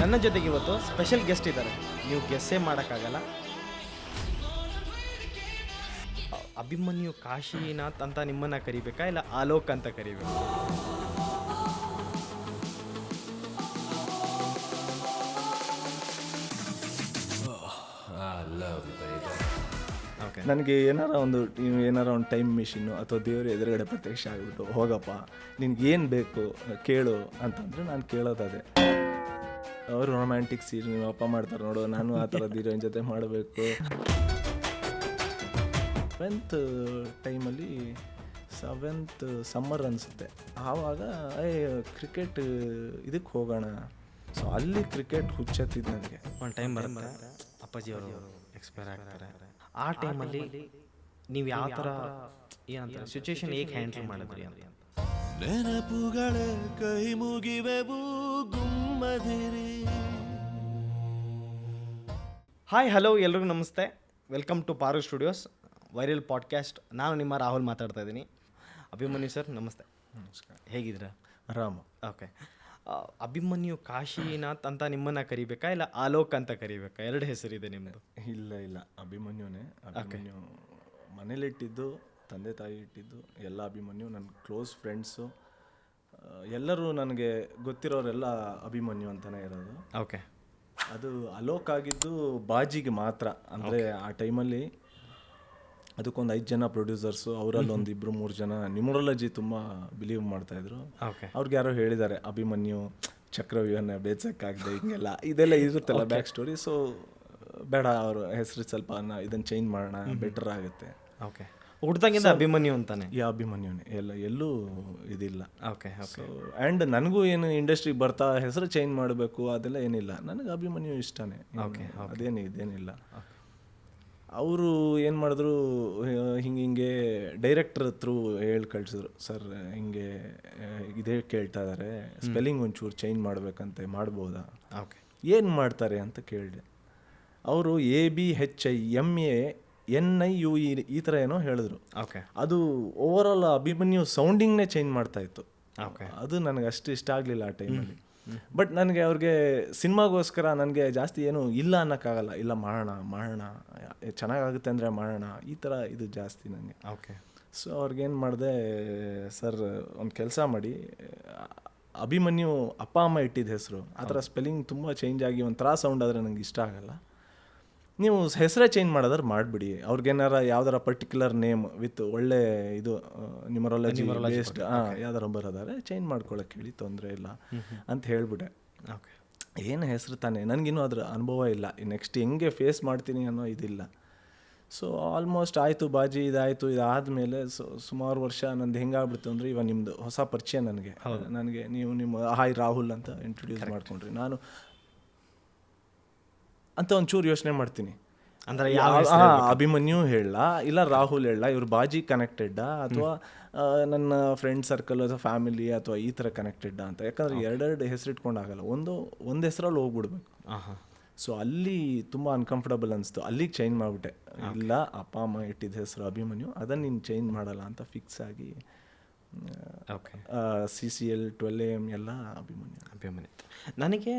ನನ್ನ ಜೊತೆಗೆ ಇವತ್ತು ಸ್ಪೆಷಲ್ ಗೆಸ್ಟ್ ಇದ್ದಾರೆ, ನೀವು ಗೆಸ್ಸೇ ಮಾಡೋಕ್ಕಾಗಲ್ಲ. ಅಭಿಮನ್ಯು ಕಾಶಿನಾಥ್ ಅಂತ ನಿಮ್ಮನ್ನು ಕರಿಬೇಕಾ ಇಲ್ಲ ಆಲೋಕ್ ಅಂತ ಕರಿಬೇಕಾ? ಓಕೆ, ನನಗೆ ಏನಾರ ಒಂದು ಟೈಮ್ ಮಿಷಿನ್ನು ಅಥವಾ ದೇವರು ಎದುರುಗಡೆ ಪ್ರತ್ಯಕ್ಷ ಆಗಿಬಿಟ್ಟು ಹೋಗಪ್ಪ ನಿನ್ಗೇನು ಬೇಕು ಕೇಳು ಅಂತಂದರೆ ನಾನು ಕೇಳೋದದೇ. ಅವರು ರೊಮ್ಯಾಂಟಿಕ್ ಸೀನ್ ನೀವು ಅಪ್ಪ ಮಾಡ್ತಾರೆ ನೋಡು, ನಾನು ಆ ಥರದ್ದು ಹೀರೋಯಿನ್ ಜೊತೆ ಮಾಡಬೇಕು. 7th ಟೈಮಲ್ಲಿ 7th ಸಮ್ಮರ್ ಅನಿಸುತ್ತೆ, ಆವಾಗ ಕ್ರಿಕೆಟ್ ಇದಕ್ಕೆ ಹೋಗೋಣ. ಸೊ ಅಲ್ಲಿ ಕ್ರಿಕೆಟ್ ಹುಚ್ಚತ್ತಿದ್ದು ನನಗೆ. ಒಂದು ಟೈಮ್ ಬರುತ್ತೆ ಅಪ್ಪಾಜಿ ಅವರು ಎಕ್ಸ್ಪೈರ್ ಆಗ್ತಾರೆ. ಆ ಟೈಮಲ್ಲಿ ನೀವು ಯಾವ ಥರ ಏನಂತಾರೆ ಸಿಚುವೇಶನ್ ಹೇಗೆ ಹ್ಯಾಂಡಲ್ ಮಾಡಿದ್ರಿ ಅಂತ? ನೆನಪುಗಳೇ ಕೈ ಮುಗಿವೆವು ಗುಮ್ಮದಿರಿ. ಹಾಯ್ ಹಲೋ ಎಲ್ರಿಗೂ ನಮಸ್ತೆ, ವೆಲ್ಕಮ್ ಟು ಪಾರು ಸ್ಟುಡಿಯೋಸ್ ವೈರಲ್ ಪಾಡ್ಕ್ಯಾಸ್ಟ್. ನಾನು ನಿಮ್ಮ ರಾಹುಲ್ ಮಾತಾಡ್ತಾ ಇದ್ದೀನಿ. ಅಭಿಮನ್ಯು ಸರ್ ನಮಸ್ತೆ. ನಮಸ್ಕಾರ. ಹೇಗಿದ್ದೀರಾ? ಆರಾಮ. ಓಕೆ, ಅಭಿಮನ್ಯು ಕಾಶಿನಾಥ್ ಅಂತ ನಿಮ್ಮನ್ನು ಕರಿಬೇಕಾ ಇಲ್ಲ ಆಲೋಕ್ ಅಂತ ಕರಿಬೇಕಾ? ಎರಡು ಹೆಸರಿದೆ ನಿಮ್ಮದು. ಇಲ್ಲ ಅಭಿಮನ್ಯುನೇ. ಅಭಿಮನ್ಯು ಮನೇಲಿಟ್ಟಿದ್ದು, ತಂದೆ ತಾಯಿ ಇಟ್ಟಿದ್ದು ಎಲ್ಲ ಅಭಿಮನ್ಯು. ನನ್ನ ಕ್ಲೋಸ್ ಫ್ರೆಂಡ್ಸು ಎಲ್ಲರೂ ನನಗೆ ಗೊತ್ತಿರೋರೆಲ್ಲ ಅಭಿಮನ್ಯು ಅಂತಲೇ ಇರೋದು. ಓಕೆ, ಅದು ಅಲೋಕ್ ಆಗಿದ್ದು ಬಾಜಿಗೆ ಮಾತ್ರ. ಅಂದರೆ ಆ ಟೈಮಲ್ಲಿ ಅದಕ್ಕೊಂದು 5 ಜನ ಪ್ರೊಡ್ಯೂಸರ್ಸು, ಅವರಲ್ಲಿ ಒಂದು 2-3 ಜನ ನ್ಯೂಮರಾಲಜಿ ತುಂಬ ಬಿಲೀವ್ ಮಾಡ್ತಾಯಿದ್ರು. ಓಕೆ, ಅವ್ರಿಗೆ ಯಾರೋ ಹೇಳಿದ್ದಾರೆ ಅಭಿಮನ್ಯು ಚಕ್ರವ್ಯೂಹನ ಬೇಚಕ್ಕಾಗದೆ ಹಿಂಗೆಲ್ಲ ಇದೆಲ್ಲ ಇರುತ್ತಲ್ಲ ಬ್ಯಾಕ್ ಸ್ಟೋರಿ. ಸೊ ಬೇಡ, ಅವರು ಹೆಸರು ಸ್ವಲ್ಪ ಇದನ್ನು ಚೇಂಜ್ ಮಾಡೋಣ, ಬೆಟರ್ ಆಗುತ್ತೆ. ಓಕೆ, ಹುಡ್ದಾಗಿಂದ ಅಭಿಮನ್ಯು ಅಂತಾನೆ? ಅಭಿಮನ್ಯುನೇ, ಎಲ್ಲೂ ಇದಿಲ್ಲ. Okay okay. ಸೊ ಆ್ಯಂಡ್ ನನಗೂ ಏನು ಇಂಡಸ್ಟ್ರಿಗೆ ಬರ್ತಾ ಹೆಸರು ಚೇಂಜ್ ಮಾಡಬೇಕು ಅದೆಲ್ಲ ಏನಿಲ್ಲ, ನನಗೆ ಅಭಿಮನ್ಯು ಇಷ್ಟನೇ. ಇದೇನಿಲ್ಲ. ಅವರು ಏನು ಮಾಡಿದ್ರು, ಹಿಂಗೆ ಡೈರೆಕ್ಟರ್ ಥ್ರೂ ಹೇಳಿ ಕಳಿಸಿದ್ರು, ಸರ್ ಹಿಂಗೆ ಇದೇ ಕೇಳ್ತಾ ಇದ್ದಾರೆ, ಸ್ಪೆಲ್ಲಿಂಗ್ ಒಂಚೂರು ಚೇಂಜ್ ಮಾಡಬೇಕಂತೆ, ಮಾಡ್ಬೋದಾ? ಓಕೆ, ಏನು ಮಾಡ್ತಾರೆ ಅಂತ ಕೇಳಿದೆ. ಅವರು ABHIMANIUE ಈ ಥರ ಏನೋ ಹೇಳಿದ್ರು. ಓಕೆ, ಅದು ಓವರಾಲ್ ಅಭಿಮನ್ಯು ಸೌಂಡಿಂಗ್ನೇ ಚೇಂಜ್ ಮಾಡ್ತಾ ಇತ್ತು. ಓಕೆ, ಅದು ನನಗೆ ಅಷ್ಟು ಇಷ್ಟ ಆಗಲಿಲ್ಲ ಆ ಟೈಮಲ್ಲಿ. ಬಟ್ ನನಗೆ ಅವ್ರಿಗೆ ಸಿನಿಮಾಗೋಸ್ಕರ ನನಗೆ ಜಾಸ್ತಿ ಏನು ಇಲ್ಲ ಅನ್ನೋಕ್ಕಾಗಲ್ಲ. ಇಲ್ಲ ಮಾಡೋಣ ಚೆನ್ನಾಗಾಗುತ್ತೆ ಅಂದರೆ ಮಾಡೋಣ, ಈ ಥರ ಇದು ಜಾಸ್ತಿ ನನಗೆ. ಓಕೆ. ಸೊ ಅವ್ರಿಗೇನು ಮಾಡಿದೆ, ಸರ್ ಒಂದು ಕೆಲಸ ಮಾಡಿ, ಅಭಿಮನ್ಯು ಅಪ್ಪ ಅಮ್ಮ ಇಟ್ಟಿದ್ದ ಹೆಸರು ಆ ಥರ ಸ್ಪೆಲ್ಲಿಂಗ್ ತುಂಬ ಚೇಂಜ್ ಆಗಿ ಒಂಥರ ಸೌಂಡ್ ಆದರೆ ನನಗೆ ಇಷ್ಟ ಆಗಲ್ಲ. ನೀವು ಹೆಸರೇ ಚೇಂಜ್ ಮಾಡೋದಾದ್ರೆ ಮಾಡಿಬಿಡಿ. ಅವ್ರಿಗೇನಾರ ಯಾವ್ದಾರ ಪರ್ಟಿಕ್ಯುಲರ್ ನೇಮ್ ವಿತ್ ಒಳ್ಳೆ ಇದು ನ್ಯೂಮರಾಲಜಿ ಬೇಸ್ಡ್ ಯಾವ್ದಾರ ಬರೋದಾದ್ರೆ ಚೇಂಜ್ ಮಾಡ್ಕೊಳಕ್ಕೆ ಹೇಳಿ, ತೊಂದರೆ ಇಲ್ಲ ಅಂತ ಹೇಳ್ಬಿಟ್ಟೆ. ಓಕೆ, ಏನು ಹೆಸರು ತಾನೆ, ನನಗಿನ್ನೂ ಅದ್ರ ಅನುಭವ ಇಲ್ಲ, ನೆಕ್ಸ್ಟ್ ಹೆಂಗೆ ಫೇಸ್ ಮಾಡ್ತೀನಿ ಅನ್ನೋ ಇದಿಲ್ಲ. ಸೊ ಆಲ್ಮೋಸ್ಟ್ ಆಯಿತು ಬಾಜಿ, ಇದಾದಮೇಲೆ ಸುಮಾರು ವರ್ಷ ನಂದು ಹೆಂಗಾಗ್ಬಿಡ್ತು ಅಂದರೆ, ಇವಾಗ ನಿಮ್ಮದು ಹೊಸ ಪರಿಚಯ ನನಗೆ ನೀವು ನಿಮ್ಮ ಹಾಯ್ ರಾಹುಲ್ ಅಂತ ಇಂಟ್ರೊಡ್ಯೂಸ್ ಮಾಡ್ಕೊಂಡ್ರಿ. ನಾನು ಅಂತ ಒಂಚೂರು ಯೋಚನೆ ಮಾಡ್ತೀನಿ, ಅಂದರೆ ಅಭಿಮನ್ಯು ಹೇಳ ಇಲ್ಲ ರಾಹುಲ್ ಹೇಳ, ಇವ್ರು ಬಾಜಿ ಕನೆಕ್ಟೆಡ್ಡಾ ಅಥವಾ ನನ್ನ ಫ್ರೆಂಡ್ ಸರ್ಕಲ್ ಅಥವಾ ಫ್ಯಾಮಿಲಿ ಅಥವಾ ಈ ಥರ ಕನೆಕ್ಟೆಡ್ಡಾ ಅಂತ. ಯಾಕಂದರೆ ಎರಡೆರಡು ಹೆಸರು ಇಟ್ಕೊಂಡಾಗಲ್ಲ, ಒಂದು ಹೆಸರಲ್ಲಿ ಹೋಗ್ಬಿಡ್ಬೇಕು. ಸೊ ಅಲ್ಲಿ ತುಂಬ ಅನ್ಕಂಫರ್ಟಬಲ್ ಅನಿಸ್ತು, ಅಲ್ಲಿಗೆ ಚೇಂಜ್ ಮಾಡಿಬಿಟ್ಟೆ. ಇಲ್ಲ ಅಪ್ಪ ಅಮ್ಮ ಇಟ್ಟಿದ್ದ ಹೆಸರು ಅಭಿಮನ್ಯು, ಅದನ್ನು ನೀನು ಚೇಂಜ್ ಮಾಡಲ್ಲ ಅಂತ ಫಿಕ್ಸ್ ಆಗಿ ಓಕೆ, CCL 12AM ಎಲ್ಲ ಅಭಿಮನ್ಯು. ನನಗೆ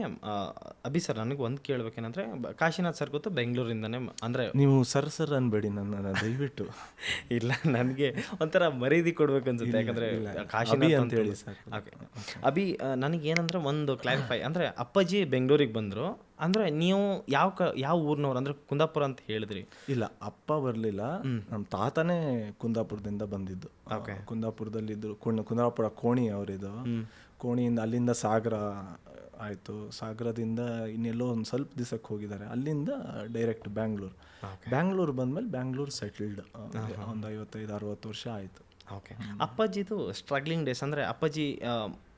ಅಭಿ ಸರ್, ನನಗೆ ಒಂದು ಕೇಳಬೇಕೇನಂದರೆ, ಕಾಶಿನಾಥ್ ಸರ್ ಗೊತ್ತು ಬೆಂಗಳೂರಿಂದನೇ, ಅಂದರೆ ನೀವು ಸರ್ ಅನ್ಬೇಡಿ ನನ್ನ ದಯವಿಟ್ಟು. ಇಲ್ಲ, ನನಗೆ ಒಂಥರ ಮರ್ಯಾದೆ ಕೊಡ್ಬೇಕು ಅನ್ಸುತ್ತೆ, ಯಾಕಂದರೆ ಕಾಶಿನಾಥ್ ಅಂತ ಹೇಳಿ ಸರ್. ಓಕೆ ಅಭಿ, ನನಗೇನಂದ್ರೆ ಒಂದು ಕ್ಲಾರಿಫೈ, ಅಂದರೆ ಅಪ್ಪಾಜಿ ಬೆಂಗಳೂರಿಗೆ ಬಂದರು ಅಂದರೆ ನೀವು ಯಾವ ಊರಿನವ್ರು, ಅಂದರೆ ಕುಂದಾಪುರ ಅಂತ ಹೇಳಿದ್ರಿ? ಇಲ್ಲ, ಅಪ್ಪ ಬರಲಿಲ್ಲ, ನಮ್ಮ ತಾತನೇ ಕುಂದಾಪುರದಿಂದ ಬಂದಿದ್ದು. ಓಕೆ, ಕುಂದಾಪುರದಲ್ಲಿದ್ದರು. ಕುಂದಾಪುರ ಕೋಣಿ ಅವರಿದು. ಕೋಣಿಯಿಂದ ಅಲ್ಲಿಂದ ಸಾಗರ ಆಯಿತು, ಸಾಗರದಿಂದ ಇನ್ನೆಲ್ಲೋ ಒಂದು ಸ್ವಲ್ಪ ದಿವಸಕ್ಕೆ ಹೋಗಿದ್ದಾರೆ, ಅಲ್ಲಿಂದ ಡೈರೆಕ್ಟ್ ಬ್ಯಾಂಗ್ಳೂರು ಬಂದಮೇಲೆ ಬ್ಯಾಂಗ್ಳೂರು ಸೆಟಲ್ಡ್. ಒಂದು 55-60 ವರ್ಷ ಆಯಿತು. ಓಕೆ, ಅಪ್ಪಾಜಿದು ಸ್ಟ್ರಗ್ಲಿಂಗ್ ಡೇಸ್, ಅಂದರೆ ಅಪ್ಪಾಜಿ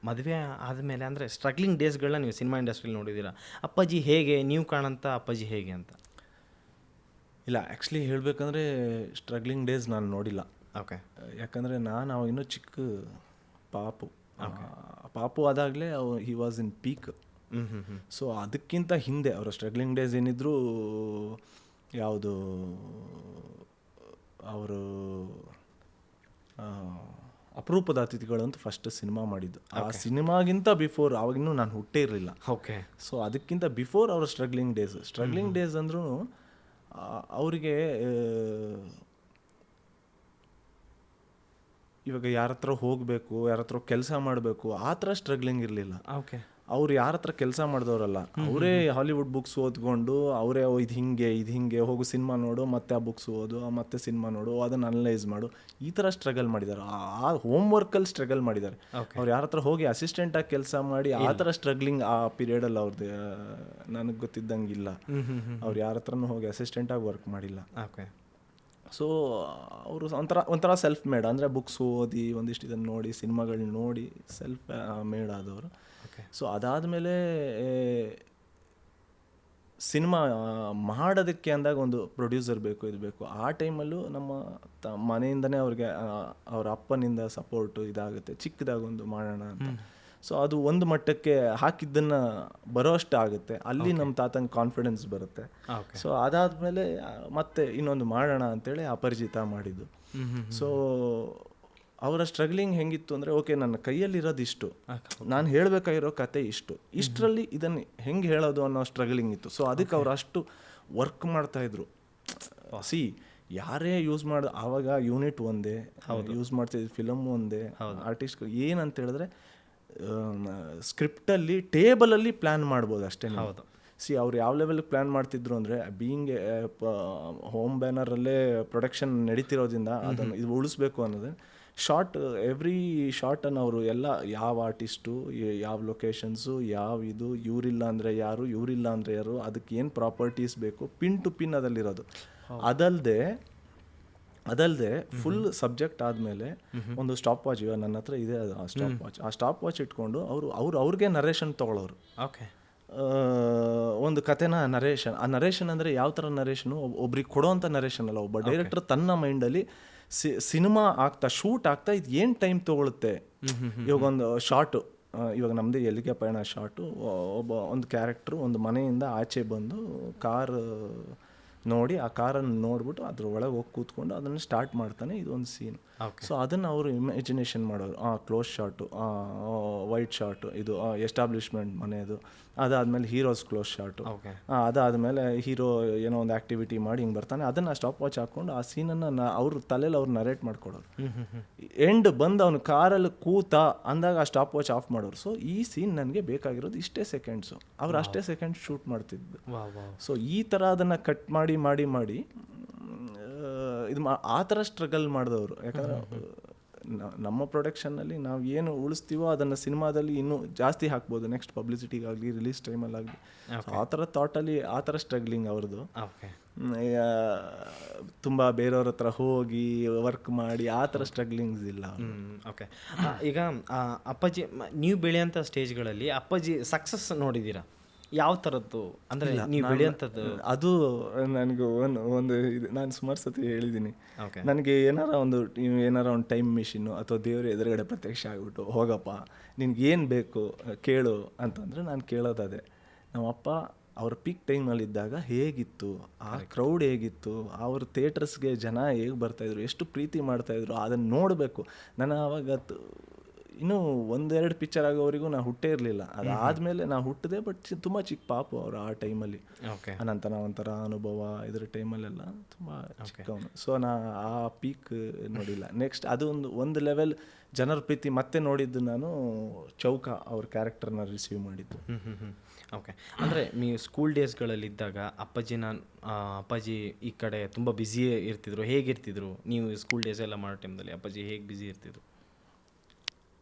ಮದುವೆ ಆದಮೇಲೆ ಅಂದರೆ ಸ್ಟ್ರಗ್ಲಿಂಗ್ ಡೇಸ್ಗಳನ್ನ ನೀವು ಸಿನಿಮಾ ಇಂಡಸ್ಟ್ರಿಲಿ ನೋಡಿದ್ದೀರಾ. ಅಪ್ಪಾಜಿ ಹೇಗೆ, ನೀವು ಕಾಣಂತ ಅಪ್ಪಾಜಿ ಹೇಗೆ ಅಂತ? ಇಲ್ಲ, ಆ್ಯಕ್ಚುಲಿ ಹೇಳಬೇಕಂದ್ರೆ ಸ್ಟ್ರಗ್ಲಿಂಗ್ ಡೇಸ್ ನಾನು ನೋಡಿಲ್ಲ. ಓಕೆ, ಯಾಕಂದರೆ ನಾನು ಇನ್ನೂ ಚಿಕ್ಕ ಪಾಪು ಆದಾಗಲೇ he was in peak. So ಅದಕ್ಕಿಂತ ಹಿಂದೆ ಅವರ ಸ್ಟ್ರಗ್ಲಿಂಗ್ ಡೇಸ್ ಏನಿದ್ರು, ಯಾವುದು ಅವರು ಅಪರೂಪದ ಅತಿಥಿಗಳು ಅಂತ ಫಸ್ಟ್ ಸಿನಿಮಾ ಮಾಡಿದ್ದು. ಆ ಸಿನಿಮಾಗಿಂತ ಬಿಫೋರ್ ಅವಾಗಿನ್ನೂ ನಾನು ಹುಟ್ಟೇ ಇರಲಿಲ್ಲ. ಓಕೆ. ಸೊ ಅದಕ್ಕಿಂತ ಬಿಫೋರ್ ಅವ್ರ ಸ್ಟ್ರಗ್ಲಿಂಗ್ ಡೇಸ್ ಅಂದ್ರೂ ಅವರಿಗೆ ಇವಾಗ ಯಾರ ಹತ್ರ ಹೋಗಬೇಕು, ಯಾರ ಹತ್ರ ಕೆಲಸ ಮಾಡಬೇಕು, ಆ ಥರ ಸ್ಟ್ರಗ್ಲಿಂಗ್ ಇರಲಿಲ್ಲ. ಓಕೆ. ಅವ್ರು ಯಾರ ಹತ್ರ ಕೆಲಸ ಮಾಡಿದವರಲ್ಲ, ಅವರೇ ಹಾಲಿವುಡ್ ಬುಕ್ಸ್ ಓದ್ಕೊಂಡು ಅವರೇ ಇದು ಹಿಂಗೆ ಹೋಗು ಸಿನಿಮಾ ನೋಡು, ಮತ್ತೆ ಆ ಬುಕ್ಸ್ ಓದು, ಮತ್ತೆ ಸಿನಿಮಾ ನೋಡು, ಅದನ್ನು ಅನಲೈಸ್ ಮಾಡು, ಈ ಥರ ಸ್ಟ್ರಗಲ್ ಮಾಡಿದ್ದಾರೆ. ಆ ಹೋಮ್ ವರ್ಕಲ್ಲಿ ಸ್ಟ್ರಗಲ್ ಮಾಡಿದ್ದಾರೆ. ಅವ್ರು ಯಾರ ಹತ್ರ ಹೋಗಿ ಅಸಿಸ್ಟೆಂಟಾಗಿ ಕೆಲಸ ಮಾಡಿ ಆ ಥರ ಸ್ಟ್ರಗ್ಲಿಂಗ್ ಆ ಪೀರಿಯಡಲ್ಲಿ ಅವ್ರದ್ದು ನನಗೆ ಗೊತ್ತಿದ್ದಂಗಿಲ್ಲ. ಅವ್ರು ಯಾರ ಹತ್ರನೂ ಹೋಗಿ ಅಸಿಸ್ಟೆಂಟಾಗಿ ವರ್ಕ್ ಮಾಡಿಲ್ಲ. ಓಕೆ. ಸೊ ಅವರು ಒಂಥರ ಸೆಲ್ಫ್ ಮೇಡ್, ಅಂದರೆ ಬುಕ್ಸ್ ಓದಿ ಒಂದಿಷ್ಟು ಇದನ್ನು ನೋಡಿ ಸಿನಿಮಾಗಳನ್ನ ನೋಡಿ ಸೆಲ್ಫ್ ಮೇಡ್ ಆದವರು. ಸೊ ಅದಾದಮೇಲೆ ಸಿನಿಮಾ ಮಾಡೋದಕ್ಕೆ ಅಂದಾಗ ಒಂದು ಪ್ರೊಡ್ಯೂಸರ್ ಬೇಕು, ಇದು ಬೇಕು. ಆ ಟೈಮಲ್ಲೂ ನಮ್ಮ ಮನೆಯಿಂದನೇ ಅವ್ರಿಗೆ ಅವ್ರ ಅಪ್ಪನಿಂದ ಸಪೋರ್ಟು ಇದಾಗುತ್ತೆ, ಚಿಕ್ಕದಾಗೊಂದು ಮಾಡೋಣ ಅಂತ. ಸೊ ಅದು ಒಂದು ಮಟ್ಟಕ್ಕೆ ಹಾಕಿದ್ದನ್ನು ಬರೋಷ್ಟು ಆಗುತ್ತೆ, ಅಲ್ಲಿ ನಮ್ಮ ತಾತಂಗೆ ಕಾನ್ಫಿಡೆನ್ಸ್ ಬರುತ್ತೆ. ಸೊ ಅದಾದಮೇಲೆ ಮತ್ತೆ ಇನ್ನೊಂದು ಮಾಡೋಣ ಅಂತೇಳಿ ಅಪರಿಚಿತ ಮಾಡಿದ್ದು. ಸೊ ಅವರ ಸ್ಟ್ರಗ್ಲಿಂಗ್ ಹೆಂಗಿತ್ತು ಅಂದರೆ, ಓಕೆ ನನ್ನ ಕೈಯಲ್ಲಿರೋದು ಇಷ್ಟು, ನಾನು ಹೇಳಬೇಕಾಗಿರೋ ಕತೆ ಇಷ್ಟರಲ್ಲಿ ಇದನ್ನು ಹೆಂಗೆ ಹೇಳೋದು ಅನ್ನೋ ಸ್ಟ್ರಗ್ಲಿಂಗ್ ಇತ್ತು. ಸೊ ಅದಕ್ಕೆ ಅವ್ರು ಅಷ್ಟು ವರ್ಕ್ ಮಾಡ್ತಾಯಿದ್ರು. ಯಾರೇ ಯೂಸ್ ಮಾಡೋದು ಆವಾಗ ಯೂನಿಟ್ ಒಂದೇ ಯೂಸ್ ಮಾಡ್ತಿದ್ವಿ, ಫಿಲಮ್ ಒಂದೇ, ಆರ್ಟಿಸ್ಟ್ಗಳು ಏನಂತ ಹೇಳಿದ್ರೆ ಸ್ಕ್ರಿಪ್ಟಲ್ಲಿ ಟೇಬಲಲ್ಲಿ ಪ್ಲ್ಯಾನ್ ಮಾಡ್ಬೋದು ಅಷ್ಟೇ. ಅವ್ರು ಯಾವ ಲೆವೆಲ್ಗೆ ಪ್ಲ್ಯಾನ್ ಮಾಡ್ತಿದ್ರು ಅಂದರೆ, ಬೀಯಿಂಗ್ ಹೋಮ್ ಬ್ಯಾನರಲ್ಲೇ ಪ್ರೊಡಕ್ಷನ್ ನಡೀತಿರೋದ್ರಿಂದ ಅದನ್ನು ಇದು ಉಳಿಸ್ಬೇಕು ಅನ್ನೋದೇ ಶಾರ್ಟ್, ಎವ್ರಿ ಶಾರ್ಟನ್ನು ಅವರು ಎಲ್ಲ ಯಾವ ಆರ್ಟಿಸ್ಟು, ಯಾವ ಲೊಕೇಶನ್ಸು, ಯಾವ ಇದು, ಇವರಿಲ್ಲ ಅಂದರೆ ಯಾರು, ಇವರಿಲ್ಲ ಅಂದರೆ ಯಾರು, ಅದಕ್ಕೆ ಏನು ಪ್ರಾಪರ್ಟೀಸ್ ಬೇಕು, ಪಿನ್ ಟು ಪಿನ್ ಅದಲ್ಲಿರೋದು. ಅದಲ್ಲದೆ ಫುಲ್ ಸಬ್ಜೆಕ್ಟ್ ಆದಮೇಲೆ ಒಂದು ಸ್ಟಾಪ್ ವಾಚ್, ಇವಾಗ ನನ್ನ ಹತ್ರ ಇದೆ ಅದು, ಆ ಸ್ಟಾಪ್ ವಾಚ್ ಇಟ್ಕೊಂಡು ಅವ್ರಿಗೆ ನರೇಷನ್ ತೊಗೊಳೋರು. ಓಕೆ. ಒಂದು ಕತೆನ ನರೇಷನ್ ಅಂದರೆ ಯಾವ ಥರ ನರೇಷನು, ಒಬ್ರಿಗೆ ಕೊಡೋವಂಥ ನರೇಷನ್ ಅಲ್ಲ, ಒಬ್ಬ ಡೈರೆಕ್ಟರ್ ತನ್ನ ಮೈಂಡಲ್ಲಿ ಸಿನಿಮಾ ಶೂಟ್ ಆಗ್ತಾ ಇದು ಏನು ಟೈಮ್ ತೊಗೊಳುತ್ತೆ. ಇವಾಗ ಒಂದು ಶಾರ್ಟು, ಇವಾಗ ನಮ್ಮದೇ ಎಲ್ಲಿಗೆ ಪಯಣ ಶಾರ್ಟು, ಒಂದು ಕ್ಯಾರೆಕ್ಟ್ರು ಒಂದು ಮನೆಯಿಂದ ಆಚೆ ಬಂದು ಕಾರ್ ನೋಡಿ, ಆ ಕಾರನ್ನು ನೋಡ್ಬಿಟ್ಟು ಅದ್ರ ಒಳಗೆ ಹೋಗಿ ಕೂತ್ಕೊಂಡು ಅದನ್ನು ಸ್ಟಾರ್ಟ್ ಮಾಡ್ತಾನೆ, ಇದು ಒಂದು ಸೀನ್. ಸೊ ಅದನ್ನು ಅವರು ಇಮ್ಯಾಜಿನೇಷನ್ ಮಾಡೋರು. ಕ್ಲೋಸ್ ಶಾರ್ಟು, ವೈಟ್ ಶಾರ್ಟು, ಇದು ಎಸ್ಟಾಬ್ಲಿಷ್ಮೆಂಟ್ ಮನೆಯದು, ಅದಾದಮೇಲೆ ಹೀರೋಸ್ ಕ್ಲೋಸ್ ಶಾರ್ಟು, ಅದಾದಮೇಲೆ ಹೀರೋ ಏನೋ ಒಂದು ಆ್ಯಕ್ಟಿವಿಟಿ ಮಾಡಿ ಹಿಂಗೆ ಬರ್ತಾನೆ, ಅದನ್ನು ಸ್ಟಾಪ್ ವಾಚ್ ಹಾಕ್ಕೊಂಡು ಆ ಸೀನನ್ನು ಅವ್ರ ತಲೆಯಲ್ಲಿ ಅವ್ರು ನರೇಟ್ ಮಾಡ್ಕೊಡೋರು. ಎಂಡ್ ಬಂದು ಅವನು ಕಾರಲ್ಲಿ ಕೂತ ಅಂದಾಗ ಆ ಸ್ಟಾಪ್ ವಾಚ್ ಆಫ್ ಮಾಡೋರು. ಸೊ ಈ ಸೀನ್ ನನಗೆ ಬೇಕಾಗಿರೋದು ಇಷ್ಟೇ ಸೆಕೆಂಡ್ಸು, ಅವ್ರು ಅಷ್ಟೇ ಸೆಕೆಂಡ್ಸ್ ಶೂಟ್ ಮಾಡ್ತಿದ್ದು. ಸೊ ಈ ಥರ ಅದನ್ನು ಕಟ್ ಮಾಡಿ ಇದು ಆ ಥರ ಸ್ಟ್ರಗಲ್ ಮಾಡಿದವರು. ಯಾಕಂದರೆ ನಮ್ಮ ಪ್ರೊಡಕ್ಷನ್ನಲ್ಲಿ ನಾವು ಏನು ಉಳಿಸ್ತೀವೋ ಅದನ್ನು ಸಿನಿಮಾದಲ್ಲಿ ಇನ್ನೂ ಜಾಸ್ತಿ ಹಾಕ್ಬೋದು, ನೆಕ್ಸ್ಟ್ ಪಬ್ಲಿಸಿಟಿಗಾಗಲಿ ರಿಲೀಸ್ ಟೈಮಲ್ಲಾಗಲಿ. ಆ ಥರ ಥಾಟಲ್ಲಿ ಆ ಥರ ಸ್ಟ್ರಗ್ಲಿಂಗ್ ಅವ್ರದ್ದು. ತುಂಬ ಬೇರೆಯವ್ರ ಹತ್ರ ಹೋಗಿ ವರ್ಕ್ ಮಾಡಿ ಆ ಥರ ಸ್ಟ್ರಗ್ಲಿಂಗ್ಸ್ ಇಲ್ಲ. ಓಕೆ. ಈಗ ಅಪ್ಪಾಜಿ ನೀವು ಬೆಳೆಯೋಂಥ ಸ್ಟೇಜ್ಗಳಲ್ಲಿ ಅಪ್ಪಾಜಿ ಸಕ್ಸಸ್ ನೋಡಿದ್ದೀರಾ? ಯಾವ ಥರದ್ದು ಅಂದರೆ ನೀವು ಬೆಳೆಯೋಂಥದ್ದು? ಅದು ನನಗೆ ಒಂದು ಇದು ನಾನು ಸುಮಾರು ಸತಿ ಹೇಳಿದ್ದೀನಿ. ನನಗೆ ಏನಾರ ಒಂದು ಟೈಮ್ ಮಿಷಿನ್ನು ಅಥವಾ ದೇವ್ರ ಎದುರುಗಡೆ ಪ್ರತ್ಯಕ್ಷ ಆಗಿಬಿಟ್ಟು, ಹೋಗಪ್ಪ ನಿನ್ಗೇನು ಬೇಕು ಕೇಳು ಅಂತಂದರೆ ನಾನು ಕೇಳೋದೇ. ನಮ್ಮಪ್ಪ ಅವ್ರ ಪೀಕ್ ಟೈಮಲ್ಲಿದ್ದಾಗ ಹೇಗಿತ್ತು, ಆ ಕ್ರೌಡ್ ಹೇಗಿತ್ತು, ಅವ್ರ ಥಿಯೇಟರ್ಸ್ಗೆ ಜನ ಹೇಗೆ ಬರ್ತಾಯಿದ್ರು, ಎಷ್ಟು ಪ್ರೀತಿ ಮಾಡ್ತಾಯಿದ್ರು, ಅದನ್ನು ನೋಡಬೇಕು. ನಾನು ಆವಾಗ ಇನ್ನೂ 1-2 ಪಿಕ್ಚರ್ ಆಗೋವರೆಗೂ ನಾನು ಹುಟ್ಟೇ ಇರಲಿಲ್ಲ. ಅದಾದಮೇಲೆ ನಾನು ಹುಟ್ಟಿದೆ, ಬಟ್ ತುಂಬ ಚಿಕ್ಕ ಪಾಪು ಅವರು ಆ ಟೈಮಲ್ಲಿ. ಅನಂತರ ಒಂಥರ ಅನುಭವ ಇದ್ರ ಟೈಮಲ್ಲೆಲ್ಲ ತುಂಬ ಚಿಕ್ಕವನು. ಸೊ ನಾ ಆ ಪೀಕ್ ನೋಡಿಲ್ಲ. ನೆಕ್ಸ್ಟ್ ಅದು ಒಂದು ಲೆವೆಲ್ ಜನರ ಪ್ರೀತಿ ಮತ್ತೆ ನೋಡಿದ್ದು ನಾನು ಚೌಕ ಅವ್ರ ಕ್ಯಾರೆಕ್ಟರ್ನ ರಿಸೀವ್ ಮಾಡಿದ್ದು. ಓಕೆ. ಅಂದರೆ ನೀವು ಸ್ಕೂಲ್ ಡೇಸ್ಗಳಲ್ಲಿದ್ದಾಗ ಅಪ್ಪಾಜಿ ಈ ಕಡೆ ತುಂಬ ಬ್ಯುಸಿಯೇ ಇರ್ತಿದ್ರು, ಹೇಗಿರ್ತಿದ್ರು ನೀವು ಸ್ಕೂಲ್ ಡೇಸ್ ಎಲ್ಲ ಮಾಡೋ ಟೈಮ್ದಲ್ಲಿ? ಅಪ್ಪಾಜಿ ಹೇಗೆ ಬ್ಯುಸಿ ಇರ್ತಿದ್ರು?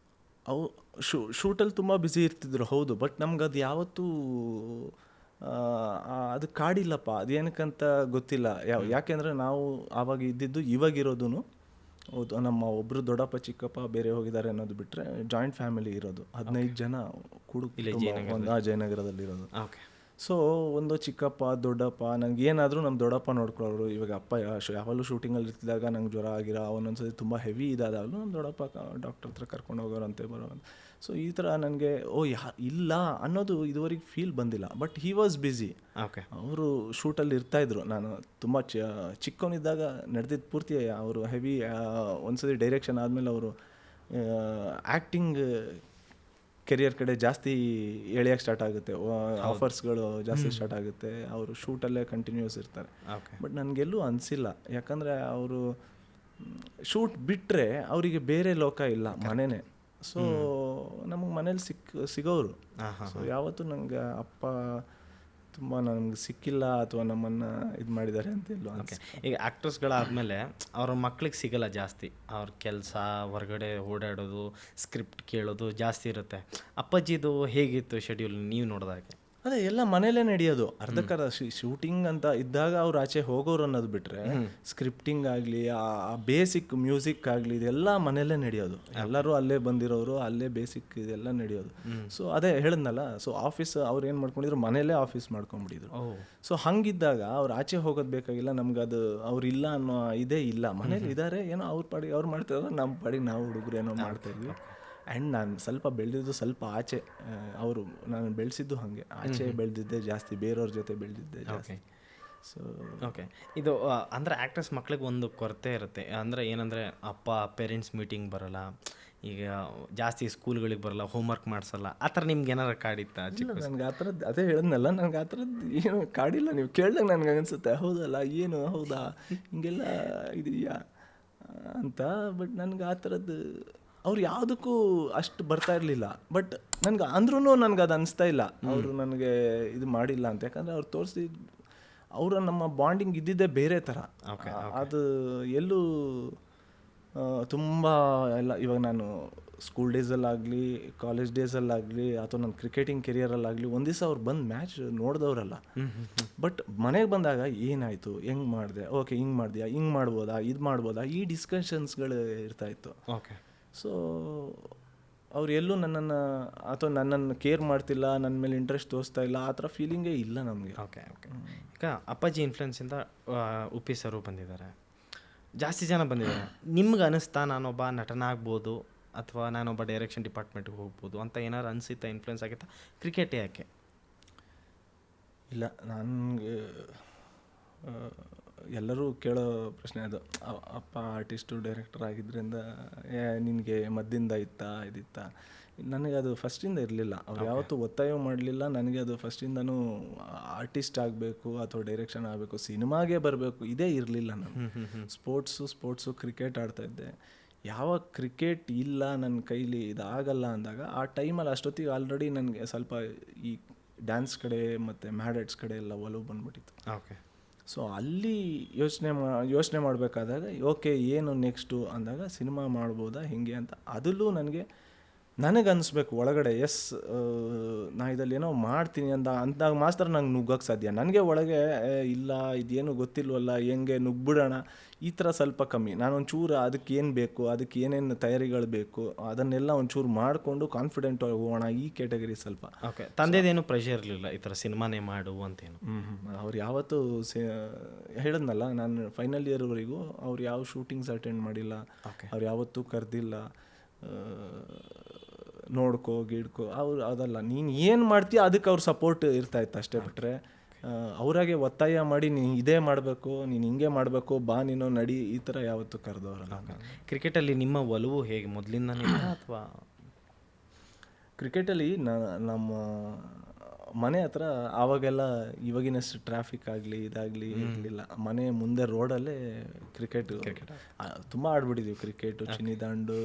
ಶೂಟಲ್ಲಿ ತುಂಬ ಬ್ಯುಸಿ ಇರ್ತಿದ್ರು, ಹೌದು. ಬಟ್ ನಮ್ಗೆ ಅದು ಯಾವತ್ತೂ ಅದು ಕಾಡಿಲ್ಲಪ್ಪ, ಅದೇನಕ್ಕಂತ ಗೊತ್ತಿಲ್ಲ. ಯಾಕೆಂದರೆ ನಾವು ಆವಾಗ ಇದ್ದಿದ್ದು ಇವಾಗಿರೋದು ಹೌದು, ನಮ್ಮ ಒಬ್ಬರು ದೊಡ್ಡಪ್ಪ ಚಿಕ್ಕಪ್ಪ ಬೇರೆ ಹೋಗಿದ್ದಾರೆ ಅನ್ನೋದು ಬಿಟ್ಟರೆ ಜಾಯಿಂಟ್ ಫ್ಯಾಮಿಲಿ ಇರೋದು 15 ಜನ ಜಯನಗರದಲ್ಲಿರೋದು. ಸೊ ಒಂದು ಚಿಕ್ಕಪ್ಪ ದೊಡ್ಡಪ್ಪ, ನನಗೇನಾದರೂ ನಮ್ಮ ದೊಡ್ಡಪ್ಪ ನೋಡ್ಕೊಳ್ಳೋರು. ಇವಾಗ ಅಪ್ಪ ಯಾವಾಗಲೂ ಶೂಟಿಂಗಲ್ಲಿ ಇರ್ತಿದ್ದಾಗ ನಂಗೆ ಜ್ವರ ಒಂದೊಂದ್ಸತಿ ತುಂಬ ಹೆವಿ ಇದಾದಾಗಲೂ ನಮ್ಮ ದೊಡ್ಡಪ್ಪ ಡಾಕ್ಟರ್ ಹತ್ರ ಕರ್ಕೊಂಡು ಹೋಗೋರಂತೆ ಬರೋರು. ಸೊ ಈ ಥರ ನನಗೆ ಇಲ್ಲ ಅನ್ನೋದು ಇದುವರೆಗೆ ಫೀಲ್ ಬಂದಿಲ್ಲ. But he was busy. ಅವರು ಶೂಟಲ್ಲಿ ಇರ್ತಾಯಿದ್ರು. ನಾನು ತುಂಬ ಚಿಕ್ಕವನಿದ್ದಾಗ ನಡೆದಿದ್ದು ಪೂರ್ತಿ ಅವರು ಹೆವಿ. ಒಂದ್ಸತಿ ಡೈರೆಕ್ಷನ್ ಆದಮೇಲೆ ಅವರು ಆ್ಯಕ್ಟಿಂಗ್ ಕೆರಿಯರ್ ಕಡೆ ಜಾಸ್ತಿ ಎಳೆಯೋಕ್ಕೆ ಸ್ಟಾರ್ಟ್ ಆಗುತ್ತೆ, ಆಫರ್ಸ್ಗಳು ಜಾಸ್ತಿ ಸ್ಟಾರ್ಟ್ ಆಗುತ್ತೆ, ಅವರು ಶೂಟಲ್ಲೇ ಕಂಟಿನ್ಯೂಸ್ ಇರ್ತಾರೆ. ಬಟ್ ನನಗೆಲ್ಲೂ ಅನಿಸಿಲ್ಲ, ಯಾಕಂದರೆ ಅವರು ಶೂಟ್ ಬಿಟ್ಟರೆ ಅವರಿಗೆ ಬೇರೆ ಲೋಕ ಇಲ್ಲ, ಮನೆಯೇ. ಸೊ ನಮಗೆ ಮನೇಲಿ ಸಿಗೋರು. ಸೊ ಯಾವತ್ತೂ ನನಗೆ ಅಪ್ಪ ತುಂಬ ನನಗೆ ಸಿಕ್ಕಿಲ್ಲ ಅಥವಾ ನಮ್ಮನ್ನು ಇದು ಮಾಡಿದ್ದಾರೆ ಅಂತ ಇಲ್ಲ. ಈಗ ಆ್ಯಕ್ಟರ್ಸ್ಗಳಾದಮೇಲೆ ಅವ್ರ ಮಕ್ಳಿಗೆ ಸಿಗಲ್ಲ ಜಾಸ್ತಿ, ಅವ್ರ ಕೆಲಸ ಹೊರಗಡೆ ಓಡಾಡೋದು, ಸ್ಕ್ರಿಪ್ಟ್ ಕೇಳೋದು ಜಾಸ್ತಿ ಇರುತ್ತೆ. ಅಪ್ಪಾಜಿದು ಹೇಗಿತ್ತು ಶೆಡ್ಯೂಲ್ ನೀವು ನೋಡಿದಾಗೆ? ಅದೇ ಎಲ್ಲ ಮನೇಲೇ ನಡೆಯೋದು. ಅರ್ಧಕ್ಕರ್ಧ ಶೂಟಿಂಗ್ ಅಂತ ಇದ್ದಾಗ ಅವ್ರು ಆಚೆ ಹೋಗೋರು ಅನ್ನೋದು ಬಿಟ್ಟರೆ ಸ್ಕ್ರಿಪ್ಟಿಂಗ್ ಆಗಲಿ, ಆ ಬೇಸಿಕ್ ಮ್ಯೂಸಿಕ್ ಆಗಲಿ, ಇದೆಲ್ಲ ಮನೇಲೇ ನಡೆಯೋದು. ಎಲ್ಲರೂ ಅಲ್ಲೇ ಬಂದಿರೋರು, ಅಲ್ಲೇ ಬೇಸಿಕ್ ಇದೆಲ್ಲ ನಡೆಯೋದು. ಸೊ ಅದೇ ಹೇಳಿದ್ನಲ್ಲ, ಸೊ ಆಫೀಸ್ ಅವ್ರು ಏನು ಮಾಡ್ಕೊಂಡಿದ್ರು, ಮನೇಲೇ ಆಫೀಸ್ ಮಾಡ್ಕೊಂಡ್ಬಿಟ್ಟಿದ್ರು. ಸೊ ಹಂಗಿದ್ದಾಗ ಅವ್ರು ಆಚೆ ಹೋಗೋದು ಬೇಕಾಗಿಲ್ಲ, ನಮ್ಗೆ ಅದು ಅವ್ರು ಇಲ್ಲ ಅನ್ನೋ ಇದೇ ಇಲ್ಲ. ಮನೇಲಿ ಇದ್ದಾರೆ, ಏನೋ ಅವ್ರ ಪಾಡಿಗೆ ಅವ್ರು ಮಾಡ್ತಾರೋ, ನಮ್ಮ ಪಾಡಿಗೆ ನಾವು ಹುಡುಗರು ಏನೋ ಮಾಡ್ತಾಯಿದ್ವಿ. ಆ್ಯಂಡ್ ನಾನು ಸ್ವಲ್ಪ ಬೆಳೆದಿದ್ದು ಸ್ವಲ್ಪ ಆಚೆ, ಅವರು ನಾನು ಬೆಳೆಸಿದ್ದು ಹಾಗೆ ಆಚೆ ಬೆಳೆದಿದ್ದೆ ಜಾಸ್ತಿ, ಬೇರೆಯವ್ರ ಜೊತೆ ಬೆಳೆದಿದ್ದೆ ಜಾಸ್ತಿ. ಸೊ ಓಕೆ, ಇದು ಅಂದರೆ ಆ್ಯಕ್ಟರ್ಸ್ ಮಕ್ಳಿಗೆ ಒಂದು ಕೊರತೆ ಇರುತ್ತೆ. ಅಂದರೆ ಏನಂದರೆ ಅಪ್ಪ ಪೇರೆಂಟ್ಸ್ ಮೀಟಿಂಗ್ ಬರೋಲ್ಲ, ಈಗ ಜಾಸ್ತಿ ಸ್ಕೂಲ್ಗಳಿಗೆ ಬರೋಲ್ಲ, ಹೋಮ್ವರ್ಕ್ ಮಾಡಿಸಲ್ಲ, ಆ ಥರ ನಿಮ್ಗೆ ಏನಾರು ಕಾಡಿತ್ತಾ? ನನಗೆ ಆ ಥರದ್ದು ಅದೇ ಹೇಳಿದ್ನಲ್ಲ, ನನಗೆ ಆ ಥರದ್ದು ಏನು ಕಾಡಿಲ್ಲ. ನೀವು ಕೇಳಿದಾಗ ನನಗೆ ಅನಿಸುತ್ತೆ, ಹೌದಲ್ಲ, ಏನು ಹೌದಾ ಹಿಂಗೆಲ್ಲ ಇದೆಯಾ ಅಂತ. ಬಟ್ ನನಗೆ ಆ ಥರದ್ದು ಅವ್ರು ಯಾವುದಕ್ಕೂ ಅಷ್ಟು ಬರ್ತಾ ಇರಲಿಲ್ಲ. ಬಟ್ ನನಗೆ ಅಂದ್ರೂ ನನಗೆ ಅದು ಅನಿಸ್ತಾ ಇಲ್ಲ ಅವರು ನನಗೆ ಇದು ಮಾಡಿಲ್ಲ ಅಂತ. ಯಾಕಂದರೆ ಅವ್ರು ತೋರಿಸಿ ಅವರ ನಮ್ಮ ಬಾಂಡಿಂಗ್ ಇದ್ದಿದ್ದೇ ಬೇರೆ ಥರ. ಅದು ಎಲ್ಲೂ ತುಂಬ ಎಲ್ಲ, ಇವಾಗ ನಾನು ಸ್ಕೂಲ್ ಡೇಸಲ್ಲಾಗಲಿ, ಕಾಲೇಜ್ ಡೇಸಲ್ಲಾಗಲಿ, ಅಥವಾ ನನ್ನ ಕ್ರಿಕೆಟಿಂಗ್ ಕೆರಿಯರಲ್ಲಾಗಲಿ ಒಂದು ದಿವಸ ಅವ್ರು ಬಂದು ಮ್ಯಾಚ್ ನೋಡಿದವರಲ್ಲ. ಬಟ್ ಮನೆಗೆ ಬಂದಾಗ ಏನಾಯಿತು, ಹೆಂಗೆ ಮಾಡಿದೆ, ಓಕೆ ಹಿಂಗೆ ಮಾಡಿದ್ಯಾ, ಹಿಂಗೆ ಮಾಡ್ಬೋದಾ, ಇದು ಮಾಡ್ಬೋದಾ, ಈ ಡಿಸ್ಕಷನ್ಸ್ಗಳು ಇರ್ತಾಯಿತ್ತು. ಓಕೆ. ಸೊ ಅವ್ರು ಎಲ್ಲೂ ನನ್ನನ್ನು ಅಥವಾ ನನ್ನನ್ನು ಕೇರ್ ಮಾಡ್ತಿಲ್ಲ, ನನ್ನ ಮೇಲೆ ಇಂಟ್ರೆಸ್ಟ್ ತೋರಿಸ್ತಾ ಇಲ್ಲ, ಆ ಥರ ಫೀಲಿಂಗೇ ಇಲ್ಲ ನಮಗೆ. ಓಕೆ. ಈಗ ಅಪ್ಪಾಜಿ ಇನ್ಫ್ಲುಯೆನ್ಸಿಂದ ಉಪ್ಪಿ ಸರು ಬಂದಿದ್ದಾರೆ, ಜಾಸ್ತಿ ಜನ ಬಂದಿದ್ದಾರೆ. ನಿಮ್ಗೆ ಅನಿಸ್ತಾ ನಾನೊಬ್ಬ ನಟನಾಗ್ಬೋದು ಅಥವಾ ನಾನೊಬ್ಬ ಡೈರೆಕ್ಷನ್ ಡಿಪಾರ್ಟ್ಮೆಂಟ್ಗೆ ಹೋಗ್ಬೋದು ಅಂತ ಏನಾರು ಅನಿಸುತ್ತಾ, ಇನ್ಫ್ಲುಯೆನ್ಸ್ ಆಗಿತ್ತಾ? ಕ್ರಿಕೆಟ್ ಯಾಕೆ? ಇಲ್ಲ, ನನಗೆ ಎಲ್ಲರೂ ಕೇಳೋ ಪ್ರಶ್ನೆ ಅದು, ಅಪ್ಪ ಆರ್ಟಿಸ್ಟು ಡೈರೆಕ್ಟರ್ ಆಗಿದ್ದರಿಂದ ನಿನಗೆ ಮದ್ದಿಂದ ಇತ್ತಾ ಇದಿತ್ತಾ? ನನಗೆ ಅದು ಫಸ್ಟಿಂದ ಇರಲಿಲ್ಲ. ಅವ್ರು ಯಾವತ್ತೂ ಒತ್ತಾಯ ಮಾಡಲಿಲ್ಲ ನನಗೆ. ಅದು ಫಸ್ಟಿಂದನೂ ಆರ್ಟಿಸ್ಟ್ ಆಗಬೇಕು ಅಥವಾ ಡೈರೆಕ್ಷನ್ ಆಗಬೇಕು, ಸಿನಿಮಾಗೆ ಬರಬೇಕು, ಇದೇ ಇರಲಿಲ್ಲ. ನಾನು ಸ್ಪೋರ್ಟ್ಸು ಕ್ರಿಕೆಟ್ ಆಡ್ತಾಯಿದ್ದೆ. ಯಾವಾಗ ಕ್ರಿಕೆಟ್ ಇಲ್ಲ ನನ್ನ ಕೈಲಿ, ಇದಾಗಲ್ಲ ಅಂದಾಗ ಆ ಟೈಮಲ್ಲಿ ಅಷ್ಟೊತ್ತಿಗೆ ಆಲ್ರೆಡಿ ನನಗೆ ಸ್ವಲ್ಪ ಈ ಡ್ಯಾನ್ಸ್ ಕಡೆ ಮತ್ತು ಮ್ಯಾಡಟ್ಸ್ ಕಡೆ ಎಲ್ಲ ಒಲವು ಬಂದ್ಬಿಟ್ಟಿತ್ತು. ಓಕೆ. ಸೊ ಅಲ್ಲಿ ಯೋಚನೆ ಮಾಡಬೇಕಾದಾಗ ಓಕೆ ಏನು ನೆಕ್ಸ್ಟು ಅಂದಾಗ ಸಿನಿಮಾ ಮಾಡ್ಬೋದಾ ಹಿಂಗೆ ಅಂತ. ಅದಲ್ಲೂ ನನಗೆ ಅನಿಸ್ಬೇಕು ಒಳಗಡೆ, ಎಸ್ ನಾ ಇದಲ್ಲಿ ಏನೋ ಮಾಡ್ತೀನಿ ಅಂದಾಗ ಮಾತ್ರ ನಂಗೆ ನುಗ್ಗೋಕ್ಕೆ ಸಾಧ್ಯ. ನನಗೆ ಒಳಗೆ ಇಲ್ಲ ಇದೇನು ಗೊತ್ತಿಲ್ವಲ್ಲ, ಹೆಂಗೆ ನುಗ್ಬಿಡೋಣ ಈ ಥರ ಸ್ವಲ್ಪ ಕಮ್ಮಿ. ನಾನು ಒಂಚೂರು ಅದಕ್ಕೆ ಏನು ಬೇಕು, ಅದಕ್ಕೆ ಏನೇನು ತಯಾರಿಗಳು ಬೇಕು, ಅದನ್ನೆಲ್ಲ ಒಂಚೂರು ಮಾಡಿಕೊಂಡು ಕಾನ್ಫಿಡೆಂಟ್ ಹೋಗೋಣ, ಈ ಕ್ಯಾಟಗರಿ ಸ್ವಲ್ಪ. ಓಕೆ. ತಂದೆದೇನು ಪ್ರೆಷರ್ ಇರಲಿಲ್ಲ ಈ ಥರ ಸಿನಿಮಾನೇ ಮಾಡು ಅಂತೇನು? ಅವ್ರು ಯಾವತ್ತೂ ಹೇಳಿದ್ನಲ್ಲ, ನಾನು ಫೈನಲ್ ಇಯರ್ವರೆಗೂ ಅವ್ರು ಯಾವ ಶೂಟಿಂಗ್ಸ್ ಅಟೆಂಡ್ ಮಾಡಿಲ್ಲ, ಅವ್ರು ಯಾವತ್ತೂ ಕರೆದಿಲ್ಲ, ನೋಡ್ಕೋ ಗಿಡ್ಕೋ, ಅವ್ರು ಅದಲ್ಲ, ನೀನು ಏನು ಮಾಡ್ತೀಯ ಅದಕ್ಕೆ ಅವ್ರ ಸಪೋರ್ಟ್ ಇರ್ತಾಯಿತ್ತು ಅಷ್ಟೇ. ಬಿಟ್ಟರೆ ಅವರಾಗೆ ಒತ್ತಾಯ ಮಾಡಿ ನೀನು ಇದೇ ಮಾಡಬೇಕು, ನೀನು ಹಿಂಗೆ ಮಾಡಬೇಕು, ಬಾ ನೀನು ನಡಿ, ಈ ಥರ ಯಾವತ್ತೂ ಕರೆದವ್ರಲ್ಲ. ಕ್ರಿಕೆಟಲ್ಲಿ ನಿಮ್ಮ ಒಲವು ಹೇಗೆ ಮೊದಲಿಂದನೇ ಅಥವಾ? ಕ್ರಿಕೆಟಲ್ಲಿ ನಮ್ಮ ಮನೆ ಹತ್ರ ಆವಾಗೆಲ್ಲ ಇವಾಗಿನಷ್ಟು ಟ್ರಾಫಿಕ್ ಆಗಲಿ ಇದಾಗಲಿ ಇರಲಿಲ್ಲ. ಮನೆ ಮುಂದೆ ರೋಡಲ್ಲೇ ಕ್ರಿಕೆಟ್ ತುಂಬ ಆಡ್ಬಿಟ್ಟಿದ್ದೀವಿ. ಕ್ರಿಕೆಟು, ಚಿನ್ನಿದಾಂಡು,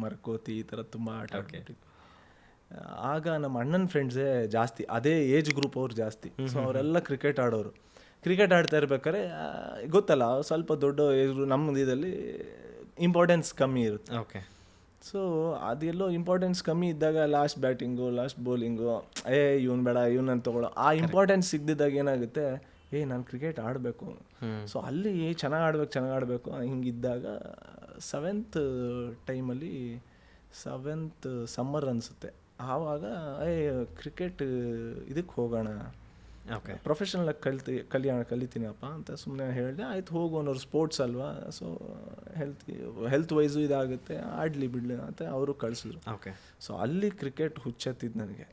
ಮರಕೋತಿ, ಈ ಥರ ತುಂಬ ಆಟ ಆಡ್ಬಿಟ್ಟಿದ್ವಿ. ಆಗ ನಮ್ಮ ಅಣ್ಣನ ಫ್ರೆಂಡ್ಸೇ ಜಾಸ್ತಿ, ಅದೇ ಏಜ್ ಗ್ರೂಪ್ ಅವ್ರು ಜಾಸ್ತಿ. ಸೊ ಅವರೆಲ್ಲ ಕ್ರಿಕೆಟ್ ಆಡೋರು. ಕ್ರಿಕೆಟ್ ಆಡ್ತಾ ಇರ್ಬೇಕಾದ್ರೆ ಗೊತ್ತಲ್ಲ, ಸ್ವಲ್ಪ ದೊಡ್ಡ ಏಜ್ ನಮ್ಮದು ಇದರಲ್ಲಿ ಇಂಪಾರ್ಟೆನ್ಸ್ ಕಮ್ಮಿ ಇರುತ್ತೆ. ಓಕೆ. ಸೊ ಅದೆಲ್ಲೋ ಇಂಪಾರ್ಟೆನ್ಸ್ ಕಮ್ಮಿ ಇದ್ದಾಗ ಲಾಸ್ಟ್ ಬ್ಯಾಟಿಂಗು, ಲಾಸ್ಟ್ ಬೌಲಿಂಗು, ಇವನು ಬೇಡ ಇವನನ್ನು ತೊಗೊಳ್ಳೋ, ಆ ಇಂಪಾರ್ಟೆನ್ಸ್ ಸಿಗದಿದ್ದಾಗ ಏನಾಗುತ್ತೆ, ನಾನು ಕ್ರಿಕೆಟ್ ಆಡಬೇಕು. ಸೊ ಅಲ್ಲಿ ಚೆನ್ನಾಗಿ ಆಡಬೇಕು ಹಿಂಗಿದ್ದಾಗ 7th ಟೈಮಲ್ಲಿ 7th ಸಮ್ಮರ್ ಅನಿಸುತ್ತೆ, ಆವಾಗ ಕ್ರಿಕೆಟ್ ಇದಕ್ಕೆ ಹೋಗೋಣ, ಓಕೆ, ಪ್ರೊಫೆಷನಲಾಗಿ ಕಲಿತೀನಪ್ಪ ಅಂತ ಸುಮ್ಮನೆ ಹೇಳಿದೆ. ಆಯ್ತು ಹೋಗು ಅನ್ನೋರು, ಸ್ಪೋರ್ಟ್ಸ್ ಅಲ್ವಾ, ಸೊ ಹೆಲ್ತ್ ವೈಸು ಇದಾಗುತ್ತೆ, ಆಡಲಿ ಬಿಡಲಿ ಅಂತ ಅವರು ಕಳಿಸಿದ್ರು. ಓಕೆ. ಸೊ ಅಲ್ಲಿ ಕ್ರಿಕೆಟ್ ಹುಚ್ಚತ್ತಿದ್ದು ನನಗೆ.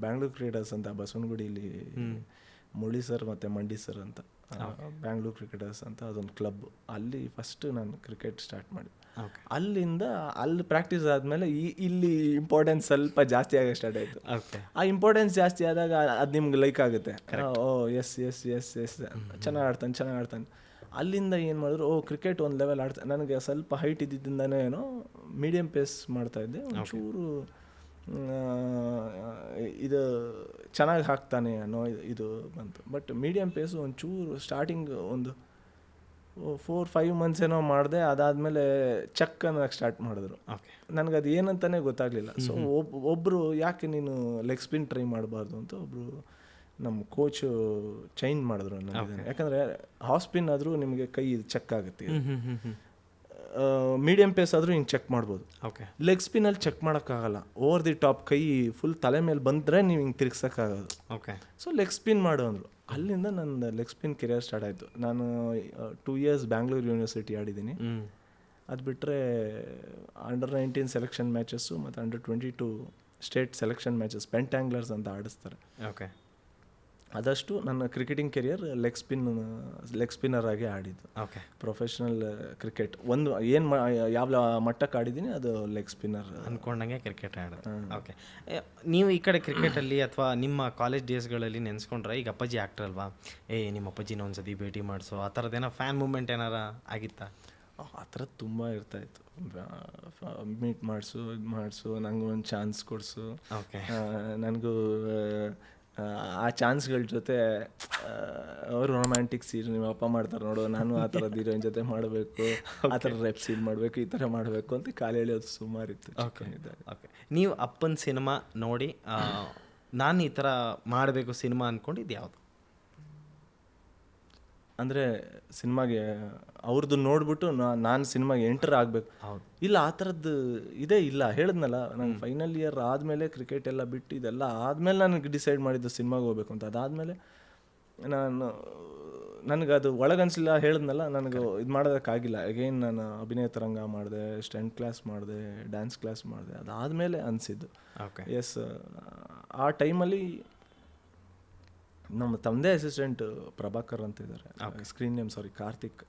ಬ್ಯಾಂಗ್ಳೂರ್ ಕ್ರಿಕೆಟರ್ಸ್ ಅಂತ ಬಸವನಗುಡಿಲಿ ಮುರಳಿ ಸರ್ ಮತ್ತು ಮಂಡಿ ಸರ್ ಅಂತ, ಬ್ಯಾಂಗ್ಳೂರ್ ಕ್ರಿಕೆಟರ್ಸ್ ಅಂತ ಅದೊಂದು ಕ್ಲಬ್, ಅಲ್ಲಿ ಫಸ್ಟ್ ನಾನು ಕ್ರಿಕೆಟ್ ಸ್ಟಾರ್ಟ್ ಮಾಡಿದೆ. ಅಲ್ಲಿಂದ ಅಲ್ಲಿ ಪ್ರಾಕ್ಟೀಸ್ ಆದಮೇಲೆ ಇಲ್ಲಿ ಇಂಪಾರ್ಟೆನ್ಸ್ ಸ್ವಲ್ಪ ಜಾಸ್ತಿ ಆಗಕ್ಕೆ ಸ್ಟಾರ್ಟ್ ಆಯಿತು. ಓಕೆ. ಆ ಇಂಪಾರ್ಟೆನ್ಸ್ ಜಾಸ್ತಿ ಆದಾಗ ಅದು ನಿಮ್ಗೆ ಲೈಕ್ ಆಗುತ್ತೆ. ಓ ಎಸ್ ಎಸ್ ಎಸ್ ಎಸ್ ಚೆನ್ನಾಗಿ ಆಡ್ತಾನೆ. ಅಲ್ಲಿಂದ ಏನು ಮಾಡಿದ್ರು, ಕ್ರಿಕೆಟ್ ಒಂದು ಲೆವೆಲ್ ಆಡ್ತಾನೆ. ನನಗೆ ಸ್ವಲ್ಪ ಹೈಟ್ ಇದ್ದಿದ್ದರಿಂದನೇ ಏನೋ ಮೀಡಿಯಮ್ ಪೇಸ್ ಮಾಡ್ತಾಯಿದ್ದೆ. ಒಂಚೂರು ಇದು ಚೆನ್ನಾಗಿ ಹಾಕ್ತಾನೆ ಅನ್ನೋ ಇದು ಬಂತು. ಬಟ್ ಮೀಡಿಯಮ್ ಪೇಸು ಒಂಚೂರು ಸ್ಟಾರ್ಟಿಂಗ್ ಒಂದು 4-5 ಮಂತ್ಸ್ ಏನೋ ಮಾಡಿದೆ. ಅದಾದಮೇಲೆ ಚೆಕ್ ಅನ್ನೋಕ್ಕೆ ಸ್ಟಾರ್ಟ್ ಮಾಡಿದ್ರು. ನನಗದು ಏನಂತಾನೆ ಗೊತ್ತಾಗಲಿಲ್ಲ. ಸೊ ಒಬ್ಬರು ಯಾಕೆ ನೀನು ಲೆಗ್ ಸ್ಪಿನ್ ಟ್ರೈ ಮಾಡಬಾರ್ದು ಅಂತ ಒಬ್ಬರು ನಮ್ಮ ಕೋಚು ಚೇಂಜ್ ಮಾಡಿದ್ರು ನನಗೆ. ಯಾಕಂದರೆ ಹಾಫ್ ಸ್ಪಿನ್ ಆದರೂ ನಿಮಗೆ ಕೈ ಚೆಕ್ ಆಗುತ್ತೆ, ಮೀಡಿಯಮ್ ಪೇಸ್ ಆದರೂ ಹಿಂಗೆ ಚೆಕ್ ಮಾಡ್ಬೋದು. ಲೆಗ್ ಸ್ಪಿನಲ್ಲಿ ಚೆಕ್ ಮಾಡೋಕ್ಕಾಗಲ್ಲ. ಓವರ್ ದಿ ಟಾಪ್ ಕೈ ಫುಲ್ ತಲೆ ಮೇಲೆ ಬಂದರೆ ನೀವು ಹಿಂಗೆ ತಿರ್ಗ್ಸೋಕ್ಕಾಗೋದು. ಸೊ ಲೆಗ್ ಸ್ಪಿನ್ ಮಾಡು ಅಂದರು. ಅಲ್ಲಿಂದ ನನ್ನ ಲೆಗ್ ಸ್ಪಿನ್ ಕೆರಿಯರ್ ಸ್ಟಾರ್ಟ್ ಆಯಿತು. ನಾನು 2 years ಬ್ಯಾಂಗ್ಳೂರು ಯೂನಿವರ್ಸಿಟಿ ಆಡಿದ್ದೀನಿ. ಅದು ಬಿಟ್ಟರೆ ಅಂಡರ್-19 ಸೆಲೆಕ್ಷನ್ ಮ್ಯಾಚಸ್ಸು ಮತ್ತು ಅಂಡರ್-22 ಸ್ಟೇಟ್ ಸೆಲೆಕ್ಷನ್ ಮ್ಯಾಚಸ್ ಪೆಂಟ್ಯಾಂಗ್ಲರ್ಸ್ ಅಂತ ಆಡಿಸ್ತಾರೆ. ಅದಷ್ಟು ನನ್ನ ಕ್ರಿಕೆಟಿಂಗ್ ಕೆರಿಯರ್ ಲೆಗ್ ಸ್ಪಿನ್ನರ್ ಆಗಿ ಆಡಿದ್ದು. ಪ್ರೊಫೆಷ್ನಲ್ ಕ್ರಿಕೆಟ್ ಒಂದು ಏನು ಯಾವ ಮಟ್ಟಕ್ಕೆ ಆಡಿದ್ದೀನಿ ಅದು ಲೆಗ್ ಸ್ಪಿನ್ನರ್ ಅಂದ್ಕೊಂಡಂಗೆ ಕ್ರಿಕೆಟ್ ಆಡೋದು. ಓಕೆ. ನೀವು ಈ ಕಡೆ ಕ್ರಿಕೆಟಲ್ಲಿ ಅಥವಾ ನಿಮ್ಮ ಕಾಲೇಜ್ ಡೇಸ್ಗಳಲ್ಲಿ ನೆನೆಸ್ಕೊಂಡ್ರೆ, ಈಗ ಅಪ್ಪಾಜಿ ಆ್ಯಕ್ಟರ್ ಅಲ್ವಾ, ನಿಮ್ಮ ಅಪ್ಪಾಜಿನ ಒಂದ್ಸತಿ ಭೇಟಿ ಮಾಡಿಸೋ ಆ ಥರದ್ದೇನೋ ಫ್ಯಾನ್ ಮೂಮೆಂಟ್ ಏನಾರ ಆಗಿತ್ತಾ? ಆ ಥರದ್ದು ತುಂಬ ಇರ್ತಾಯಿತ್ತು. ಮೀಟ್ ಮಾಡಿಸು, ಇದು ಮಾಡಿಸು, ನನಗೂ ಒಂದು ಚಾನ್ಸ್ ಕೊಡಿಸು. ನನಗೂ ಆ ಚಾನ್ಸ್ಗಳ ಜೊತೆ ಅವರು ರೊಮ್ಯಾಂಟಿಕ್ ಸೀನ್ ನಿಮ್ಮ ಅಪ್ಪ ಮಾಡ್ತಾರೆ ನೋಡು, ನಾನು ಆ ಥರದ್ದು ಹೀರೋಯಿನ್ ಜೊತೆ ಮಾಡಬೇಕು, ಆ ಥರ ರೆಪ್ ಸೀನ್ ಮಾಡಬೇಕು, ಈ ಥರ ಮಾಡಬೇಕು ಅಂತ ಕಾಲು ಹೇಳೋದು ಸುಮಾರಿತ್ತು. ಓಕೆ. ನೀವು ಅಪ್ಪನ ಸಿನಿಮಾ ನೋಡಿ ನಾನು ಈ ಥರ ಮಾಡಬೇಕು ಸಿನಿಮಾ ಅಂದ್ಕೊಂಡಿದ್ದು ಯಾವುದು? ಅಂದರೆ ಸಿನಿಮಾಗೆ ಅವ್ರದ್ದು ನೋಡ್ಬಿಟ್ಟು ನಾನು ಸಿನಿಮಾಗೆ ಎಂಟರ್ ಆಗಬೇಕು ಇಲ್ಲ, ಆ ಥರದ್ದು ಇದೇ ಇಲ್ಲ. ಹೇಳಿದ್ನಲ್ಲ, ನಂಗೆ ಫೈನಲ್ ಇಯರ್ ಆದಮೇಲೆ ಕ್ರಿಕೆಟ್ ಎಲ್ಲ ಬಿಟ್ಟು ಇದೆಲ್ಲ ಆದಮೇಲೆ ನನಗೆ ಡಿಸೈಡ್ ಮಾಡಿದ್ದು ಸಿನಿಮಾಗೆ ಹೋಗ್ಬೇಕು ಅಂತ. ಅದಾದಮೇಲೆ ನನಗದು ಒಳಗನ್ಸಿಲ್ಲ. ಹೇಳಿದ್ನಲ್ಲ, ನನಗೆ ಇದು ಮಾಡೋದಕ್ಕಾಗಿಲ್ಲ. ಅಗೈನ್ ನಾನು ಅಭಿನಯ ತರಂಗ ಮಾಡಿದೆ, ಸ್ಟೆಂಟ್ ಕ್ಲಾಸ್ ಮಾಡಿದೆ, ಡ್ಯಾನ್ಸ್ ಕ್ಲಾಸ್ ಮಾಡಿದೆ. ಅದಾದಮೇಲೆ ಅನಿಸಿದ್ದು ಎಸ್. ಆ ಟೈಮಲ್ಲಿ ನಮ್ಮ ತಂದೆ ಅಸಿಸ್ಟೆಂಟ್ ಪ್ರಭಾಕರ್ ಅಂತ ಇದ್ದಾರೆ, ಸ್ಕ್ರೀನ್ ನೇಮ್ ಕಾರ್ತಿಕ್.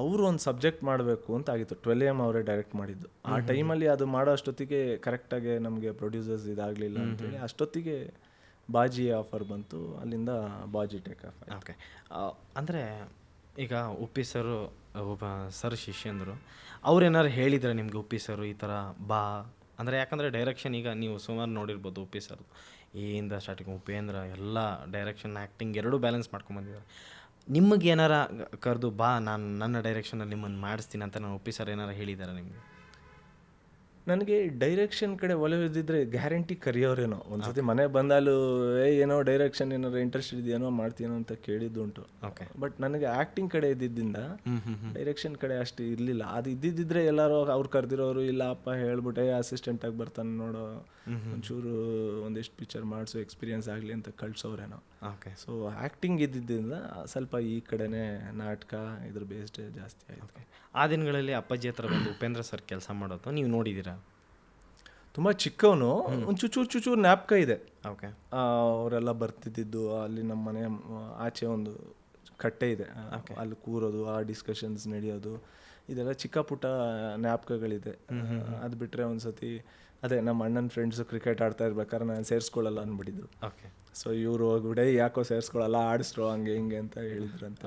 ಅವರು ಒಂದು ಸಬ್ಜೆಕ್ಟ್ ಮಾಡಬೇಕು ಅಂತ ಆಗಿತ್ತು. 12 AM ಅವರೇ ಡೈರೆಕ್ಟ್ ಮಾಡಿದ್ದು. ಆ ಟೈಮಲ್ಲಿ ಅದು ಮಾಡೋ ಅಷ್ಟೊತ್ತಿಗೆ ಕರೆಕ್ಟಾಗಿ ನಮಗೆ ಪ್ರೊಡ್ಯೂಸರ್ಸ್ ಇದಾಗಲಿಲ್ಲ ಅಂತೇಳಿ ಅಷ್ಟೊತ್ತಿಗೆ ಬಾಜಿ ಆಫರ್ ಬಂತು. ಅಲ್ಲಿಂದ ಬಾಜಿ ಟೇಕ್ ಆಫ್. ಓಕೆ. ಅಂದರೆ ಈಗ ಉಪ್ಪಿ ಸರು ಒಬ್ಬ ಸರ್ ಶಿಷ್ಯಂದರು, ಅವ್ರೇನಾರು ಹೇಳಿದ್ರೆ ನಿಮಗೆ ಉಪ್ಪಿ ಸರು ಈ ಥರ ಬಾ ಅಂದರೆ? ಯಾಕಂದರೆ ಡೈರೆಕ್ಷನ್ ಈಗ ನೀವು ಸುಮಾರು ನೋಡಿರ್ಬೋದು ಉಪ್ಪಿ ಸರ್ ಏಯಿಂದ ಸ್ಟಾರ್ಟಿಂಗ್ ಉಪೇಂದ್ರ ಎಲ್ಲ ಡೈರೆಕ್ಷನ್ ಆ್ಯಕ್ಟಿಂಗ್ ಎರಡೂ ಬ್ಯಾಲೆನ್ಸ್ ಮಾಡ್ಕೊಂಬಂದಿದ್ದಾರೆ. ನಿಮಗೆ ಏನಾರ ಕರೆದು ಬಾ ನಾನು ನನ್ನ ಡೈರೆಕ್ಷನಲ್ಲಿ ನಿಮ್ಮನ್ನು ಮಾಡಿಸ್ತೀನಿ ಅಂತ ನಾನು ಉಪ್ಪಿ ಸರ್ ಏನಾರು ಹೇಳಿದ್ದಾರೆ ನಿಮಗೆ? ನನಗೆ ಡೈರೆಕ್ಷನ್ ಕಡೆ ಒಲವಿದ್ದಿದ್ರೆ ಗ್ಯಾರಂಟಿ ಕರೆಯೋರೇನೋ. ಒಂದ್ಸತಿ ಮನೆ ಬಂದಾಲು ಏನೋ ಡೈರೆಕ್ಷನ್ ಏನಾರು ಇಂಟ್ರೆಸ್ಟ್ ಇದೆಯೇನೋ ಮಾಡ್ತೀನೋ ಅಂತ ಕೇಳಿದ್ದುಂಟು. ಬಟ್ ನನಗೆ ಆ್ಯಕ್ಟಿಂಗ್ ಕಡೆ ಇದ್ದಿದ್ದರಿಂದ ಡೈರೆಕ್ಷನ್ ಕಡೆ ಅಷ್ಟು ಇರಲಿಲ್ಲ. ಅದು ಇದ್ದಿದ್ದಿದ್ರೆ ಎಲ್ಲರೂ ಅವ್ರು ಕರೆದಿರೋರು, ಇಲ್ಲ ಅಪ್ಪ ಹೇಳ್ಬಿಟ್ಟೆ ಅಸಿಸ್ಟೆಂಟಾಗಿ ಬರ್ತಾನೆ ನೋಡೋ, ಒಂಚೂರು ಒಂದಿಷ್ಟು ಪಿಕ್ಚರ್ ಮಾಡಿಸೋ ಎಕ್ಸ್ಪೀರಿಯನ್ಸ್ ಆಗಲಿ ಅಂತ ಕಳ್ಸೋರೇನೋ. ಸೊ ಆ್ಯಕ್ಟಿಂಗ್ ಇದ್ದಿದ್ದರಿಂದ ಸ್ವಲ್ಪ ಈ ಕಡೆನೇ ನಾಟಕ ಇದ್ರ ಬೇಸ್ಡ್ ಜಾಸ್ತಿ ಆಯಿತು. ಆ ದಿನಗಳಲ್ಲಿ ಅಪ್ಪಾಜಿ ಹತ್ರ ಬಂದು ಉಪೇಂದ್ರ ಸರ್ ಕೆಲಸ ಮಾಡೋದು ನೀವು ನೋಡಿದ್ದೀರಾ? ತುಂಬ ಚಿಕ್ಕವನು, ಒಂದು ಚೂಚೂರು ಜ್ಞಾಪಕ ಇದೆ. ಅವರೆಲ್ಲ ಬರ್ತಿದ್ದಿದ್ದು ಅಲ್ಲಿ ನಮ್ಮ ಮನೆ ಆಚೆ ಒಂದು ಕಟ್ಟೆ ಇದೆ, ಅಲ್ಲಿ ಕೂರೋದು, ಆ ಡಿಸ್ಕಷನ್ಸ್ ನಡೆಯೋದು, ಇದೆಲ್ಲ ಚಿಕ್ಕ ಪುಟ್ಟ ಜ್ಞಾಪಕಗಳಿದೆ. ಅದು ಬಿಟ್ಟರೆ ಒಂದು ಸತಿ ಅದೇ ನಮ್ಮ ಅಣ್ಣನ ಫ್ರೆಂಡ್ಸು ಕ್ರಿಕೆಟ್ ಆಡ್ತಾ ಇರ್ಬೇಕಾದ್ರೆ ನಾನು ಸೇರಿಸ್ಕೊಳ್ಳಲ್ಲ ಅಂದ್ಬಿಟ್ಟಿದ್ದು. ಸೊ ಇವರು ಹೋಗ್ಬಿಟ್ಟೆ ಯಾಕೋ ಸೇರಿಸ್ಕೊಳ್ಳಲ್ಲ, ಆಡಿಸ್ರು ಹಂಗೆ ಹಿಂಗೆ ಅಂತ ಹೇಳಿದ್ರಂತೆ.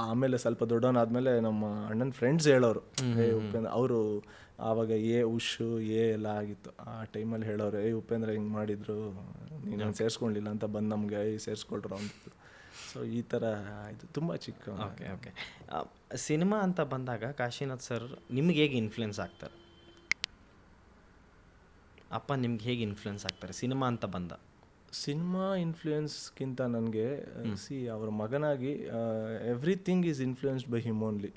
ಆಮೇಲೆ ಸ್ವಲ್ಪ ದೊಡ್ಡವನಾದ್ಮೇಲೆ ನಮ್ಮ ಅಣ್ಣನ ಫ್ರೆಂಡ್ಸ್ ಹೇಳೋರು, ಉಪೇಂದ್ರ ಅವರು ಆವಾಗ ಉಷು ಎಲ್ಲ ಆಗಿತ್ತು. ಆ ಟೈಮಲ್ಲಿ ಹೇಳೋರು, ಉಪೇಂದ್ರ ಹಿಂಗೆ ಮಾಡಿದ್ರು, ನೀನು ಸೇರಿಸ್ಕೊಂಡಿಲ್ಲ ಅಂತ ಬಂದು ನಮಗೆ ಸೇರಿಸ್ಕೊಳ್ರು ಅಂತಿತ್ತು. ಸೊ ಈ ಥರ ಇದು ತುಂಬ ಚಿಕ್ಕ. ಓಕೆ. ಸಿನಿಮಾ ಅಂತ ಬಂದಾಗ ಕಾಶಿನಾಥ್ ಸರ್ ನಿಮ್ಗೆ ಹೇಗೆ ಇನ್ಫ್ಲುಯೆನ್ಸ್ ಆಗ್ತಾರೆ? ಅಪ್ಪ ನಿಮ್ಗೆ ಹೇಗೆ ಇನ್ಫ್ಲುಯೆನ್ಸ್ ಆಗ್ತಾರೆ ಸಿನಿಮಾ ಅಂತ ಬಂದ? ಸಿನಿಮಾ ಇನ್ಫ್ಲೂಯೆನ್ಸ್ಗಿಂತ ನನಗೆ ಅವ್ರ ಮಗನಾಗಿ everything is influenced by him only.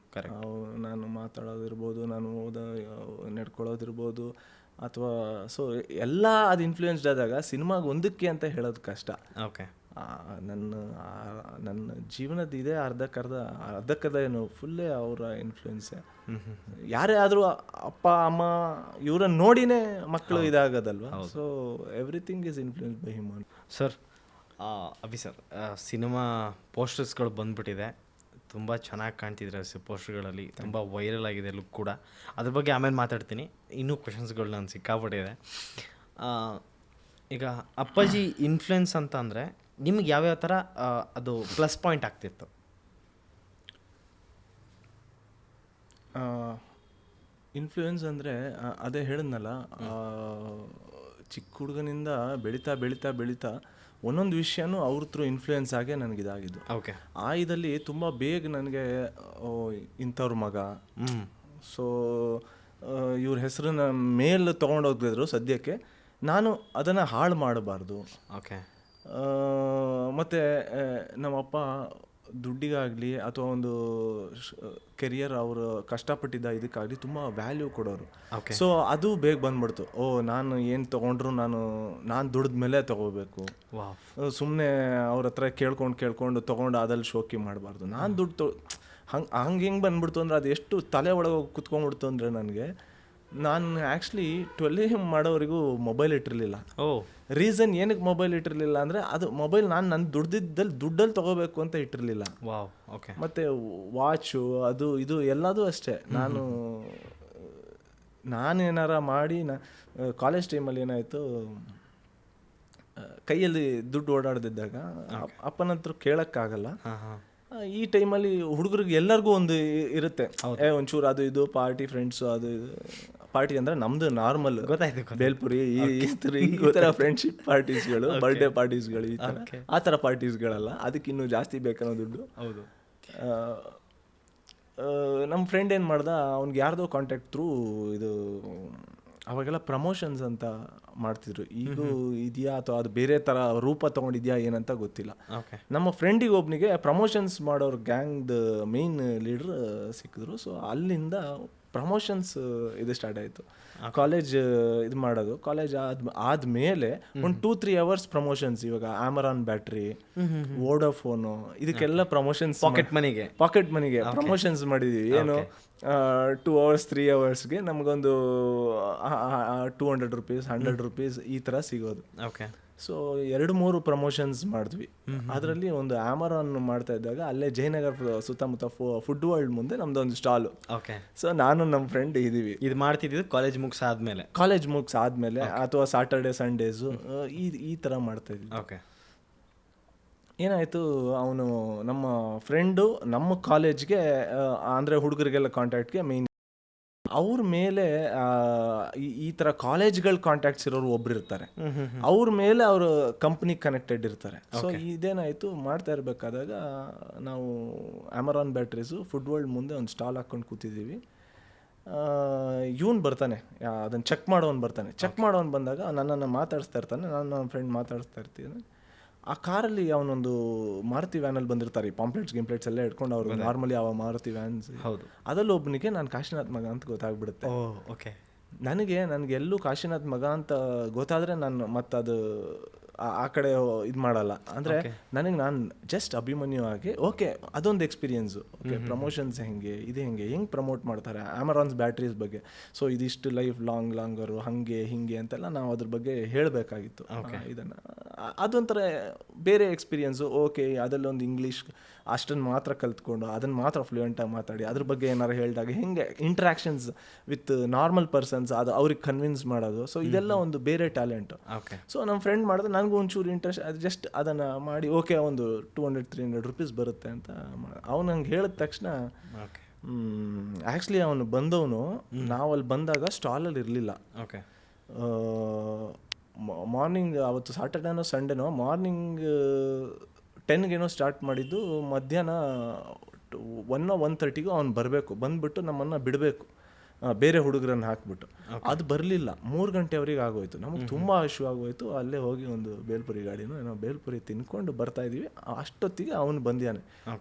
ನಾನು ಮಾತಾಡೋದಿರ್ಬೋದು, ನಾನು ನಡ್ಕೊಳ್ಳೋದಿರ್ಬೋದು, ಅಥವಾ ಸೊ ಎಲ್ಲ ಅದು ಇನ್ಫ್ಲೂಯೆನ್ಸ್ಡ್ ಆದಾಗ ಸಿನಿಮಾಗೆ ಒಂದಕ್ಕೆ ಅಂತ ಹೇಳೋದು ಕಷ್ಟ. ನನ್ನ ಜೀವನದ ಇದೆ ಅರ್ಧಕ್ಕರ್ಧ ಏನು ಫುಲ್ಲೇ ಅವರ ಇನ್ಫ್ಲೂಯೆನ್ಸೇ. ಯಾರೇ ಆದರೂ ಅಪ್ಪ ಅಮ್ಮ ಇವರನ್ನು ನೋಡಿನೇ ಮಕ್ಕಳು ಇದಾಗೋದಲ್ವ. So everything is influence by him. Sir, Abhi sir, cinema ಪೋಸ್ಟರ್ಸ್ಗಳು ಬಂದ್ಬಿಟ್ಟಿದೆ, ತುಂಬ ಚೆನ್ನಾಗಿ ಕಾಣ್ತಿದ್ರೆ ಪೋಸ್ಟರ್ಗಳಲ್ಲಿ, ತುಂಬ ವೈರಲ್ ಆಗಿದೆ ಲುಕ್ ಕೂಡ. ಅದ್ರ ಬಗ್ಗೆ ಆಮೇಲೆ ಮಾತಾಡ್ತೀನಿ. ಇನ್ನೂ ಕ್ವೆಶನ್ಸ್ಗಳು ನಾನು ಸಿಕ್ಕಾಪಟ್ಟೆ ಇದೆ. ಈಗ ಅಪ್ಪಾಜಿ ಇನ್ಫ್ಲುಯೆನ್ಸ್ ಅಂತ ಅಂದರೆ ನಿಮ್ಗೆ ಯಾವ್ಯಾವ ಥರ ಅದು ಪ್ಲಸ್ ಪಾಯಿಂಟ್ ಆಗ್ತಿತ್ತು? ಇನ್ಫ್ಲೂಯೆನ್ಸ್ ಅಂದರೆ ಅದೇ ಹೇಳಿದ್ನಲ್ಲ, ಚಿಕ್ಕ ಹುಡುಗನಿಂದ ಬೆಳೀತಾ ಬೆಳೀತಾ ಬೆಳೀತಾ ಒಂದೊಂದು ವಿಷಯನೂ ಅವ್ರ ಥ್ರೂ ಇನ್ಫ್ಲೂಯೆನ್ಸ್ ಆಗೇ ನನಗಿದಾಗಿದ್ದು. ಓಕೆ. ಆ ಇದರಲ್ಲಿ ತುಂಬ ಬೇಗ ನನಗೆ ಇಂಥವ್ರ ಮಗ, ಸೊ ಇವ್ರ ಹೆಸರನ್ನ ಮೇಲ್ ತೊಗೊಂಡೋಗಿದ್ರು ಸದ್ಯಕ್ಕೆ, ನಾನು ಅದನ್ನು ಹಾಳು ಮಾಡಬಾರ್ದು. ಓಕೆ. ಮತ್ತು ನಮ್ಮಪ್ಪ ದುಡ್ಡಿಗಾಗಲಿ ಅಥವಾ ಒಂದು ಕೆರಿಯರ್ ಅವರು ಕಷ್ಟಪಟ್ಟಿದ್ದ ಇದಕ್ಕಾಗಲಿ ತುಂಬ ವ್ಯಾಲ್ಯೂ ಕೊಡೋರು. ಸೊ ಅದು ಬೇಗ ಬಂದ್ಬಿಡ್ತು. ನಾನು ಏನು ತೊಗೊಂಡ್ರು ನಾನು ದುಡ್ದ ಮೇಲೆ ತೊಗೋಬೇಕು, ಸುಮ್ಮನೆ ಅವ್ರ ಹತ್ರ ಕೇಳ್ಕೊಂಡು ತೊಗೊಂಡು ಅದಲ್ಲಿ ಶೋಕಿ ಮಾಡಬಾರ್ದು. ನಾನು ದುಡ್ಡು ಹಂಗೆ ಹೆಂಗೆ ಬಂದ್ಬಿಡ್ತು ಅಂದರೆ ಅದು ಎಷ್ಟು ತಲೆ ಒಳಗೆ ಕುತ್ಕೊಂಡ್ಬಿಡ್ತು ಅಂದರೆ ನನಗೆ, ನಾನು ಆ್ಯಕ್ಚುಲಿ 12 ಮಾಡೋವರೆಗೂ ಮೊಬೈಲ್ ಇಟ್ಟಿರಲಿಲ್ಲ. ರೀಸನ್ ಏನಕ್ಕೆ ಮೊಬೈಲ್ ಇಟ್ಟಿರಲಿಲ್ಲ ಅಂದರೆ ಅದು ಮೊಬೈಲ್ ನನ್ನ ದುಡ್ಡಲ್ಲಿ ತೊಗೋಬೇಕು ಅಂತ ಇಟ್ಟಿರಲಿಲ್ಲ. ಮತ್ತು ವಾಚು ಅದು ಇದು ಎಲ್ಲದೂ ಅಷ್ಟೇ. ನಾನೇನಾರ ಮಾಡಿ ಕಾಲೇಜ್ ಟೈಮಲ್ಲಿ ಏನಾಯಿತು, ಕೈಯಲ್ಲಿ ದುಡ್ಡು ಓಡಾಡ್ದಿದ್ದಾಗ ಅಪ್ಪನ ಹತ್ರ ಕೇಳೋಕ್ಕಾಗಲ್ಲ. ಈ ಟೈಮಲ್ಲಿ ಹುಡುಗರಿಗೆ ಎಲ್ಲರಿಗೂ ಒಂದು ಇರುತ್ತೆ, ಒಂಚೂರು ಅದು ಇದು ಪಾರ್ಟಿ, ಫ್ರೆಂಡ್ಸು, ಅದು ಇದು ಪಾರ್ಟಿ ಅಂದರೆ ನಮ್ಮದು ನಾರ್ಮಲ್ ಬೇಲ್ಪುರಿ ಈ ಥರ ಫ್ರೆಂಡ್ಶಿಪ್ ಪಾರ್ಟೀಸ್ಗಳು, ಬರ್ಡೇ ಪಾರ್ಟೀಸ್ಗಳು, ಈ ಥರ ಆ ಥರ ಪಾರ್ಟೀಸ್ಗಳಲ್ಲ. ಅದಕ್ಕೆ ಇನ್ನೂ ಜಾಸ್ತಿ ಬೇಕನ್ನೋ ದುಡ್ಡು. ಹೌದು. ನಮ್ಮ ಫ್ರೆಂಡ್ ಏನು ಮಾಡ್ದ, ಅವ್ನಿಗೆ ಯಾರ್ದೋ ಕಾಂಟ್ಯಾಕ್ಟ್ ಥ್ರೂ ಇದು ಅವಾಗೆಲ್ಲ ಪ್ರಮೋಷನ್ಸ್ ಅಂತ ಮಾಡ್ತಿದ್ರು. ಈಗೂ ಇದೆಯಾ ಅಥವಾ ಅದು ಬೇರೆ ಥರ ರೂಪ ತೊಗೊಂಡಿದ್ಯಾ ಏನಂತ ಗೊತ್ತಿಲ್ಲ. ನಮ್ಮ ಫ್ರೆಂಡಿಗೆ ಒಬ್ಬನಿಗೆ ಪ್ರಮೋಷನ್ಸ್ ಮಾಡೋರು ಗ್ಯಾಂಗ್ದ ಮೇನ್ ಲೀಡ್ರ್ ಸಿಕ್ಕಿದ್ರು. ಸೊ ಅಲ್ಲಿಂದ ಪ್ರಮೋಷನ್ಸ್ ಇದು ಸ್ಟಾರ್ಟ್ ಆಯಿತು. ಕಾಲೇಜ್ ಇದು ಮಾಡೋದು, ಕಾಲೇಜ್ ಆದಮೇಲೆ ಒಂದು 2-3 hours ಪ್ರಮೋಷನ್ಸ್. ಇವಾಗ ಆಮರಾನ್ ಬ್ಯಾಟ್ರಿ, ವೋಡಾಫೋನು, ಇದಕ್ಕೆಲ್ಲ ಪ್ರಮೋಷನ್ಸ್ ಪಾಕೆಟ್ ಮನಿಗೆ ಪ್ರಮೋಷನ್ಸ್ ಮಾಡಿದ್ದೀವಿ. ಏನು 2 hours 3 hoursಗೆ ನಮಗೊಂದು 200 rupees 100 rupees ಈ ಥರ ಸಿಗೋದು. ಓಕೆ. ಸೊ 2-3 ಪ್ರಮೋಷನ್ಸ್ ಮಾಡಿದ್ವಿ. ಅದರಲ್ಲಿ ಒಂದು ಆಮರಾನ್ ಮಾಡ್ತಾ ಇದ್ದಾಗ ಅಲ್ಲೇ ಜಯನಗರ್ ಸುತ್ತಮುತ್ತ ಫುಡ್ ವರ್ಲ್ಡ್ ಮುಂದೆ ನಮ್ದೊಂದು ಸ್ಟಾಲು. ಓಕೆ. ಸೊ ನಾನು ನಮ್ಮ ಫ್ರೆಂಡ್ ಇದೀವಿ. ಇದು ಮಾಡ್ತಿದ್ದು ಕಾಲೇಜ್ ಮುಗಿಸಾದ್ಮೇಲೆ ಅಥವಾ ಸಾಟರ್ಡೆ ಸಂಡೇಸು ಈ ಥರ ಮಾಡ್ತಾ ಇದ್ವಿ. ಓಕೆ. ಏನಾಯಿತು, ಅವನು ನಮ್ಮ ಫ್ರೆಂಡು ನಮ್ಮ ಕಾಲೇಜ್ಗೆ ಅಂದರೆ ಹುಡುಗರಿಗೆಲ್ಲ ಕಾಂಟ್ಯಾಕ್ಟ್ಗೆ ಮೇನ್ ಅವ್ರ ಮೇಲೆ ಈ ಥರ ಕಾಲೇಜ್ಗಳ ಕಾಂಟ್ಯಾಕ್ಟ್ಸ್ ಇರೋರು ಒಬ್ರು ಇರ್ತಾರೆ, ಅವ್ರ ಮೇಲೆ ಅವರು ಕಂಪ್ನಿಗೆ ಕನೆಕ್ಟೆಡ್ ಇರ್ತಾರೆ. ಸೊ ಇದೇನಾಯಿತು, ಮಾಡ್ತಾ ಇರಬೇಕಾದಾಗ ನಾವು ಆಮರಾನ್ ಬ್ಯಾಟ್ರೀಸು ಫುಡ್ ವರ್ಲ್ಡ್ ಮುಂದೆ ಒಂದು ಸ್ಟಾಲ್ ಹಾಕ್ಕೊಂಡು ಕೂತಿದ್ದೀವಿ. ಇವನು ಬರ್ತಾನೆ, ಅದನ್ನು ಚೆಕ್ ಮಾಡೋನು ಬಂದಾಗ ನನ್ನನ್ನು ಮಾತಾಡಿಸ್ತಾ ಇರ್ತಾನೆ, ನಾನು ನನ್ನ ಫ್ರೆಂಡ್ ಮಾತಾಡಿಸ್ತಾ ಇರ್ತೀನಿ. ಆ ಕಾರಲ್ಲಿ ಅವನೊಂದು ಮಾರುತಿ ವ್ಯಾನಲ್ಲಿ ಬಂದಿರ್ತಾರೆ, ಪಾಂಪ್ಲೆಟ್ಸ್ ಎಲ್ಲ ಇಟ್ಕೊಂಡು. ಅವ್ರು ನಾರ್ಮಲಿ ಅವ ಮಾರುತಿ ವ್ಯಾನ್ಸ್. ಹೌದು. ಅದರಲ್ಲಿ ಒಬ್ಬನಿಗೆ ನಾನು ಕಾಶಿನಾಥ್ ಮಗ ಅಂತ ಗೊತ್ತಾಗ್ಬಿಡುತ್ತೆ. ಓಕೆ. ನನಗೆ ಎಲ್ಲೂ ಕಾಶಿನಾಥ್ ಮಗ ಅಂತ ಗೊತ್ತಾದರೆ ನಾನು ಮತ್ತದು ಆ ಕಡೆ ಇದು ಮಾಡಲ್ಲ. ಅಂದರೆ ನಾನು ಜಸ್ಟ್ ಅಭಿಮನ್ಯು ಆಗಿ ಓಕೆ ಅದೊಂದು ಎಕ್ಸ್ಪೀರಿಯನ್ಸು. ಓಕೆ, ಪ್ರಮೋಷನ್ಸ್ ಹೆಂಗೆ ಪ್ರಮೋಟ್ ಮಾಡ್ತಾರೆ ಆಮರಾನ್ಸ್ ಬ್ಯಾಟ್ರೀಸ್ ಬಗ್ಗೆ. ಸೊ ಇದಿಷ್ಟು ಲೈಫ್ ಲಾಂಗರು ಹಿಂಗೆ ಅಂತೆಲ್ಲ ನಾವು ಅದ್ರ ಬಗ್ಗೆ ಹೇಳಬೇಕಾಗಿತ್ತು. ಇದನ್ನು ಅದೊಂಥರ ಬೇರೆ ಎಕ್ಸ್ಪೀರಿಯನ್ಸು. ಓಕೆ, ಅದಲ್ಲೊಂದು ಇಂಗ್ಲೀಷ್ ಅಷ್ಟನ್ನು ಮಾತ್ರ ಕಲ್ತ್ಕೊಂಡು ಅದನ್ನು ಮಾತ್ರ ಫ್ಲೂಯೆಂಟಾಗಿ ಮಾತಾಡಿ ಅದ್ರ ಬಗ್ಗೆ ಏನಾರು ಹೇಳಿದಾಗ ಹೆಂಗೆ ಇಂಟ್ರಾಕ್ಷನ್ಸ್ ವಿತ್ ನಾರ್ಮಲ್ ಪರ್ಸನ್ಸ್ ಅದು ಅವ್ರಿಗೆ ಕನ್ವಿನ್ಸ್ ಮಾಡೋದು. ಸೊ ಇದೆಲ್ಲ ಒಂದು ಬೇರೆ ಟ್ಯಾಲೆಂಟು. ಸೊ ನಮ್ಮ ಫ್ರೆಂಡ್ ಮಾಡಿದ್ರೆ ನನಗೂ ಒಂಚೂರು ಇಂಟ್ರೆಸ್ಟ್, ಅದು ಜಸ್ಟ್ ಅದನ್ನು ಮಾಡಿ ಓಕೆ ಒಂದು 200-300 rupees ಬರುತ್ತೆ ಅಂತ ಅವ್ನು ಹಂಗೆ ಹೇಳಿದ ತಕ್ಷಣ ಆ್ಯಕ್ಚುಲಿ ಅವನು ಬಂದವನು ನಾವಲ್ಲಿ ಬಂದಾಗ ಸ್ಟಾಲಲ್ಲಿ ಇರಲಿಲ್ಲ. ಓಕೆ. ಮಾರ್ನಿಂಗ್ ಅವತ್ತು ಸಾಟರ್ಡೇನೋ ಸಂಡೇನೋ ಮಾರ್ನಿಂಗ್ 10 ಸ್ಟಾರ್ಟ್ ಮಾಡಿದ್ದು, ಮಧ್ಯಾಹ್ನ 1:30 ಅವ್ನು ಬರಬೇಕು, ಬಂದುಬಿಟ್ಟು ನಮ್ಮನ್ನು ಬಿಡಬೇಕು ಬೇರೆ ಹುಡುಗರನ್ನು ಹಾಕ್ಬಿಟ್ಟು. ಅದು ಬರಲಿಲ್ಲ, 3 ಗಂಟೆವರೆಗೆ ಆಗೋಯ್ತು. ನಮಗೆ ತುಂಬ ಹಶು ಆಗೋಯ್ತು. ಅಲ್ಲೇ ಹೋಗಿ ಒಂದು ಬೇಲ್ಪುರಿ ಗಾಡಿನೋ ಏನೋ ಬೇಲ್ಪುರಿ ತಿನ್ಕೊಂಡು ಬರ್ತಾಯಿದ್ದೀವಿ. ಅಷ್ಟೊತ್ತಿಗೆ ಅವನು ಬಂದಿಯಾನೆ,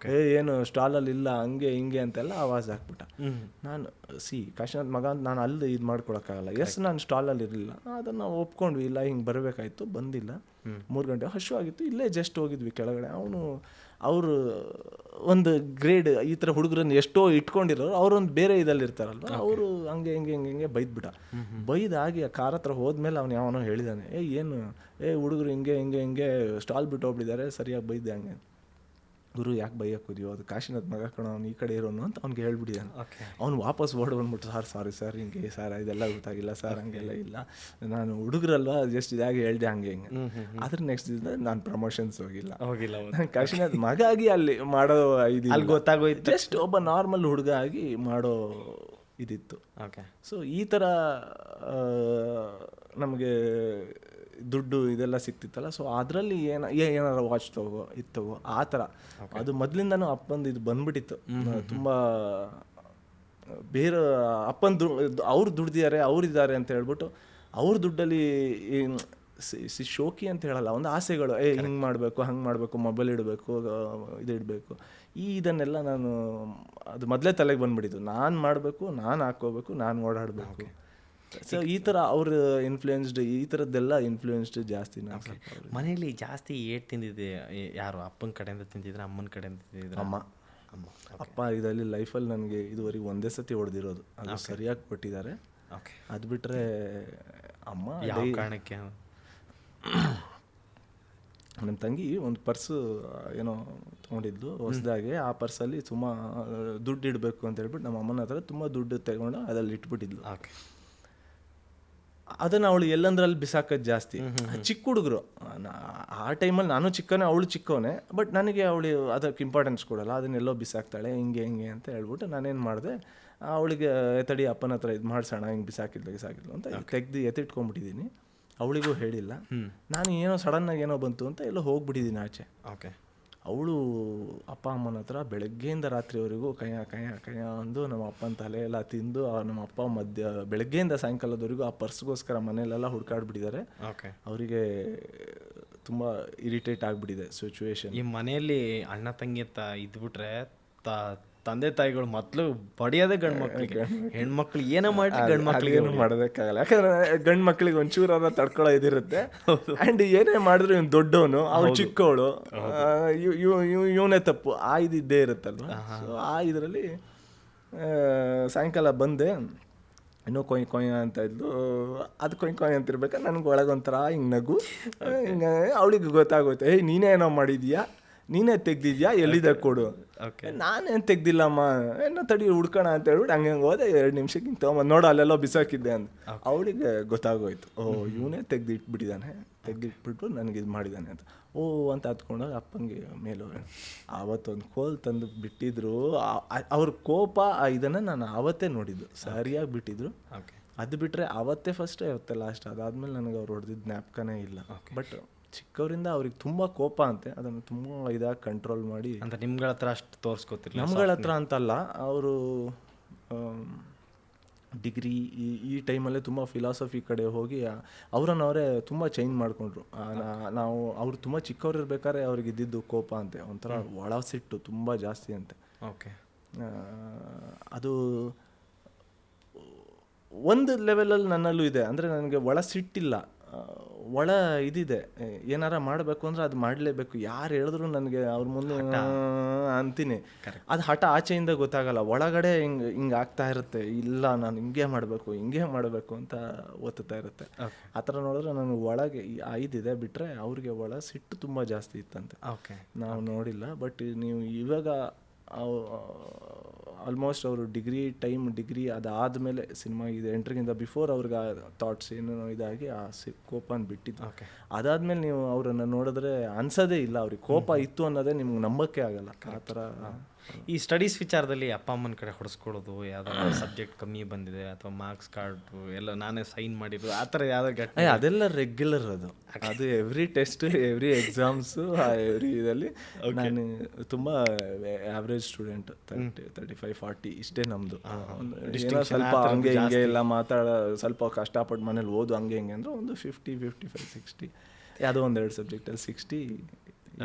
ಏನು ಸ್ಟಾಲಲ್ಲಿ ಇಲ್ಲ ಹಂಗೆ ಅಂತೆಲ್ಲ ಆವಾಜ್ ಹಾಕ್ಬಿಟ್ಟ. ನಾನು ಕಾಶಿನಾಥ್ ಮಗ ಅಂತ ನಾನು ಅಲ್ಲಿ ಇದು ಮಾಡ್ಕೊಳಕ್ಕಾಗಲ್ಲ. ನಾನು ಸ್ಟಾಲಲ್ಲಿ ಇರಲಿಲ್ಲ, ಅದನ್ನು ಒಪ್ಕೊಂಡ್ವಿ. ಇಲ್ಲ ಹಿಂಗೆ ಬರಬೇಕಾಯ್ತು, ಬಂದಿಲ್ಲ. 3 ಗಂಟೆ ಹಶು ಆಗಿತ್ತು, ಇಲ್ಲೇ ಜಸ್ಟ್ ಹೋಗಿದ್ವಿ ಕೆಳಗಡೆ. ಅವರು ಒಂದು ಗ್ರೇಡ್ ಈ ಥರ ಹುಡುಗರನ್ನು ಎಷ್ಟೋ ಇಟ್ಕೊಂಡಿರೋರು, ಅವರೊಂದು ಬೇರೆ ಇದಲ್ಲಿ ಇರ್ತಾರಲ್ವ, ಅವರು ಹಂಗೆ ಬೈದ್ಬಿಟ್ಟ. ಬೈದಾಗಿ ಆ ಕಾರ್ ಹತ್ರ ಹೋದ್ಮೇಲೆ ಅವನು ಯಾವನೋ ಹೇಳಿದಾನೆ, ಹುಡುಗರು ಹಿಂಗೆ ಸ್ಟಾಲ್ ಬಿಟ್ಟು ಹೋಗ್ಬಿಟ್ಟಿದ್ದಾರೆ, ಸರಿಯಾಗಿ ಬೈದೆ ಹಂಗೆ. ಗುರು ಯಾಕೆ ಬೈಯಕ್ಕೆ ಹೋದ್ಯೋ, ಅದು ಕಾಶಿನಾಥ್ ಮಗ ಕಣೋ, ಅವ್ನು ಈ ಕಡೆ ಇರೋನು ಅಂತ ಅವ್ನಿಗೆ ಹೇಳ್ಬಿಟ್ಟಿದ್ದಾನೆ. ಓಕೆ. ಅವ್ನು ವಾಪಸ್ ಓಡ್ ಬಂದ್ಬಿಟ್ಟು ಸಾರಿ ಸರ್ ಹಿಂಗೆ ಸರ್ ಇದೆಲ್ಲ ಗೊತ್ತಾಗಿಲ್ಲ ಸರ್, ಹಂಗೆಲ್ಲ ಇಲ್ಲ, ನಾನು ಹುಡುಗರಲ್ವಾ ಜಸ್ಟ್ ಇದಾಗಿ ಹೇಳ್ದೆ ಹಂಗೆ ಹಿಂಗೆ. ಅದ್ರ ನೆಕ್ಸ್ಟ್ ದಿನ ನಾನು ಪ್ರಮೋಷನ್ಸ್ ಹೋಗಿಲ್ಲ. ನಾನು ಕಾಶಿನಾಥ್ ಮಗ ಆಗಿ ಅಲ್ಲಿ ಮಾಡೋ ಅಲ್ಲಿ ಗೊತ್ತಾಗೋಯ್ತು, ಜಸ್ಟ್ ಒಬ್ಬ ನಾರ್ಮಲ್ ಹುಡುಗ ಆಗಿ ಮಾಡೋ ಇದಿತ್ತು. ಓಕೆ. ಸೊ ಈ ಥರ ನಮಗೆ ದುಡ್ಡು ಇದೆಲ್ಲ ಸಿಕ್ತಿತ್ತಲ್ಲ, ಸೊ ಅದರಲ್ಲಿ ಏನಾರ ವಾಚ್ ತಗೋ ಇದು ತಗೋ ಆ ಥರ. ಅದು ಮೊದಲಿಂದನೂ ಅಪ್ಪಂದು ಇದು ಬಂದ್ಬಿಟ್ಟಿತ್ತು. ತುಂಬ ಬೇರೆ ಅಪ್ಪನ ಅವ್ರು ದುಡ್ದಿದ್ದಾರೆ ಅವ್ರಿದ್ದಾರೆ ಅಂತ ಹೇಳ್ಬಿಟ್ಟು ಅವ್ರ ದುಡ್ಡಲ್ಲಿ ಶೋಕಿ ಅಂತ ಹೇಳಲ್ಲ, ಒಂದು ಆಸೆಗಳು, ಹಿಂಗೆ ಮಾಡಬೇಕು ಹಂಗೆ ಮಾಡಬೇಕು, ಮೊಬೈಲ್ ಇಡಬೇಕು, ಇದು ಇಡಬೇಕು, ಇದನ್ನೆಲ್ಲ ನಾನು ಅದು ಮೊದಲೇ ತಲೆಗೆ ಬಂದ್ಬಿಟ್ಟಿತ್ತು. ನಾನು ಮಾಡಬೇಕು, ನಾನು ಹಾಕ್ಕೋಬೇಕು, ನಾನು ಓಡಾಡಬೇಕು. ಸೊ ಈ ಥರ ಅವ್ರ ಇನ್ಫ್ಲೂಯೆನ್ಸ್ಡ್, ಈ ಥರದ್ದೆಲ್ಲ ಇನ್ಫ್ಲೂಯೆನ್ಸ್ಡ್ ಜಾಸ್ತಿ. ಮನೆಯಲ್ಲಿ ಜಾಸ್ತಿ ಏಟ್ ತಿಂದಿದ್ದೆ ಯಾರು? ಅಪ್ಪನ ಕಡೆಯಿಂದ ತಿಂತಿದ್ರೆ, ಅಮ್ಮನ ಕಡೆಯಿಂದ ತಿಂತಿದ್ರೆ? ಅಮ್ಮ. ಅಪ್ಪ ಇದರಲ್ಲಿ ಲೈಫಲ್ಲಿ ನನಗೆ ಇದುವರೆಗೆ ಒಂದೇ ಸತಿ ಹೊಡೆದಿರೋದು, ಅದು ಸರಿಯಾಗಿ ಕೊಟ್ಟಿದ್ದಾರೆ. ಅದು ಬಿಟ್ಟರೆ ಅಮ್ಮ. ಯಾವ ಕಾರಣಕ್ಕೆ? ನಮ್ಮ ತಂಗಿ ಒಂದು ಪರ್ಸು ಏನೋ ತೊಗೊಂಡಿದ್ಲು ಹೊಸದಾಗಿ, ಆ ಪರ್ಸಲ್ಲಿ ತುಂಬ ದುಡ್ಡು ಇಡಬೇಕು ಅಂತ ಹೇಳ್ಬಿಟ್ಟು ನಮ್ಮ ಅಮ್ಮನ ಹತ್ರ ತುಂಬ ದುಡ್ಡು ತಗೊಂಡು ಅದ್ರಲ್ಲಿ ಇಟ್ಬಿಟ್ಟಿದ್ಲು. ಅದನ್ನು ಅವಳು ಎಲ್ಲಂದ್ರಲ್ಲಿ ಬಿಸಾಕೋದು ಜಾಸ್ತಿ. ಚಿಕ್ಕ ಹುಡುಗರು, ಆ ಟೈಮಲ್ಲಿ ನಾನು ಚಿಕ್ಕವನೇ, ಅವಳು ಚಿಕ್ಕವನೇ, ಬಟ್ ನನಗೆ ಅವಳು ಅದಕ್ಕೆ ಇಂಪಾರ್ಟೆನ್ಸ್ ಕೊಡಲ್ಲ, ಅದನ್ನೆಲ್ಲೋ ಬಿಸಾಕ್ತಾಳೆ ಹಿಂಗೆ ಅಂತ ಹೇಳ್ಬಿಟ್ಟು ನಾನೇನು ಮಾಡಿದೆ, ಅವಳಿಗೆ ತಡಿ ಅಪ್ಪನ ಹತ್ರ ಇದು ಮಾಡಿಸೋಣ, ಹಿಂಗೆ ಬಿಸಾಕಿದ್ಲು ಅಂತ ತೆಗ್ದು ಎತ್ತಿಟ್ಕೊಂಡ್ಬಿಟ್ಟಿದ್ದೀನಿ. ಅವಳಿಗೂ ಹೇಳಿಲ್ಲ. ನಾನು ಏನೋ ಸಡನ್ನಾಗಿ ಏನೋ ಬಂತು ಅಂತ ಎಲ್ಲೋ ಹೋಗ್ಬಿಟ್ಟಿದ್ದೀನಿ ಆಚೆ. ಓಕೆ. ಅವಳು ಅಪ್ಪ ಅಮ್ಮನ ಹತ್ರ ಬೆಳಗ್ಗೆಯಿಂದ ರಾತ್ರಿವರೆಗೂ ಕಯ್ಯ ಅಂದು ನಮ್ಮ ಅಪ್ಪನ ತಲೆ ಎಲ್ಲ ತಿಂದು, ನಮ್ಮ ಅಪ್ಪ ಬೆಳಗ್ಗೆಯಿಂದ ಸಾಯಂಕಾಲದವರೆಗೂ ಆ ಪರ್ಸ್ಗೋಸ್ಕರ ಮನೇಲೆಲ್ಲ ಹುಡ್ಕಾಡ್ಬಿಟ್ಟಿದ್ದಾರೆ. ಅವರಿಗೆ ತುಂಬ ಇರಿಟೇಟ್ ಆಗಿಬಿಟ್ಟಿದೆ ಸಿಚುವೇಶನ್. ಈ ಮನೆಯಲ್ಲಿ ಅಣ್ಣ ತಂಗಿ ಅಂತ ಇದ್ಬಿಟ್ರೆ ತಂದೆ ತಾಯಿಗಳು ಮೊದಲು ಬಡಿಯೋದೇ ಗಂಡು ಮಕ್ಳಿಗೆ. ಹೆಣ್ಮಕ್ಳು ಏನೋ ಮಾಡಿ ಗಂಡು ಮಕ್ಳಿಗೆ ಏನು ಮಾಡೋದಕ್ಕಾಗಲ್ಲ, ಯಾಕಂದ್ರೆ ಗಂಡು ಮಕ್ಳಿಗೆ ಒಂಚೂರ ತಡ್ಕೊಳ್ಳೋ ಇದಿರುತ್ತೆ. ಆ್ಯಂಡ್ ಏನೇ ಮಾಡಿದ್ರು ಇವ್ನು ದೊಡ್ಡವನು, ಅವ್ಳು ಚಿಕ್ಕವಳು, ಇವನೇ ತಪ್ಪು, ಆ ಇದ್ದೇ ಇರುತ್ತಲ್ವ. ಸೊ ಆ ಇದರಲ್ಲಿ ಸಾಯಂಕಾಲ ಬಂದೆ, ಇನ್ನೂ ಕೊಯ್ ಅಂತ ಇದ್ಲು. ಅದು ಕೊಯ್ ಅಂತಿರ್ಬೇಕಾದ್ರೆ ನನಗೆ ಒಳಗೊಂಥರ ಹಿಂಗೆ ನಗು, ಹಿಂಗೆ ಅವಳಿಗೆ ಗೊತ್ತಾಗೋಯ್ತು, ನೀನೇ ಏನೋ ಮಾಡಿದ್ಯಾ, ನೀನೇ ತೆಗ್ದಿದ್ಯಾ, ಎಲ್ಲಿದೆ ಕೊಡು. ನಾನೇನು ತೆಗ್ದಿಲ್ಲಮ್ಮ, ಏನೋ ತಡಿ ಹುಡ್ಕೋಣ ಅಂತ ಹೇಳ್ಬಿಟ್ಟು ಹಂಗೆ ಹೋದೆ. 2 ನಿಮಿಷಕ್ಕೆ ಹಿಂಗೆ ತೊಗೊಂಬಂದು ನೋಡು ಅಲ್ಲೆಲ್ಲೋ ಬಿಸಾಕಿದ್ದೆ ಅಂತ. ಅವಳಿಗೆ ಗೊತ್ತಾಗೋಯ್ತು, ಇವನೇ ತೆಗ್ದಿಟ್ಬಿಟ್ಟಿದ್ದಾನೆ, ತೆಗ್ದಿಟ್ಬಿಟ್ಟು ನನಗೆ ಇದು ಮಾಡಿದ್ದಾನೆ ಅಂತ. ಅಂತ ಹತ್ಕೊಂಡಾಗ ಅಪ್ಪಂಗೆ ಮೇಲೂ ಆವತ್ತೊಂದು ಕೋಲ್ ತಂದು ಬಿಟ್ಟಿದ್ರು. ಅವ್ರ ಕೋಪ ಇದನ್ನು ನಾನು ಆವತ್ತೇ ನೋಡಿದ್ದು, ಸರಿಯಾಗಿ ಬಿಟ್ಟಿದ್ರು. ಅದು ಬಿಟ್ಟರೆ ಆವತ್ತೇ ಫಸ್ಟೇ ಅವತ್ತೇ ಲಾಸ್ಟ್. ಅದಾದಮೇಲೆ ನನಗೆ ಅವ್ರು ಹೊಡೆದಿದ್ದು ಜ್ಞಾಪಕನೇ ಇಲ್ಲ. ಬಟ್ ಚಿಕ್ಕವರಿಂದ ಅವ್ರಿಗೆ ತುಂಬ ಕೋಪ ಅಂತೆ, ಅದನ್ನು ತುಂಬ ಇದಾಗಿ ಕಂಟ್ರೋಲ್ ಮಾಡಿ. ಅಂತ ನಿಮ್ಗಳ ಹತ್ರ ಅಷ್ಟು ತೋರಿಸ್ಕೊತಿರ್ಲಿಲ್ಲ? ನಮ್ಗಳ ಹತ್ರ ಅಂತಲ್ಲ, ಅವರು ಡಿಗ್ರಿ ಈ ಟೈಮಲ್ಲೇ ತುಂಬ ಫಿಲಾಸಫಿ ಕಡೆ ಹೋಗಿ ಅವರೇ ತುಂಬ ಚೇಂಜ್ ಮಾಡಿಕೊಂಡ್ರು. ನಾವು ಅವ್ರು ತುಂಬ ಚಿಕ್ಕವ್ರು ಇರ್ಬೇಕಾದ್ರೆ ಅವ್ರಿಗೆ ಇದ್ದಿದ್ದು ಕೋಪ ಅಂತೆ, ಒಂಥರ ಒಳ ಸಿಟ್ಟು ತುಂಬ ಜಾಸ್ತಿ ಅಂತೆ. ಓಕೆ. ಅದು ಒಂದು ಲೆವೆಲಲ್ಲಿ ನನ್ನಲ್ಲೂ ಇದೆ, ಅಂದರೆ ನನಗೆ ಒಳ ಸಿಟ್ಟಿಲ್ಲ, ಒಳ ಇದಿದೆ. ಏನಾರ ಮಾಡಬೇಕು ಅಂದರೆ ಅದು ಮಾಡಲೇಬೇಕು, ಯಾರು ಹೇಳಿದ್ರು ನನಗೆ ಅವ್ರ ಮುಂದೆ ಅಂತೀನಿ. ಅದು ಹಠ ಆಚೆಯಿಂದ ಗೊತ್ತಾಗಲ್ಲ, ಒಳಗಡೆ ಹಿಂಗೆ ಆಗ್ತಾ ಇರುತ್ತೆ, ಇಲ್ಲ ನಾನು ಹಿಂಗೆ ಮಾಡಬೇಕು ಅಂತ ಒತ್ತುತ್ತಾ ಇರುತ್ತೆ. ಆ ಥರ ನೋಡಿದ್ರೆ ನನಗೆ ಒಳಗೆ ಇದಿದೆ. ಬಿಟ್ಟರೆ ಅವ್ರಿಗೆ ಒಳ ಸಿಟ್ಟು ತುಂಬ ಜಾಸ್ತಿ ಇತ್ತಂತೆ. ನಾವು ನೋಡಿಲ್ಲ. ಬಟ್ ನೀವು ಇವಾಗ ಆಲ್ಮೋಸ್ಟ್ ಅವರು ಡಿಗ್ರಿ ಅದಾದಮೇಲೆ ಸಿನಿಮಾ ಇದೆ ಎಂಟ್ರಿಗಿಂತ ಬಿಫೋರ್ ಅವ್ರಿಗೆ ಥಾಟ್ಸ್ ಏನೋ ಇದಾಗಿ ಆ ಕೋಪನ ಬಿಟ್ಟಿದ್ದು. ಅದಾದಮೇಲೆ ನೀವು ಅವರನ್ನು ನೋಡಿದ್ರೆ ಅನ್ಸೋದೇ ಇಲ್ಲ ಅವ್ರಿಗೆ ಕೋಪ ಇತ್ತು ಅನ್ನೋದೇ ನಿಮ್ಗೆ ನಂಬಕ್ಕೆ ಆಗಲ್ಲ. ಆ ಥರ ಈ ಸ್ಟಡೀಸ್ ವಿಚಾರದಲ್ಲಿ ಅಪ್ಪ ಅಮ್ಮನ ಕಡೆ ಹೊಡೆಸ್ಕೊಳ್ಳೋದು, ಯಾವ್ದಾದ್ರು ಸಬ್ಜೆಕ್ಟ್ ಕಮ್ಮಿ ಬಂದಿದೆ ಅಥವಾ ಮಾರ್ಕ್ಸ್ ಕಾರ್ಡು ಎಲ್ಲ ನಾನೇ ಸೈನ್ ಮಾಡಿದ್ದು, ಆ ಥರ ಯಾವ್ದಾರು ಘಟನೆ? ಅದೆಲ್ಲ ರೆಗ್ಯುಲರ್. ಅದು every test, every exams, every ಇದರಲ್ಲಿ ನಾನು ತುಂಬ ಆವ್ರೇಜ್ ಸ್ಟೂಡೆಂಟ್, 35-40 ಇಷ್ಟೇ ನಮ್ಮದು. ಸ್ವಲ್ಪ ಹಂಗೆ ಹಿಂಗೆ ಎಲ್ಲ ಸ್ವಲ್ಪ ಕಷ್ಟಪಟ್ಟು ಮನೇಲಿ ಓದು ಹಂಗೆ ಹಿಂಗೆ ಅಂದರೆ ಒಂದು 50-55-60 ಯಾವುದೋ ಒಂದೆರಡು ಸಬ್ಜೆಕ್ಟಲ್ಲಿ 60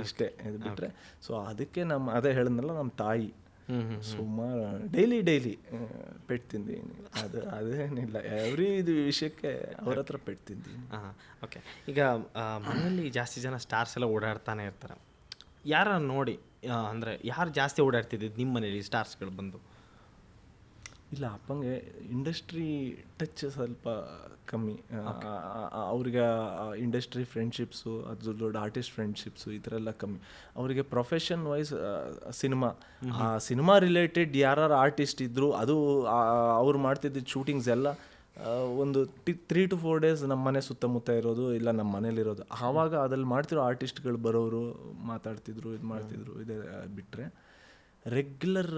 ಇಷ್ಟೇ. ಇದು ಬಿಟ್ಟರೆ ಸೊ ಅದಕ್ಕೆ ಅದೇ ಹೇಳಿದ್ನಲ್ಲ, ನಮ್ಮ ತಾಯಿ ಸುಮಾರು ಡೈಲಿ ಪೆಟ್ಟು ತಿಂದೀನಿ. ಅದೇನಿಲ್ಲ, ಎವ್ರಿ ಇದು ವಿಷಯಕ್ಕೆ ಅವ್ರ ಹತ್ರ ಪೆಟ್ಟು ತಿಂದೀನಿ. ಓಕೆ. ಈಗ ಮನೆಯಲ್ಲಿ ಜಾಸ್ತಿ ಜನ ಸ್ಟಾರ್ಸ್ ಎಲ್ಲ ಓಡಾಡ್ತಾನೆ ಇರ್ತಾರೆ. ಯಾರ ನೋಡಿ ಅಂದರೆ ಯಾರು ಜಾಸ್ತಿ ಓಡಾಡ್ತಿದ್ದು ನಿಮ್ಮ ಮನೇಲಿ ಸ್ಟಾರ್ಸ್ಗಳು ಬಂದು? ಇಲ್ಲ, ಅಪ್ಪಂಗೆ ಇಂಡಸ್ಟ್ರಿ ಟಚ್ ಸ್ವಲ್ಪ ಕಮ್ಮಿ. ಅವ್ರಿಗೆ ಇಂಡಸ್ಟ್ರಿ ಫ್ರೆಂಡ್ಶಿಪ್ಸು, ಅದು ದೊಡ್ಡ ಆರ್ಟಿಸ್ಟ್ ಫ್ರೆಂಡ್ಶಿಪ್ಸು ಈ ಥರ ಎಲ್ಲ ಕಮ್ಮಿ. ಅವರಿಗೆ ಪ್ರೊಫೆಷನ್ ವೈಸ್ ಸಿನಿಮಾ, ಆ ಸಿನಿಮಾ ರಿಲೇಟೆಡ್ ಯಾರು ಆರ್ಟಿಸ್ಟ್ ಇದ್ದರು, ಅದು ಅವ್ರು ಮಾಡ್ತಿದ್ದ ಶೂಟಿಂಗ್ಸ್ ಎಲ್ಲ ಒಂದು 3 to 4 days ನಮ್ಮ ಮನೆ ಸುತ್ತಮುತ್ತ ಇರೋದು, ಇಲ್ಲ ನಮ್ಮ ಮನೇಲಿರೋದು. ಆವಾಗ ಅದ್ರಲ್ಲಿ ಮಾಡ್ತಿರೋ ಆರ್ಟಿಸ್ಟ್ಗಳು ಬರೋರು, ಮಾತಾಡ್ತಿದ್ರು, ಇದು ಮಾಡ್ತಿದ್ರು. ಇದೇ ಬಿಟ್ಟರೆ ರೆಗ್ಯುಲರ್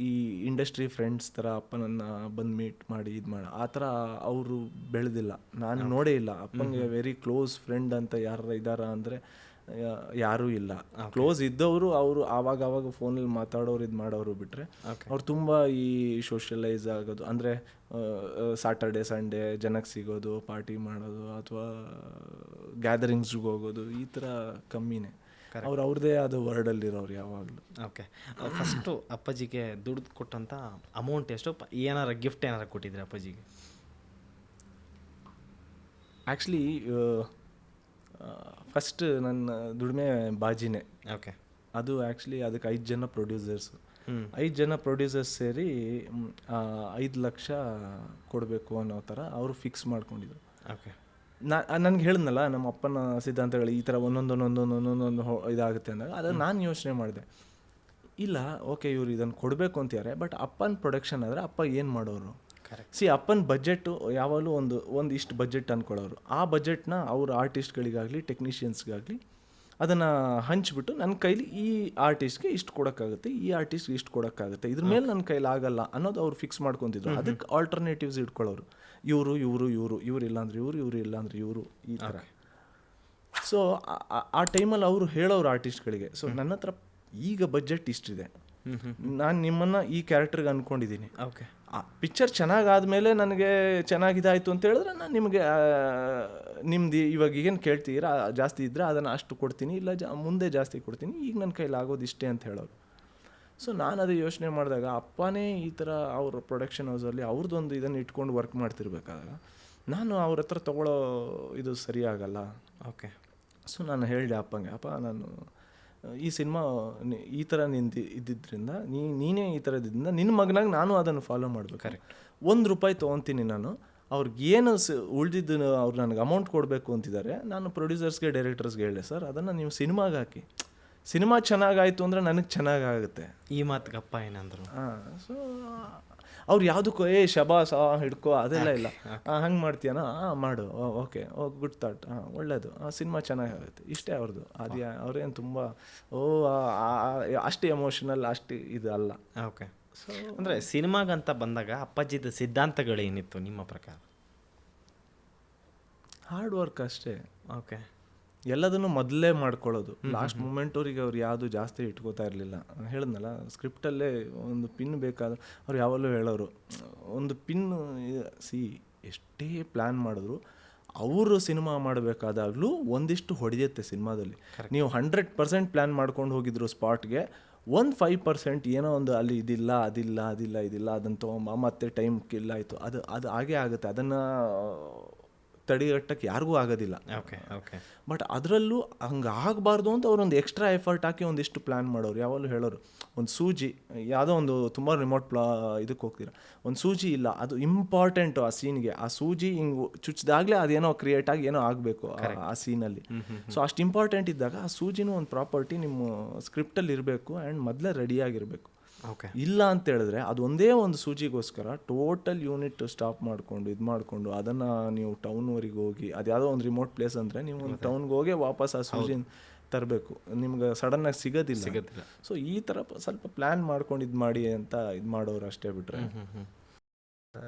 ಈ ಇಂಡಸ್ಟ್ರಿ ಫ್ರೆಂಡ್ಸ್ ಥರ ಅಪ್ಪನನ್ನು ಬಂದು ಮೀಟ್ ಮಾಡಿ ಇದು ಮಾಡಿ ಆ ಥರ ಅವರು ಬೆಳೆದಿಲ್ಲ. ನಾನು ನೋಡೇ ಇಲ್ಲ. ಅಪ್ಪನಿಗೆ ವೆರಿ ಕ್ಲೋಸ್ ಫ್ರೆಂಡ್ ಅಂತ ಯಾರು ಇದ್ದಾರ ಅಂದರೆ ಯಾರೂ ಇಲ್ಲ. ಕ್ಲೋಸ್ ಇದ್ದವರು ಅವರು ಆವಾಗ ಫೋನಲ್ಲಿ ಮಾತಾಡೋರು, ಇದು ಮಾಡೋರು ಬಿಟ್ಟರೆ ಅವ್ರು ತುಂಬ ಈ ಸೋಷಿಯಲೈಸ್ ಆಗೋದು ಅಂದರೆ ಸಾಟರ್ಡೆ ಸಂಡೇ ಜನಕ್ಕೆ ಸಿಗೋದು, ಪಾರ್ಟಿ ಮಾಡೋದು ಅಥವಾ ಗ್ಯಾದರಿಂಗ್ಸ್ಗೆ ಹೋಗೋದು ಈ ಥರ ಕಮ್ಮಿನೇ. ಅವ್ರದ್ದೇ ಆದ ವರ್ಡಲ್ಲಿರೋರು ಯಾವಾಗಲೂ. ಓಕೆ, ಫಸ್ಟು ಅಪ್ಪಾಜಿಗೆ ದುಡ್ಡು ಕೊಟ್ಟಂಥ ಅಮೌಂಟ್ ಎಷ್ಟು? ಏನಾರ ಗಿಫ್ಟ್ ಏನಾರ ಕೊಟ್ಟಿದ್ರೆ ಅಪ್ಪಾಜಿಗೆ? ಆ್ಯಕ್ಚುಲಿ ಫಸ್ಟ್ ನನ್ನ ದುಡಿಮೆ ಬಾಜಿನೇ. ಓಕೆ, ಅದು ಆ್ಯಕ್ಚುಲಿ ಅದಕ್ಕೆ 5 ಜನ ಪ್ರೊಡ್ಯೂಸರ್ಸು. 5 ಜನ ಪ್ರೊಡ್ಯೂಸರ್ಸ್ ಸೇರಿ 5 ಲಕ್ಷ ಕೊಡಬೇಕು ಅನ್ನೋ ಥರ ಅವರು ಫಿಕ್ಸ್ ಮಾಡ್ಕೊಂಡಿದ್ರು. ಓಕೆ, ನನಗೆ ಹೇಳಿದ್ನಲ್ಲ ನಮ್ಮ ಅಪ್ಪನ ಸಿದ್ಧಾಂತಗಳು ಈ ಥರ ಒಂದೊಂದು ಇದಾಗುತ್ತೆ ಅಂದಾಗ ಅದನ್ನು ನಾನು ಯೋಚನೆ ಮಾಡಿದೆ. ಇಲ್ಲ, ಓಕೆ ಇವ್ರು ಇದನ್ನು ಕೊಡಬೇಕು ಅಂತಾರೆ, ಬಟ್ ಅಪ್ಪನ ಪ್ರೊಡಕ್ಷನ್ ಆದರೆ ಅಪ್ಪ ಏನು ಮಾಡೋರು? ಅಪ್ಪನ ಬಜೆಟು ಯಾವಾಗಲೂ ಒಂದು ಇಷ್ಟು ಬಜೆಟ್ ಅಂದ್ಕೊಳ್ಳೋರು. ಆ ಬಜೆಟ್ನ ಅವ್ರ ಆರ್ಟಿಸ್ಟ್ಗಳಿಗಾಗಲಿ ಟೆಕ್ನಿಷಿಯನ್ಸ್ಗಾಗಲಿ ಅದನ್ನು ಹಂಚ್ಬಿಟ್ಟು ನನ್ನ ಕೈಲಿ ಈ ಆರ್ಟಿಸ್ಟ್ಗೆ ಇಷ್ಟು ಕೊಡೋಕ್ಕಾಗುತ್ತೆ, ಈ ಆರ್ಟಿಸ್ಟ್ಗೆ ಇಷ್ಟು ಕೊಡೋಕ್ಕಾಗುತ್ತೆ, ಇದ್ರ ಮೇಲೆ ನನ್ನ ಕೈಲಿ ಆಗಲ್ಲ ಅನ್ನೋದು ಅವ್ರು ಫಿಕ್ಸ್ ಮಾಡ್ಕೊತಿದ್ರು. ಅದಕ್ಕೆ ಆಲ್ಟರ್ನೇಟಿವ್ಸ್ ಇಟ್ಕೊಳ್ಳೋರು. ಇವರು ಇಲ್ಲಾಂದ್ರೆ ಇವರು ಇಲ್ಲಾಂದ್ರೆ ಇವರು ಈ ಥರ. ಸೊ ಆ ಟೈಮಲ್ಲಿ ಅವರು ಹೇಳೋರು ಆರ್ಟಿಸ್ಟ್ಗಳಿಗೆ, ಸೊ ನನ್ನ ಹತ್ರ ಈಗ ಬಜೆಟ್ ಇಷ್ಟಿದೆ, ನಾನು ನಿಮ್ಮನ್ನು ಈ ಕ್ಯಾರೆಕ್ಟರ್ಗೆ ಅಂದ್ಕೊಂಡಿದ್ದೀನಿ. ಓಕೆ, ಆ ಪಿಕ್ಚರ್ ಚೆನ್ನಾಗಾದ್ಮೇಲೆ ನನಗೆ ಚೆನ್ನಾಗಿದಾಯಿತು ಅಂತ ಹೇಳಿದ್ರೆ ನಾನು ನಿಮಗೆ ನಿಮ್ದು ಇವಾಗ ಏನು ಕೇಳ್ತೀರಾ ಜಾಸ್ತಿ ಇದ್ದರೆ ಅದನ್ನು ಅಷ್ಟು ಕೊಡ್ತೀನಿ, ಇಲ್ಲ ಮುಂದೆ ಜಾಸ್ತಿ ಕೊಡ್ತೀನಿ, ಈಗ ನನ್ನ ಕೈಲಿ ಆಗೋದು ಇಷ್ಟೇ ಅಂತ ಹೇಳೋರು. ಸೊ ನಾನು ಅದೇ ಯೋಚನೆ ಮಾಡಿದಾಗ ಅಪ್ಪನೇ ಈ ಥರ ಅವ್ರ ಪ್ರೊಡಕ್ಷನ್ ಹೌಸಲ್ಲಿ ಅವ್ರದ್ದೊಂದು ಇದನ್ನು ಇಟ್ಕೊಂಡು ವರ್ಕ್ ಮಾಡ್ತಿರ್ಬೇಕಾದಾಗ ನಾನು ಅವ್ರ ಹತ್ರ ತೊಗೊಳ್ಳೋ ಇದು ಸರಿಯಾಗಲ್ಲ. ಓಕೆ, ಸೊ ನಾನು ಹೇಳಿದೆ ಅಪ್ಪಂಗೆ, ಅಪ್ಪ ನಾನು ಈ ಸಿನಿಮಾ ಈ ಥರ ಇದ್ದಿದ್ದರಿಂದ ನೀನೇ ಈ ಥರ ಇದ್ದಿದ್ದರಿಂದ ನಿನ್ನ ಮಗನಾಗ ನಾನು ಅದನ್ನು ಫಾಲೋ ಮಾಡಬೇಕು. ಕರೆಕ್ಟ್. ₹1 ತೊಗೊತೀನಿ ನಾನು, ಅವ್ರಿಗೇನು ಉಳಿದಿದ್ದು ಅವ್ರು ನನಗೆ ಅಮೌಂಟ್ ಕೊಡಬೇಕು ಅಂತಿದ್ದಾರೆ. ನಾನು ಪ್ರೊಡ್ಯೂಸರ್ಸ್ಗೆ ಡೈರೆಕ್ಟರ್ಸ್ಗೆ ಹೇಳಿದೆ, ಸರ್ ಅದನ್ನು ನೀವು ಸಿನಿಮಾಗೆ ಹಾಕಿ, ಸಿನಿಮಾ ಚೆನ್ನಾಗಾಯಿತು ಅಂದರೆ ನನಗೆ ಚೆನ್ನಾಗಾಗುತ್ತೆ. ಈ ಮಾತುಗಪ್ಪ ಏನಂದ್ರು? ಸೊ ಅವ್ರು ಯಾವುದಕ್ಕೂ ಶಬಾಸ್ ಹಿಡ್ಕೋ ಅದೆಲ್ಲ ಇಲ್ಲ. ಹಂಗೆ ಮಾಡ್ತೀಯನಾ? ಮಾಡು, ಓಕೆ, ಗುಡ್ ಥಾಟ್, ಒಳ್ಳೆಯದು, ಸಿನಿಮಾ ಚೆನ್ನಾಗಾಗುತ್ತೆ, ಇಷ್ಟೇ ಅವ್ರದ್ದು. ಅದು ಅವ್ರೇನು ತುಂಬ ಅಷ್ಟು ಎಮೋಷನಲ್ ಅಷ್ಟು ಇದು ಅಲ್ಲ. ಓಕೆ, ಸೊ ಅಂದರೆ ಸಿನಿಮಾಗಂತ ಬಂದಾಗ ಅಪ್ಪಾಜಿದ ಸಿದ್ಧಾಂತಗಳೇನಿತ್ತು ನಿಮ್ಮ ಪ್ರಕಾರ? ಹಾರ್ಡ್ ವರ್ಕ್ ಅಷ್ಟೇ. ಓಕೆ, ಎಲ್ಲದನ್ನು ಮೊದಲೇ ಮಾಡ್ಕೊಳ್ಳೋದು. ಲಾಸ್ಟ್ ಮೂಮೆಂಟ್ವರೆಗೆ ಅವ್ರು ಯಾವುದು ಜಾಸ್ತಿ ಇಟ್ಕೋತಾ ಇರಲಿಲ್ಲ. ಹೇಳಿದ್ನಲ್ಲ, ಸ್ಕ್ರಿಪ್ಟಲ್ಲೇ ಒಂದು ಪಿನ್ ಬೇಕಾದ್ರೆ ಅವ್ರು ಯಾವಾಗಲೂ ಹೇಳೋರು, ಒಂದು ಪಿನ್ ಎಷ್ಟೇ ಪ್ಲ್ಯಾನ್ ಮಾಡಿದ್ರು ಅವರು ಸಿನಿಮಾ ಮಾಡಬೇಕಾದಾಗಲೂ ಒಂದಿಷ್ಟು ಹೊಡೆಯುತ್ತೆ ಸಿನಿಮಾದಲ್ಲಿ. ನೀವು 100% ಪ್ಲ್ಯಾನ್ ಮಾಡ್ಕೊಂಡು ಹೋಗಿದ್ರು ಸ್ಪಾಟ್ಗೆ, 5% ಏನೋ ಒಂದು ಅಲ್ಲಿ ಇದಿಲ್ಲ ಅದನ್ನು ತೊಗೊಂಬ, ಮತ್ತೆ ಟೈಮ್ ಕಿಲ್ ಆಯಿತು, ಅದು ಹಾಗೇ ಆಗುತ್ತೆ. ಅದನ್ನು ತಡೆಗಟ್ಟಕ್ಕೆ ಯಾರಿಗೂ ಆಗೋದಿಲ್ಲ. ಓಕೆ, ಓಕೆ, ಬಟ್ ಅದರಲ್ಲೂ ಹಂಗೆ ಆಗಬಾರ್ದು ಅಂತ ಅವ್ರೊಂದು ಎಕ್ಸ್ಟ್ರಾ ಎಫರ್ಟ್ ಹಾಕಿ ಒಂದಿಷ್ಟು ಪ್ಲ್ಯಾನ್ ಮಾಡೋರು. ಯಾವಾಗಲೂ ಹೇಳೋರು, ಒಂದು ಸೂಜಿ, ಯಾವುದೋ ಒಂದು ತುಂಬ ರಿಮೋಟ್ ಇದಕ್ಕೆ ಹೋಗ್ತೀರ, ಒಂದು ಸೂಜಿ ಇಲ್ಲ, ಅದು ಇಂಪಾರ್ಟೆಂಟು ಆ ಸೀನ್ಗೆ. ಆ ಸೂಜಿ ಹಿಂಗೆ ಚುಚ್ಚಿದಾಗಲೇ ಅದೇನೋ ಕ್ರಿಯೇಟ್ ಆಗಿ ಏನೋ ಆಗಬೇಕು ಆ ಸೀನಲ್ಲಿ. ಸೊ ಅಷ್ಟು ಇಂಪಾರ್ಟೆಂಟ್ ಇದ್ದಾಗ ಆ ಸೂಜಿನೂ ಒಂದು ಪ್ರಾಪರ್ಟಿ ನಿಮ್ಮ ಸ್ಕ್ರಿಪ್ಟಲ್ಲಿ ಇರಬೇಕು ಆ್ಯಂಡ್ ಮೊದಲೇ ರೆಡಿಯಾಗಿರಬೇಕು. ಓಕೆ, ಇಲ್ಲ ಅಂತ ಹೇಳಿದ್ರೆ ಅದು ಒಂದೇ ಒಂದು ಸೂಜಿಗೋಸ್ಕರ ಟೋಟಲ್ ಯೂನಿಟ್ ಸ್ಟಾಪ್ ಮಾಡಿಕೊಂಡು ಇದು ಮಾಡಿಕೊಂಡು ಅದನ್ನು ನೀವು ಟೌನ್ವರೆಗೆ ಹೋಗಿ, ಅದು ಯಾವುದೋ ಒಂದು ರಿಮೋಟ್ ಪ್ಲೇಸ್ ಅಂದರೆ ನೀವು ಒಂದು ಟೌನ್ಗೆ ಹೋಗಿ ವಾಪಸ್ ಆ ಸೂಜಿನ ತರಬೇಕು, ನಿಮ್ಗೆ ಸಡನ್ನಾಗಿ ಸಿಗೋದಿಲ್ಲ. ಸೊ ಈ ಥರ ಸ್ವಲ್ಪ ಪ್ಲ್ಯಾನ್ ಮಾಡ್ಕೊಂಡು ಇದು ಮಾಡಿ ಅಂತ ಇದು ಮಾಡೋರು ಅಷ್ಟೇ ಬಿಟ್ರೆ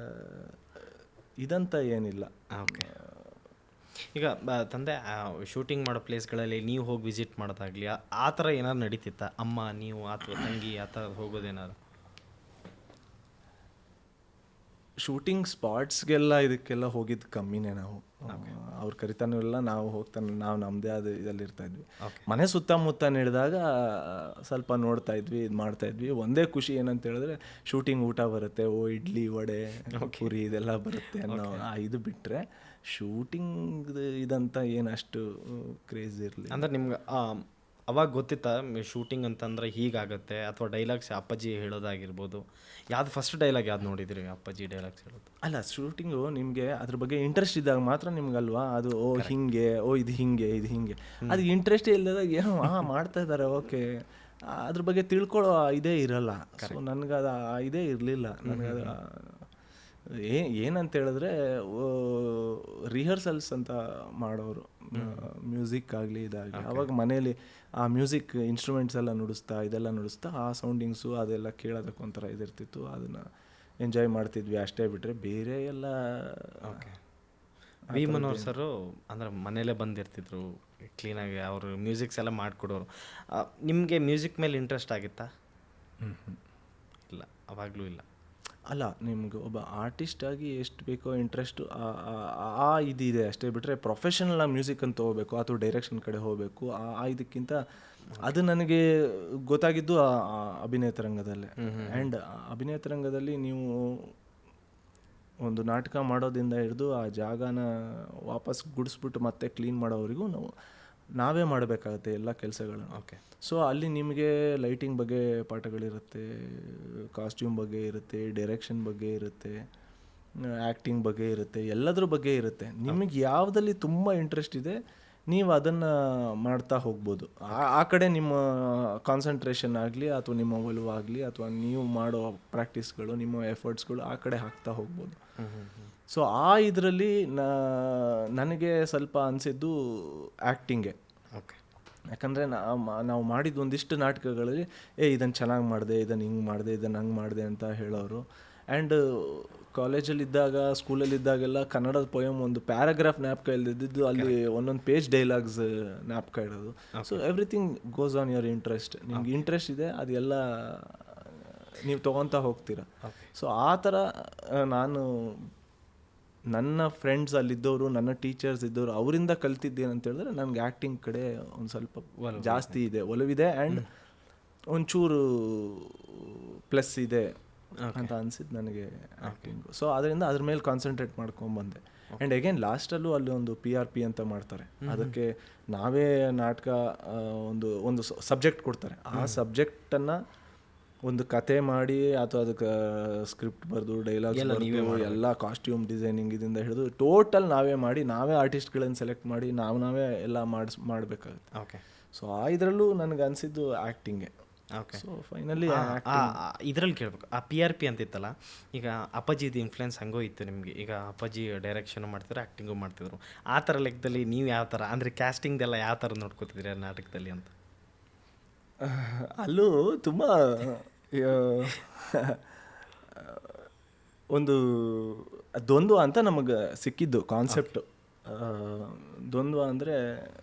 ಇದಂತ ಏನಿಲ್ಲ. ಓಕೆ, ಈಗ ತಂದೆ ಶೂಟಿಂಗ್ ಮಾಡೋ ಪ್ಲೇಸ್ಗಳಲ್ಲಿ ನೀವು ಹೋಗಿ ವಿಸಿಟ್ ಮಾಡೋದಾಗಲಿ ಆ ಥರ ಏನಾದ್ರು ನಡೀತಿತ್ತ? ಅಮ್ಮ, ನೀವು ಅಥವಾ ತಂಗಿ ಆ ಥರ ಹೋಗೋದೇನಾದ್ರು? ಶೂಟಿಂಗ್ ಸ್ಪಾಟ್ಸ್ಗೆಲ್ಲ ಇದಕ್ಕೆಲ್ಲ ಹೋಗಿದ್ದು ಕಮ್ಮಿನೇ. ನಾವು ಅವ್ರು ಕರಿತಾನೂ ಇಲ್ಲ, ನಾವು ಹೋಗ್ತಾನೆ, ನಾವು ನಮ್ಮದೇ ಆದ ಇದರಲ್ಲಿ ಇರ್ತಾಯಿದ್ವಿ. ಮನೆ ಸುತ್ತಮುತ್ತ ನಡೆದಾಗ ಸ್ವಲ್ಪ ನೋಡ್ತಾ ಇದ್ವಿ, ಇದು ಮಾಡ್ತಾಯಿದ್ವಿ. ಒಂದೇ ಖುಷಿ ಏನಂತ ಹೇಳಿದ್ರೆ ಶೂಟಿಂಗ್ ಊಟ ಬರುತ್ತೆ, ಇಡ್ಲಿ ವಡೆ ಪುರಿ ಇದೆಲ್ಲ ಬರುತ್ತೆ ಅನ್ನೋ ಇದು ಬಿಟ್ಟರೆ ಶೂಟಿಂಗ್ ಇದಂತ ಏನು ಅಷ್ಟು ಕ್ರೇಜ್ ಇರಲಿ. ಅಂದರೆ ನಿಮ್ಗೆ ಅವಾಗ ಗೊತ್ತಿತ್ತಾ ಶೂಟಿಂಗ್ ಅಂತಂದ್ರೆ ಹೀಗಾಗತ್ತೆ, ಅಥವಾ ಡೈಲಾಗ್ಸ್ ಅಪ್ಪಾಜಿ ಹೇಳೋದಾಗಿರ್ಬೋದು? ಯಾವ್ದು ಫಸ್ಟ್ ಡೈಲಾಗ್ ಯಾವ್ದು ನೋಡಿದ್ರಿ ಅಪ್ಪಾಜಿ ಡೈಲಾಗ್ಸ್ ಹೇಳೋದು? ಅಲ್ಲ, ಶೂಟಿಂಗು ನಿಮಗೆ ಅದ್ರ ಬಗ್ಗೆ ಇಂಟ್ರೆಸ್ಟ್ ಇದ್ದಾಗ ಮಾತ್ರ ನಿಮ್ಗಲ್ವಾ ಅದು, ಓ ಹಿಂಗೆ, ಓ ಇದು ಹಿಂಗೆ, ಇದು ಹಿಂಗೆ. ಅದು ಇಂಟ್ರೆಸ್ಟೇ ಇಲ್ಲದಾಗ ಏನೋ ಮಾಡ್ತಾ ಇದ್ದಾರೆ, ಓಕೆ, ಅದ್ರ ಬಗ್ಗೆ ತಿಳ್ಕೊಳ್ಳೋ ಇದೇ ಇರಲ್ಲ. ಸೊ ನನಗದು ಇದೇ ಇರಲಿಲ್ಲ. ನನಗದು ಏನಂತ ಹೇಳಿದ್ರೆ, ರಿಹರ್ಸಲ್ಸ್ ಅಂತ ಮಾಡೋರು, ಮ್ಯೂಸಿಕ್ ಆಗಲಿ ಇದಾಗಲಿ, ಅವಾಗ ಮನೇಲಿ ಆ ಮ್ಯೂಸಿಕ್ ಇನ್ಸ್ಟ್ರೂಮೆಂಟ್ಸ್ ಎಲ್ಲ ಇದೆಲ್ಲ ನುಡಿಸ್ತಾ ಆ ಸೌಂಡಿಂಗ್ಸು ಅದೆಲ್ಲ ಕೇಳೋದಕ್ಕೆ ಒಂಥರ ಇದಿರ್ತಿತ್ತು. ಅದನ್ನು ಎಂಜಾಯ್ ಮಾಡ್ತಿದ್ವಿ ಅಷ್ಟೇ, ಬಿಟ್ಟರೆ ಬೇರೆ ಎಲ್ಲ. ಓಕೆ. ವಿ ಮನೋಹರ್ ಸರು ಅಂದರೆ ಮನೇಲೇ ಬಂದಿರ್ತಿದ್ರು ಕ್ಲೀನಾಗಿ, ಅವರು ಮ್ಯೂಸಿಕ್ಸ್ ಎಲ್ಲ ಮಾಡಿಕೊಡೋರು. ನಿಮಗೆ ಮ್ಯೂಸಿಕ್ ಮೇಲೆ ಇಂಟ್ರೆಸ್ಟ್ ಆಗಿತ್ತಾ? ಇಲ್ಲ, ಅವಾಗಲೂ ಇಲ್ಲ. ಅಲ್ಲ, ನಿಮ್ಗೆ ಒಬ್ಬ ಆರ್ಟಿಸ್ಟಾಗಿ ಎಷ್ಟು ಬೇಕೋ ಇಂಟ್ರೆಸ್ಟು ಇದಿದೆ ಅಷ್ಟೇ, ಬಿಟ್ಟರೆ ಪ್ರೊಫೆಷನಲ್ ಮ್ಯೂಸಿಕ್ ಅಂತ ಹೋಗ್ಬೇಕು ಅಥವಾ ಡೈರೆಕ್ಷನ್ ಕಡೆ ಹೋಗಬೇಕು ಇದಕ್ಕಿಂತ ಅದು ನನಗೆ ಗೊತ್ತಾಗಿದ್ದು ಅಭಿನಯ ತರಂಗದಲ್ಲೇ. ಆ್ಯಂಡ್ ಅಭಿನಯ ತರಂಗದಲ್ಲಿ ನೀವು ಒಂದು ನಾಟಕ ಮಾಡೋದ್ರಿಂದ ಹಿಡಿದು ಆ ಜಾಗನ ವಾಪಸ್ ಗುಡಿಸ್ಬಿಟ್ಟು ಮತ್ತೆ ಕ್ಲೀನ್ ಮಾಡೋವರೆಗೂ ನಾವೇ ಮಾಡಬೇಕಾಗತ್ತೆ ಎಲ್ಲ ಕೆಲಸಗಳನ್ನು. ಓಕೆ. ಸೊ ಅಲ್ಲಿ ನಿಮಗೆ ಲೈಟಿಂಗ್ ಬಗ್ಗೆ ಪಾಠಗಳಿರುತ್ತೆ, ಕಾಸ್ಟ್ಯೂಮ್ ಬಗ್ಗೆ ಇರುತ್ತೆ, ಡೈರೆಕ್ಷನ್ ಬಗ್ಗೆ ಇರುತ್ತೆ, ಆ್ಯಕ್ಟಿಂಗ್ ಬಗ್ಗೆ ಇರುತ್ತೆ, ಎಲ್ಲದ್ರ ಬಗ್ಗೆ ಇರುತ್ತೆ. ನಿಮಗೆ ಯಾವುದಲ್ಲಿ ತುಂಬ ಇಂಟ್ರೆಸ್ಟ್ ಇದೆ ನೀವು ಅದನ್ನು ಮಾಡ್ತಾ ಹೋಗ್ಬೋದು. ಆ ಕಡೆ ನಿಮ್ಮ ಕಾನ್ಸಂಟ್ರೇಷನ್ ಆಗಲಿ ಅಥವಾ ನಿಮ್ಮ ಒಲವಾಗಲಿ ಅಥವಾ ನೀವು ಮಾಡೋ ಪ್ರಾಕ್ಟೀಸ್ಗಳು, ನಿಮ್ಮ ಎಫರ್ಟ್ಸ್ಗಳು ಆ ಕಡೆ ಹಾಕ್ತಾ ಹೋಗ್ಬೋದು. ಸೊ ಇದರಲ್ಲಿ ನನಗೆ ಸ್ವಲ್ಪ ಅನಿಸಿದ್ದು ಆ್ಯಕ್ಟಿಂಗೇ. ಓಕೆ. ಯಾಕಂದರೆ ನಾವು ಮಾಡಿದ ಒಂದಿಷ್ಟು ನಾಟಕಗಳಲ್ಲಿ ಇದನ್ನು ಚೆನ್ನಾಗಿ ಮಾಡಿದೆ, ಇದನ್ನು ಹಿಂಗೆ ಮಾಡಿದೆ, ಇದನ್ನು ಹಂಗೆ ಮಾಡಿದೆ ಅಂತ ಹೇಳೋರು. ಆ್ಯಂಡ್ ಕಾಲೇಜಲ್ಲಿದ್ದಾಗ, ಸ್ಕೂಲಲ್ಲಿದ್ದಾಗೆಲ್ಲ ಕನ್ನಡದ ಪೊಯಮ್ ಒಂದು ಪ್ಯಾರಾಗ್ರಾಫ್ ಜ್ಞಾಪಕ ಇಲ್ದಿದ್ದು ಅಲ್ಲಿ ಒಂದೊಂದು ಪೇಜ್ ಡೈಲಾಗ್ಸ್ ಜ್ಞಾಪಕ ಇಡೋದು. So everything goes on your interest. ನಿಮ್ಗೆ ಇಂಟ್ರೆಸ್ಟ್ ಇದೆ, ಅದೆಲ್ಲ ನೀವು ತೊಗೊತಾ ಹೋಗ್ತೀರ. ಸೊ ಆ ಥರ ನಾನು ನನ್ನ ಫ್ರೆಂಡ್ಸ್ ಅಲ್ಲಿದ್ದವರು, ನನ್ನ ಟೀಚರ್ಸ್ ಇದ್ದವರು, ಅವರಿಂದ ಕಲ್ತಿದ್ದೇನಂತ ಹೇಳಿದ್ರೆ ನನಗೆ ಆ್ಯಕ್ಟಿಂಗ್ ಕಡೆ ಒಂದು ಸ್ವಲ್ಪ ಜಾಸ್ತಿ ಇದೆ, ಒಲವಿದೆ. ಆ್ಯಂಡ್ ಒಂಚೂರು ಪ್ಲಸ್ ಇದೆ ಅಂತ ಅನಿಸಿದ್ದು ನನಗೆ ಆ್ಯಕ್ಟಿಂಗು. ಸೊ ಅದರಿಂದ ಅದ್ರ ಮೇಲೆ ಕಾನ್ಸಂಟ್ರೇಟ್ ಮಾಡ್ಕೊಂಬಂದೆ. ಆ್ಯಂಡ್ ಅಗೇನ್ ಲಾಸ್ಟಲ್ಲೂ ಅಲ್ಲಿ ಒಂದು PRP ಅಂತ ಮಾಡ್ತಾರೆ. ಅದಕ್ಕೆ ನಾವೇ ನಾಟಕ ಒಂದು ಸಬ್ಜೆಕ್ಟ್ ಕೊಡ್ತಾರೆ. ಆ ಸಬ್ಜೆಕ್ಟನ್ನು ಒಂದು ಕತೆ ಮಾಡಿ ಅಥವಾ ಅದಕ್ಕೆ ಸ್ಕ್ರಿಪ್ಟ್ ಬರೆದು ಡೈಲಾಗ್ಸ್ ಎಲ್ಲ ಕಾಸ್ಟ್ಯೂಮ್ ಡಿಸೈನಿಂಗ್ ಇದರಿಂದ ಹಿಡಿದು ಟೋಟಲ್ ನಾವೇ ಮಾಡಿ, ನಾವೇ ಆರ್ಟಿಸ್ಟ್ಗಳನ್ನು ಸೆಲೆಕ್ಟ್ ಮಾಡಿ ನಾವೇ ಎಲ್ಲ ಮಾಡಬೇಕಾಗುತ್ತೆ. ಓಕೆ. ಸೊ ಇದರಲ್ಲೂ ನನಗೆ ಅನಿಸಿದ್ದು ಆ್ಯಕ್ಟಿಂಗೇ. ಓಕೆ. ಸೊ ಫೈನಲಿ ಇದರಲ್ಲಿ ಕೇಳಬೇಕು, ಆ PRP ಅಂತಿತ್ತಲ್ಲ, ಈಗ ಅಪ್ಪಾಜಿದು ಇನ್ಫ್ಲುಯೆನ್ಸ್ ಹಂಗೋ ಇತ್ತು ನಿಮಗೆ. ಈಗ ಅಪ್ಪಾಜಿ ಡೈರೆಕ್ಷನ್ ಮಾಡ್ತಿದ್ರು, ಆ್ಯಕ್ಟಿಂಗು ಮಾಡ್ತಿದ್ರು. ಆ ಥರ ಲೆಕ್ಕದಲ್ಲಿ ನೀವು ಯಾವ ಥರ ಅಂದರೆ ಕ್ಯಾಸ್ಟಿಂಗ್ದೆಲ್ಲ ಯಾವ ಥರ ನೋಡ್ಕೋತಿದ್ರಿ ನಾಟಕದಲ್ಲಿ ಅಂತ? ಅಲ್ಲೂ ತುಂಬ ಒಂದು ದ್ವಂದ್ವ ಅಂತ ನಮಗೆ ಸಿಕ್ಕಿದ್ದು ಕಾನ್ಸೆಪ್ಟು. ದ್ವಂದ್ವ ಅಂದರೆ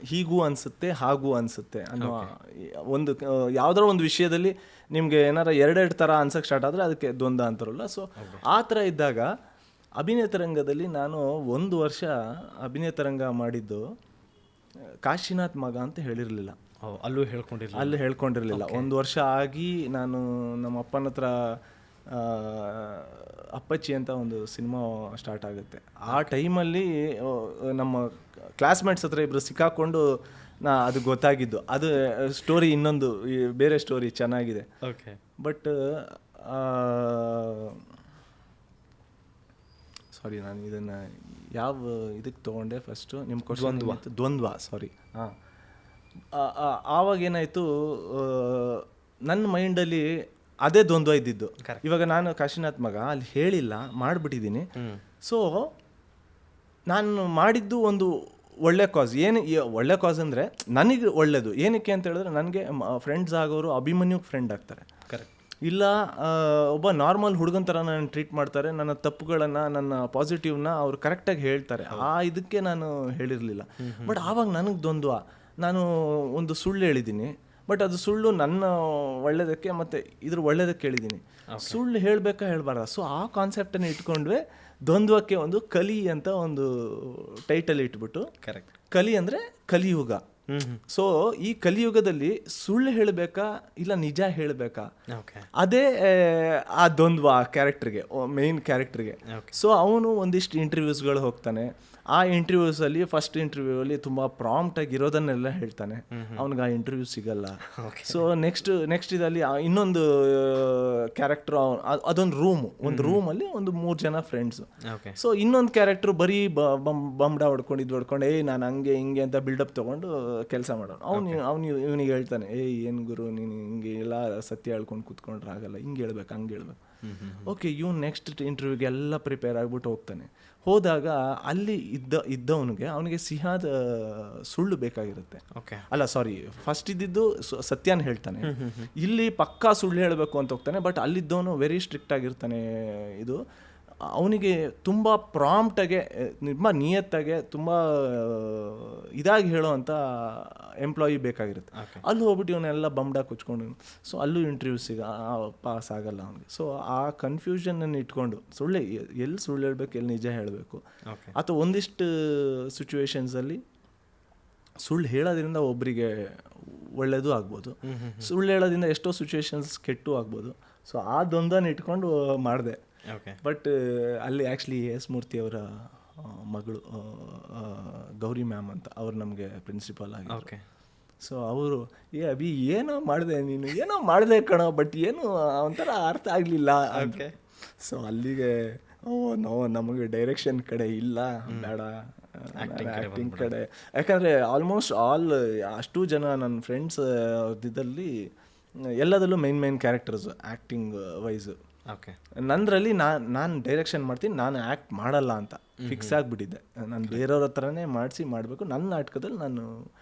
ಹೀಗೂ ಅನಿಸುತ್ತೆ ಹಾಗೂ ಅನಿಸುತ್ತೆ ಅನ್ನೋ ಒಂದು ಯಾವುದೋ ಒಂದು ವಿಷಯದಲ್ಲಿ ನಿಮಗೆ ಏನಾರ ಎರಡೆರಡು ಥರ ಅನ್ಸಕ್ಕೆ ಸ್ಟಾರ್ಟ್ ಆದರೆ ಅದಕ್ಕೆ ದ್ವಂದ್ವ ಅಂತಾರಲ್ಲ. ಸೊ ಆ ಥರ ಇದ್ದಾಗ ಅಭಿನಯ ತರಂಗದಲ್ಲಿ ನಾನು 1 ವರ್ಷ ಅಭಿನಯ ತರಂಗ ಮಾಡಿದ್ದು ಕಾಶಿನಾಥ್ ಮಗ ಅಂತ ಹೇಳಿರಲಿಲ್ಲ. ಅಲ್ಲಿ ಹೇಳ್ಕೊಂಡಿರಲಿಲ್ಲ. 1 ವರ್ಷ ಆಗಿ ನಾನು ನಮ್ಮ ಅಪ್ಪನ ಹತ್ರ ಅಪ್ಪಚ್ಚಿ ಅಂತ ಒಂದು ಸಿನಿಮಾ ಸ್ಟಾರ್ಟ್ ಆಗುತ್ತೆ. ಆ ಟೈಮಲ್ಲಿ ನಮ್ಮ ಕ್ಲಾಸ್ಮೇಟ್ಸ್ ಹತ್ರ ಇಬ್ಬರು ಸಿಕ್ಕಾಕೊಂಡು ಅದು ಗೊತ್ತಾಗಿದ್ದು. ಅದು ಸ್ಟೋರಿ ಇನ್ನೊಂದು ಬೇರೆ ಸ್ಟೋರಿ ಚೆನ್ನಾಗಿದೆ. ಓಕೆ. ಬಟ್ ಸಾರಿ, ನಾನು ಇದನ್ನು ಯಾವ ಇದಕ್ಕೆ ತೊಗೊಂಡೆ ಫಸ್ಟು ನಿಮ್ಮ ಕ್ವಶನ್ ದ್ವಂದ್ವ. ಸಾರಿ. ಆವಾಗ ಏನಾಯಿತು, ನನ್ನ ಮೈಂಡಲ್ಲಿ ಅದೇ ದ್ವಂದ್ವ ಇದ್ದಿದ್ದು. ಇವಾಗ ನಾನು ಕಾಶಿನಾಥ್ ಮಗ ಅಲ್ಲಿ ಹೇಳಿಲ್ಲ, ಮಾಡಿಬಿಟ್ಟಿದ್ದೀನಿ. ಸೊ ನಾನು ಮಾಡಿದ್ದು ಒಂದು ಒಳ್ಳೆ ಕಾಸ್. ಒಳ್ಳೆ ಕಾಸ್ ಅಂದರೆ ನನಗೆ ಒಳ್ಳೆಯದು. ಏನಕ್ಕೆ ಅಂತ ಹೇಳಿದ್ರೆ ನನಗೆ ಫ್ರೆಂಡ್ಸ್ ಆಗೋರು ಅಭಿಮನ್ಯುಗೆ ಫ್ರೆಂಡ್ ಆಗ್ತಾರೆ. ಕರೆಕ್ಟ್. ಇಲ್ಲ ಒಬ್ಬ ನಾರ್ಮಲ್ ಹುಡುಗನ ಥರ ನಾನು ಟ್ರೀಟ್ ಮಾಡ್ತಾರೆ. ನನ್ನ ತಪ್ಪುಗಳನ್ನು, ನನ್ನ ಪಾಸಿಟಿವ್ನ ಅವ್ರು ಕರೆಕ್ಟಾಗಿ ಹೇಳ್ತಾರೆ. ಇದಕ್ಕೆ ನಾನು ಹೇಳಿರಲಿಲ್ಲ. ಬಟ್ ಆವಾಗ ನನಗೆ ದ್ವಂದ್ವ. ನಾನು ಒಂದು ಸುಳ್ಳು ಹೇಳಿದ್ದೀನಿ, ಬಟ್ ಅದು ಸುಳ್ಳು ನನ್ನ ಒಳ್ಳೆಯದಕ್ಕೆ ಮತ್ತು ಇದ್ರ ಒಳ್ಳೆಯದಕ್ಕೆ ಹೇಳಿದ್ದೀನಿ. ಸುಳ್ಳು ಹೇಳಬೇಕಾ ಹೇಳಬಾರ್ದ? ಸೊ ಆ ಕಾನ್ಸೆಪ್ಟನ್ನು ಇಟ್ಕೊಂಡ್ವೆ ದ್ವಂದ್ವಕ್ಕೆ ಒಂದು ಕಲಿ ಅಂತ ಒಂದು ಟೈಟಲ್ ಇಟ್ಬಿಟ್ಟು. ಕರೆಕ್ಟ್. ಕಲಿ ಅಂದರೆ ಕಲಿಯುಗ. ಸೊ ಈ ಕಲಿಯುಗದಲ್ಲಿ ಸುಳ್ಳು ಹೇಳಬೇಕಾ ಇಲ್ಲ ನಿಜ ಹೇಳಬೇಕಾ, ಅದೇ ಆ ದ್ವಂದ್ವ ಕ್ಯಾರೆಕ್ಟರ್ಗೆ, ಮೇನ್ ಕ್ಯಾರೆಕ್ಟರ್ಗೆ. ಸೊ ಅವನು ಒಂದಿಷ್ಟು ಇಂಟರ್ವ್ಯೂಸ್ಗಳು ಹೋಗ್ತಾನೆ. ಆ ಇಂಟರ್ವ್ಯೂಸಲ್ಲಿ ಫಸ್ಟ್ ಇಂಟರ್ವ್ಯೂವಲ್ಲಿ ತುಂಬ ಪ್ರಾಂಪ್ಟಾಗಿ ಇರೋದನ್ನೆಲ್ಲ ಹೇಳ್ತಾನೆ, ಅವ್ನಿಗೆ ಆ ಇಂಟರ್ವ್ಯೂ ಸಿಗಲ್ಲ. ಸೊ ನೆಕ್ಸ್ಟ್ ಇದರಲ್ಲಿ ಇನ್ನೊಂದು ಕ್ಯಾರೆಕ್ಟರ್, ಅದೊಂದು ಒಂದು ರೂಮಲ್ಲಿ ಒಂದು 3 ಜನ ಫ್ರೆಂಡ್ಸು. ಸೊ ಇನ್ನೊಂದು ಕ್ಯಾರೆಕ್ಟ್ರು ಬರೀ ಬಂಬಡ ಹೊಡ್ಕೊಂಡು ನಾನು ಹಂಗೆ ಹಿಂಗೆ ಅಂತ ಬಿಲ್ಡಪ್ ತೊಗೊಂಡು ಕೆಲಸ ಮಾಡೋನು. ಅವನು ಇವನಿಗೆ ಹೇಳ್ತಾನೆ, ಏನು ಗುರು ನೀನು ಹಿಂಗೆ ಎಲ್ಲ ಸತ್ಯ ಹೇಳ್ಕೊಂಡು ಕೂತ್ಕೊಂಡ್ರೆ ಆಗಲ್ಲ, ಹಿಂಗೆ ಹೇಳ್ಬೇಕು ಹಂಗೆ ಹೇಳ್ಬೇಕು. ಓಕೆ, ಇವ್ನು ನೆಕ್ಸ್ಟ್ ಇಂಟರ್ವ್ಯೂಗೆ ಎಲ್ಲ ಪ್ರಿಪೇರ್ ಆಗಿಬಿಟ್ಟು ಹೋಗ್ತಾನೆ. ಹೋದಾಗ ಅಲ್ಲಿ ಅವನಿಗೆ ಸಿಹಿಯಾದ ಸುಳ್ಳು ಬೇಕಾಗಿರುತ್ತೆ. ಅಲ್ಲ ಸಾರಿ, ಫಸ್ಟ್ ಇದ್ದಿದ್ದು ಸತ್ಯನ ಹೇಳ್ತಾನೆ, ಇಲ್ಲಿ ಪಕ್ಕಾ ಸುಳ್ಳು ಹೇಳಬೇಕು ಅಂತ ಹೋಗ್ತಾನೆ. ಬಟ್ ಅಲ್ಲಿದ್ದವನು ವೆರಿ ಸ್ಟ್ರಿಕ್ಟ್ ಆಗಿರ್ತಾನೆ. ಇದು ಅವನಿಗೆ ತುಂಬ ಪ್ರಾಂಪ್ಟಾಗೆ, ತುಂಬ ನಿಯತ್ತಾಗೆ, ತುಂಬ ಇದಾಗಿ ಹೇಳೋ ಅಂಥ ಎಂಪ್ಲಾಯಿ ಬೇಕಾಗಿರುತ್ತೆ. ಅಲ್ಲಿ ಹೋಗ್ಬಿಟ್ಟು ಇವನ್ನೆಲ್ಲ ಬಂಬಡ ಕುಚ್ಕೊಂಡು, ಸೊ ಅಲ್ಲೂ ಇಂಟರ್ವ್ಯೂಸಿಗೆ ಪಾಸ್ ಆಗಲ್ಲ ಅವನಿಗೆ. ಸೊ ಆ ಕನ್ಫ್ಯೂಷನನ್ನು ಇಟ್ಕೊಂಡು ಎಲ್ಲಿ ಸುಳ್ಳು ಹೇಳಬೇಕು, ಎಲ್ಲಿ ನಿಜ ಹೇಳಬೇಕು, ಅಥವಾ ಒಂದಿಷ್ಟು ಸಿಚುವೇಶನ್ಸಲ್ಲಿ ಸುಳ್ಳು ಹೇಳೋದ್ರಿಂದ ಒಬ್ಬರಿಗೆ ಒಳ್ಳೆಯದು ಆಗ್ಬೋದು, ಸುಳ್ಳು ಹೇಳೋದ್ರಿಂದ ಎಷ್ಟೋ ಸಿಚುವೇಶನ್ಸ್ ಕೆಟ್ಟು ಆಗ್ಬೋದು. ಸೊ ಅದೊಂದನ್ನು ಇಟ್ಕೊಂಡು ಮಾಡಿದೆ. ಬಟ್ ಅಲ್ಲಿ ಆ್ಯಕ್ಚುಲಿ ಎಸ್ ಮೂರ್ತಿ ಅವರ ಮಗಳು ಗೌರಿ ಮ್ಯಾಮ್ ಅಂತ ಅವ್ರು ನಮಗೆ ಪ್ರಿನ್ಸಿಪಾಲ್ ಆಗಿ. ಸೊ ಅವರು ಅಭಿ ಏನೋ ಮಾಡಿದೆ ಕಣೋ, ಬಟ್ ಏನು ಒಂಥರ ಅರ್ಥ ಆಗಲಿಲ್ಲ. ಸೊ ಅಲ್ಲಿಗೆ ನಮಗೆ ಡೈರೆಕ್ಷನ್ ಕಡೆ ಇಲ್ಲ, ಬೇಡ ಆ್ಯಕ್ಟಿಂಗ್ ಕಡೆ. ಯಾಕಂದರೆ ಆಲ್ಮೋಸ್ಟ್ ಅಷ್ಟು ಜನ ನನ್ನ ಫ್ರೆಂಡ್ಸ್ ಇದ್ದಲ್ಲಿ ಎಲ್ಲದಲ್ಲೂ ಮೈನ್ ಕ್ಯಾರೆಕ್ಟರ್ಸು ಆ್ಯಕ್ಟಿಂಗ್ ವೈಸು. ನಂದರಲ್ಲಿ ನಾನು ಡೈರೆಕ್ಷನ್ ಮಾಡ್ತೀನಿ, ನಾನು ಆ್ಯಕ್ಟ್ ಮಾಡಲ್ಲ ಅಂತ ಫಿಕ್ಸ್ ಆಗಿಬಿಟ್ಟಿದ್ದೆ. ನಾನು ಬೇರೆಯವ್ರ ಹತ್ರನೇ ಮಾಡಬೇಕು, ನನ್ನ ನಾಟಕದಲ್ಲಿ ನಾನು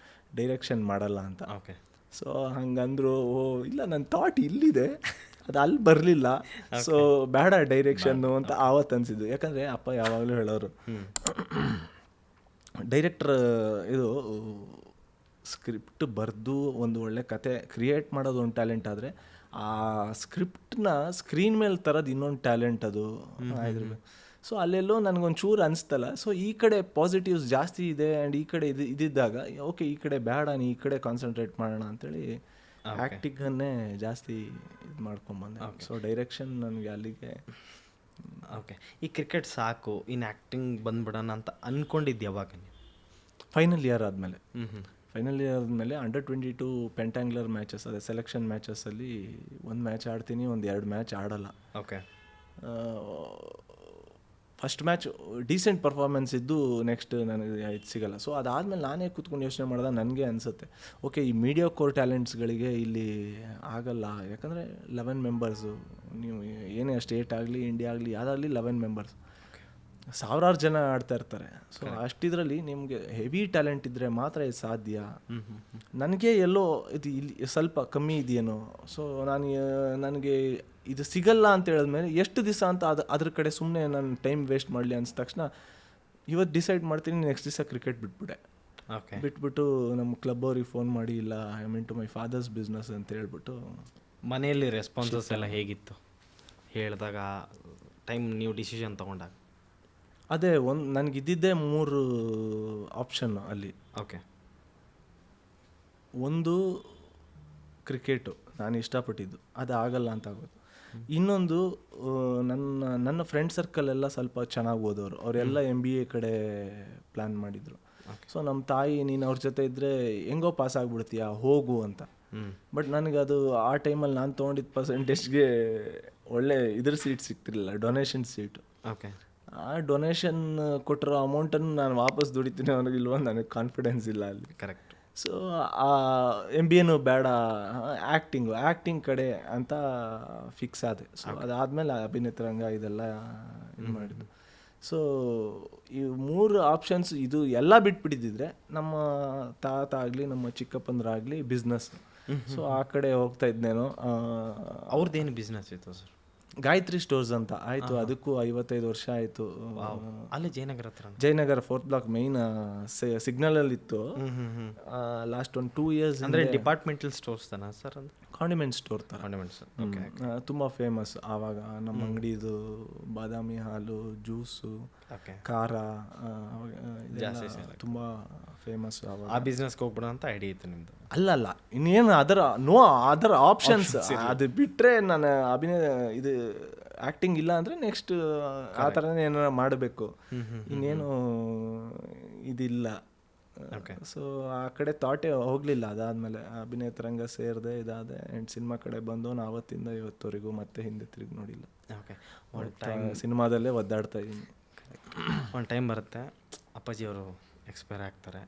ಡೈರೆಕ್ಷನ್ ಮಾಡಲ್ಲ ಅಂತ. ಸೊ ಹಂಗಂದ್ರು, ಇಲ್ಲ ನನ್ನ ಥಾಟ್ ಇಲ್ಲಿದೆ, ಅದು ಅಲ್ಲಿ ಬರಲಿಲ್ಲ, ಸೊ ಬೇಡ ಡೈರೆಕ್ಷನ್ನು ಅಂತ ಆವತ್ತು ಅನಿಸಿದ್ದು. ಯಾಕಂದರೆ ಅಪ್ಪ ಯಾವಾಗಲೂ ಹೇಳೋರು, ಡೈರೆಕ್ಟರ್ ಇದು ಸ್ಕ್ರಿಪ್ಟ್ ಬರೆದು ಒಂದು ಒಳ್ಳೆ ಕತೆ ಕ್ರಿಯೇಟ್ ಮಾಡೋದು ಒಂದು ಟ್ಯಾಲೆಂಟ್ ಆದರೆ, ಆ ಸ್ಕ್ರಿಪ್ಟನ್ನ ಸ್ಕ್ರೀನ್ ಮೇಲೆ ತರೋದು ಇನ್ನೊಂದು ಟ್ಯಾಲೆಂಟ್ ಅದು ಆಗಿರ್ಬೇಕು. ಸೊ ಅಲ್ಲೆಲ್ಲೋ ನನಗೊಂಚೂರು ಅನಿಸ್ತಲ್ಲ. ಸೊ ಈ ಕಡೆ ಪಾಸಿಟಿವ್ಸ್ ಜಾಸ್ತಿ ಇದೆ ಆ್ಯಂಡ್ ಈ ಕಡೆ ಇದ್ದಿದ್ದಾಗ ಓಕೆ ಈ ಕಡೆ ಬೇಡ, ಈ ಕಡೆ ಕಾನ್ಸಂಟ್ರೇಟ್ ಮಾಡೋಣ ಅಂತೇಳಿ ಆ್ಯಕ್ಟಿಂಗನ್ನೇ ಜಾಸ್ತಿ ಇದು ಮಾಡ್ಕೊಂಬಂದೆ. ಸೊ ಡೈರೆಕ್ಷನ್ ನನಗೆ ಅಲ್ಲಿಗೆ ಈ ಕ್ರಿಕೆಟ್ ಸಾಕು, ಇನ್ನು ಆ್ಯಕ್ಟಿಂಗ್ ಬಂದ್ಬಿಡೋಣ ಅಂತ ಅಂದ್ಕೊಂಡಿದ್ದು ಯಾವಾಗ? ಫೈನಲ್ ಇಯರ್ ಆದಮೇಲೆ. ಅಂಡರ್ 22 ಪೆಂಟ್ಯಾಂಗ್ಯುಲರ್ ಮ್ಯಾಚಸ್, ಅದೇ ಸೆಲೆಕ್ಷನ್ ಮ್ಯಾಚಸಲ್ಲಿ ಒಂದು ಮ್ಯಾಚ್ ಆಡ್ತೀನಿ, 2 ಮ್ಯಾಚ್ ಆಡಲ್ಲ. ಫಸ್ಟ್ ಮ್ಯಾಚ್ ಡೀಸೆಂಟ್ ಪರ್ಫಾರ್ಮೆನ್ಸ್ ಇದ್ದು ನೆಕ್ಸ್ಟ್ ನನಗೆ ಇದು ಸಿಗಲ್ಲ. ಸೊ ಅದಾದಮೇಲೆ ನಾನೇ ಕೂತ್ಕೊಂಡು ಯೋಚನೆ ಮಾಡಿದಾಗ ನನಗೆ ಅನಿಸುತ್ತೆ, ಓಕೆ ಈ ಮೀಡಿಯಾ ಕೋರ್ ಟ್ಯಾಲೆಂಟ್ಸ್ಗಳಿಗೆ ಇಲ್ಲಿ ಆಗಲ್ಲ. ಯಾಕಂದರೆ 11 ಮೆಂಬರ್ಸು, ನೀವು ಏನೇ ಸ್ಟೇಟ್ ಆಗಲಿ ಇಂಡಿಯಾ ಆಗಲಿ ಯಾವುದಾಗಲಿ 11 ಮೆಂಬರ್ಸ್, ಸಾವಿರಾರು ಜನ ಆಡ್ತಾ ಇರ್ತಾರೆ. ಸೊ ಅಷ್ಟಿದ್ರಲ್ಲಿ ನಿಮಗೆ ಹೆವಿ ಟ್ಯಾಲೆಂಟ್ ಇದ್ದರೆ ಮಾತ್ರ ಇದು ಸಾಧ್ಯ. ನನಗೆ ಎಲ್ಲೋ ಇದು ಇಲ್ಲಿ ಸ್ವಲ್ಪ ಕಮ್ಮಿ ಇದೆಯೇನೋ. ಸೊ ನನಗೆ ಇದು ಸಿಗಲ್ಲ ಅಂತ ಹೇಳಿದ್ಮೇಲೆ ಎಷ್ಟು ದಿವಸ ಅಂತ ಅದ್ರ ಕಡೆ ಸುಮ್ಮನೆ ನಾನು ಟೈಮ್ ವೇಸ್ಟ್ ಮಾಡಲಿ ಅನ್ಸಿದ ತಕ್ಷಣ ಇವತ್ತು ಡಿಸೈಡ್ ಮಾಡ್ತೀನಿ, ನೆಕ್ಸ್ಟ್ ದಿವಸ ಕ್ರಿಕೆಟ್ ಬಿಟ್ಬಿಟ್ಟು ನಮ್ಮ ಕ್ಲಬ್ ಅವ್ರಿಗೆ ಫೋನ್ ಮಾಡಿ, ಇಲ್ಲ I mean to my father's business ಅಂತ ಹೇಳ್ಬಿಟ್ಟು. ಮನೆಯಲ್ಲಿ ರೆಸ್ಪಾನ್ಸಸ್ ಎಲ್ಲ ಹೇಗಿತ್ತು ಹೇಳಿದಾಗ, ಟೈಮ್ ನೀವು ಡಿಸಿಷನ್ ತೊಗೊಂಡಾಗ? ಅದೇ ನನಗಿದ್ದಿದ್ದೇ 3 ಆಪ್ಷನ್ನು ಅಲ್ಲಿ. ಒಂದು ಕ್ರಿಕೆಟು ನಾನು ಇಷ್ಟಪಟ್ಟಿದ್ದು, ಅದು ಆಗಲ್ಲ ಅಂತ ಆಗೋದು. ಇನ್ನೊಂದು ನನ್ನ ಫ್ರೆಂಡ್ ಸರ್ಕಲ್ ಎಲ್ಲ ಸ್ವಲ್ಪ ಚೆನ್ನಾಗಿ ಓದೋರು, ಅವರೆಲ್ಲ MBA ಕಡೆ ಪ್ಲ್ಯಾನ್ ಮಾಡಿದರು. ಸೊ ನಮ್ಮ ತಾಯಿ, ನೀನು ಅವ್ರ ಜೊತೆ ಇದ್ದರೆ ಹೆಂಗೋ ಪಾಸ್ ಆಗಿಬಿಡ್ತೀಯಾ, ಹೋಗು ಅಂತ. ಬಟ್ ನನಗದು ಆ ಟೈಮಲ್ಲಿ ನಾನು ತೊಗೊಂಡಿದ್ದ ಪರ್ಸೆಂಟೇಜ್ಗೆ ಒಳ್ಳೆ ಇದ್ರ ಸೀಟ್ ಸಿಗ್ತಿರಲಿಲ್ಲ, ಡೊನೇಷನ್ ಸೀಟು. ಆ ಡೊನೇಷನ್ ಕೊಟ್ಟಿರೋ ಅಮೌಂಟನ್ನು ನಾನು ವಾಪಸ್ ದುಡಿತೀನಿ ಅನ್ನೋದಿಲ್ವ, ನನಗೆ ಕಾನ್ಫಿಡೆನ್ಸ್ ಇಲ್ಲ ಅಲ್ಲಿ. ಕರೆಕ್ಟ್. ಸೊ ಆ MBAನೂ ಬೇಡ, ಆ್ಯಕ್ಟಿಂಗ್ ಕಡೆ ಅಂತ ಫಿಕ್ಸ್ ಆದೆ. ಸೊ ಅದಾದಮೇಲೆ ಅಭಿನೇತ್ರಂಗ ಇದೆಲ್ಲ ಇದು ಮಾಡಿದ್ದು. ಸೊ ಈ 3 ಆಪ್ಷನ್ಸ್ ಇದು ಎಲ್ಲ ಬಿಟ್ಬಿಟ್ಟಿದ್ದಿದ್ರೆ ನಮ್ಮ ತಾತ ಆಗಲಿ ನಮ್ಮ ಚಿಕ್ಕಪ್ಪಂದ್ರಾಗಲಿ ಬಿಸ್ನೆಸ್, ಸೊ ಆ ಕಡೆ ಹೋಗ್ತಾ ಇದ್ನೇನೋ. ಅವ್ರದ್ದೇನು ಬಿಸ್ನೆಸ್ ಇತ್ತು ಸರ್? ಗಾಯತ್ರಿ ಸ್ಟೋರ್ಸ್ ಅಂತ ಆಯಿತು, ಅದಕ್ಕೂ 55 ವರ್ಷ ಆಯಿತು. ಅಲ್ಲಿ ಜಯನಗರ ಹತ್ರ, ಜಯನಗರ 4th ಬ್ಲಾಕ್ ಮೈನ್ ಸಿಗ್ನಲಲ್ಲಿ ಇತ್ತು. ಲಾಸ್ಟ್ 2 ಇಯರ್ಸ್ ಅಂದರೆ ಡಿಪಾರ್ಟ್ಮೆಂಟಲ್ ಸ್ಟೋರ್ಸ್ ತಾನ ಸರ್? ಅಂದ್ರೆ ಕಾಂಡಿಮೆಂಟ್ ಸ್ಟೋರ್ ಥರ. ಕಾಂಡಿಮೆಂಟ್ಸ್ ತುಂಬ ಫೇಮಸ್ ಆವಾಗ. ನಮ್ಮ ಅಂಗಡಿದು ಬಾದಾಮಿ ಹಾಲು, ಜ್ಯೂಸು, ಖಾರ ತುಂಬ ಫೇಮಸ್ ಆವಾಗ. ಆ ಬಿಸ್ನೆಸ್ಗೆ ಹೋಗ್ಬಿಡೋ ಅಂತ ಐಡಿಯಾ ಇತ್ತು ನಿಮ್ಮದು? ಅಲ್ಲ, ಇನ್ನೇನು ಅದರ ಆಪ್ಷನ್ಸ್ ಅದು ಬಿಟ್ಟರೆ ನಾನು ಇದು ಆ್ಯಕ್ಟಿಂಗ್ ಇಲ್ಲ ಅಂದರೆ ನೆಕ್ಸ್ಟ್ ಆ ಥರನೇ ಏನಾರ ಮಾಡಬೇಕು, ಇನ್ನೇನು ಇದಿಲ್ಲ. ಸೊ ಆ ಕಡೆ ಥಾಟೇ ಹೋಗಲಿಲ್ಲ. ಅದಾದಮೇಲೆ ಅಭಿನೇತರಂಗ ಸೇರಿದೆ, ಇದಾದೆ ಆ್ಯಂಡ್ ಸಿನಿಮಾ ಕಡೆ ಬಂದು ನಾನು ಆವತ್ತಿಂದ ಇವತ್ತವರೆಗೂ ಮತ್ತೆ ಹಿಂದೆ ತಿರುಗಿ ನೋಡಿಲ್ಲ. ಓಕೆ, ಸಿನಿಮಾದಲ್ಲೇ ಒದ್ದಾಡ್ತಾ ಇದ್ದೀನಿ. ಒಂದು ಟೈಮ್ ಬರುತ್ತೆ ಅಪ್ಪಾಜಿಯವರು ಎಕ್ಸ್ಪೈರ್ ಆಗ್ತಾರೆ.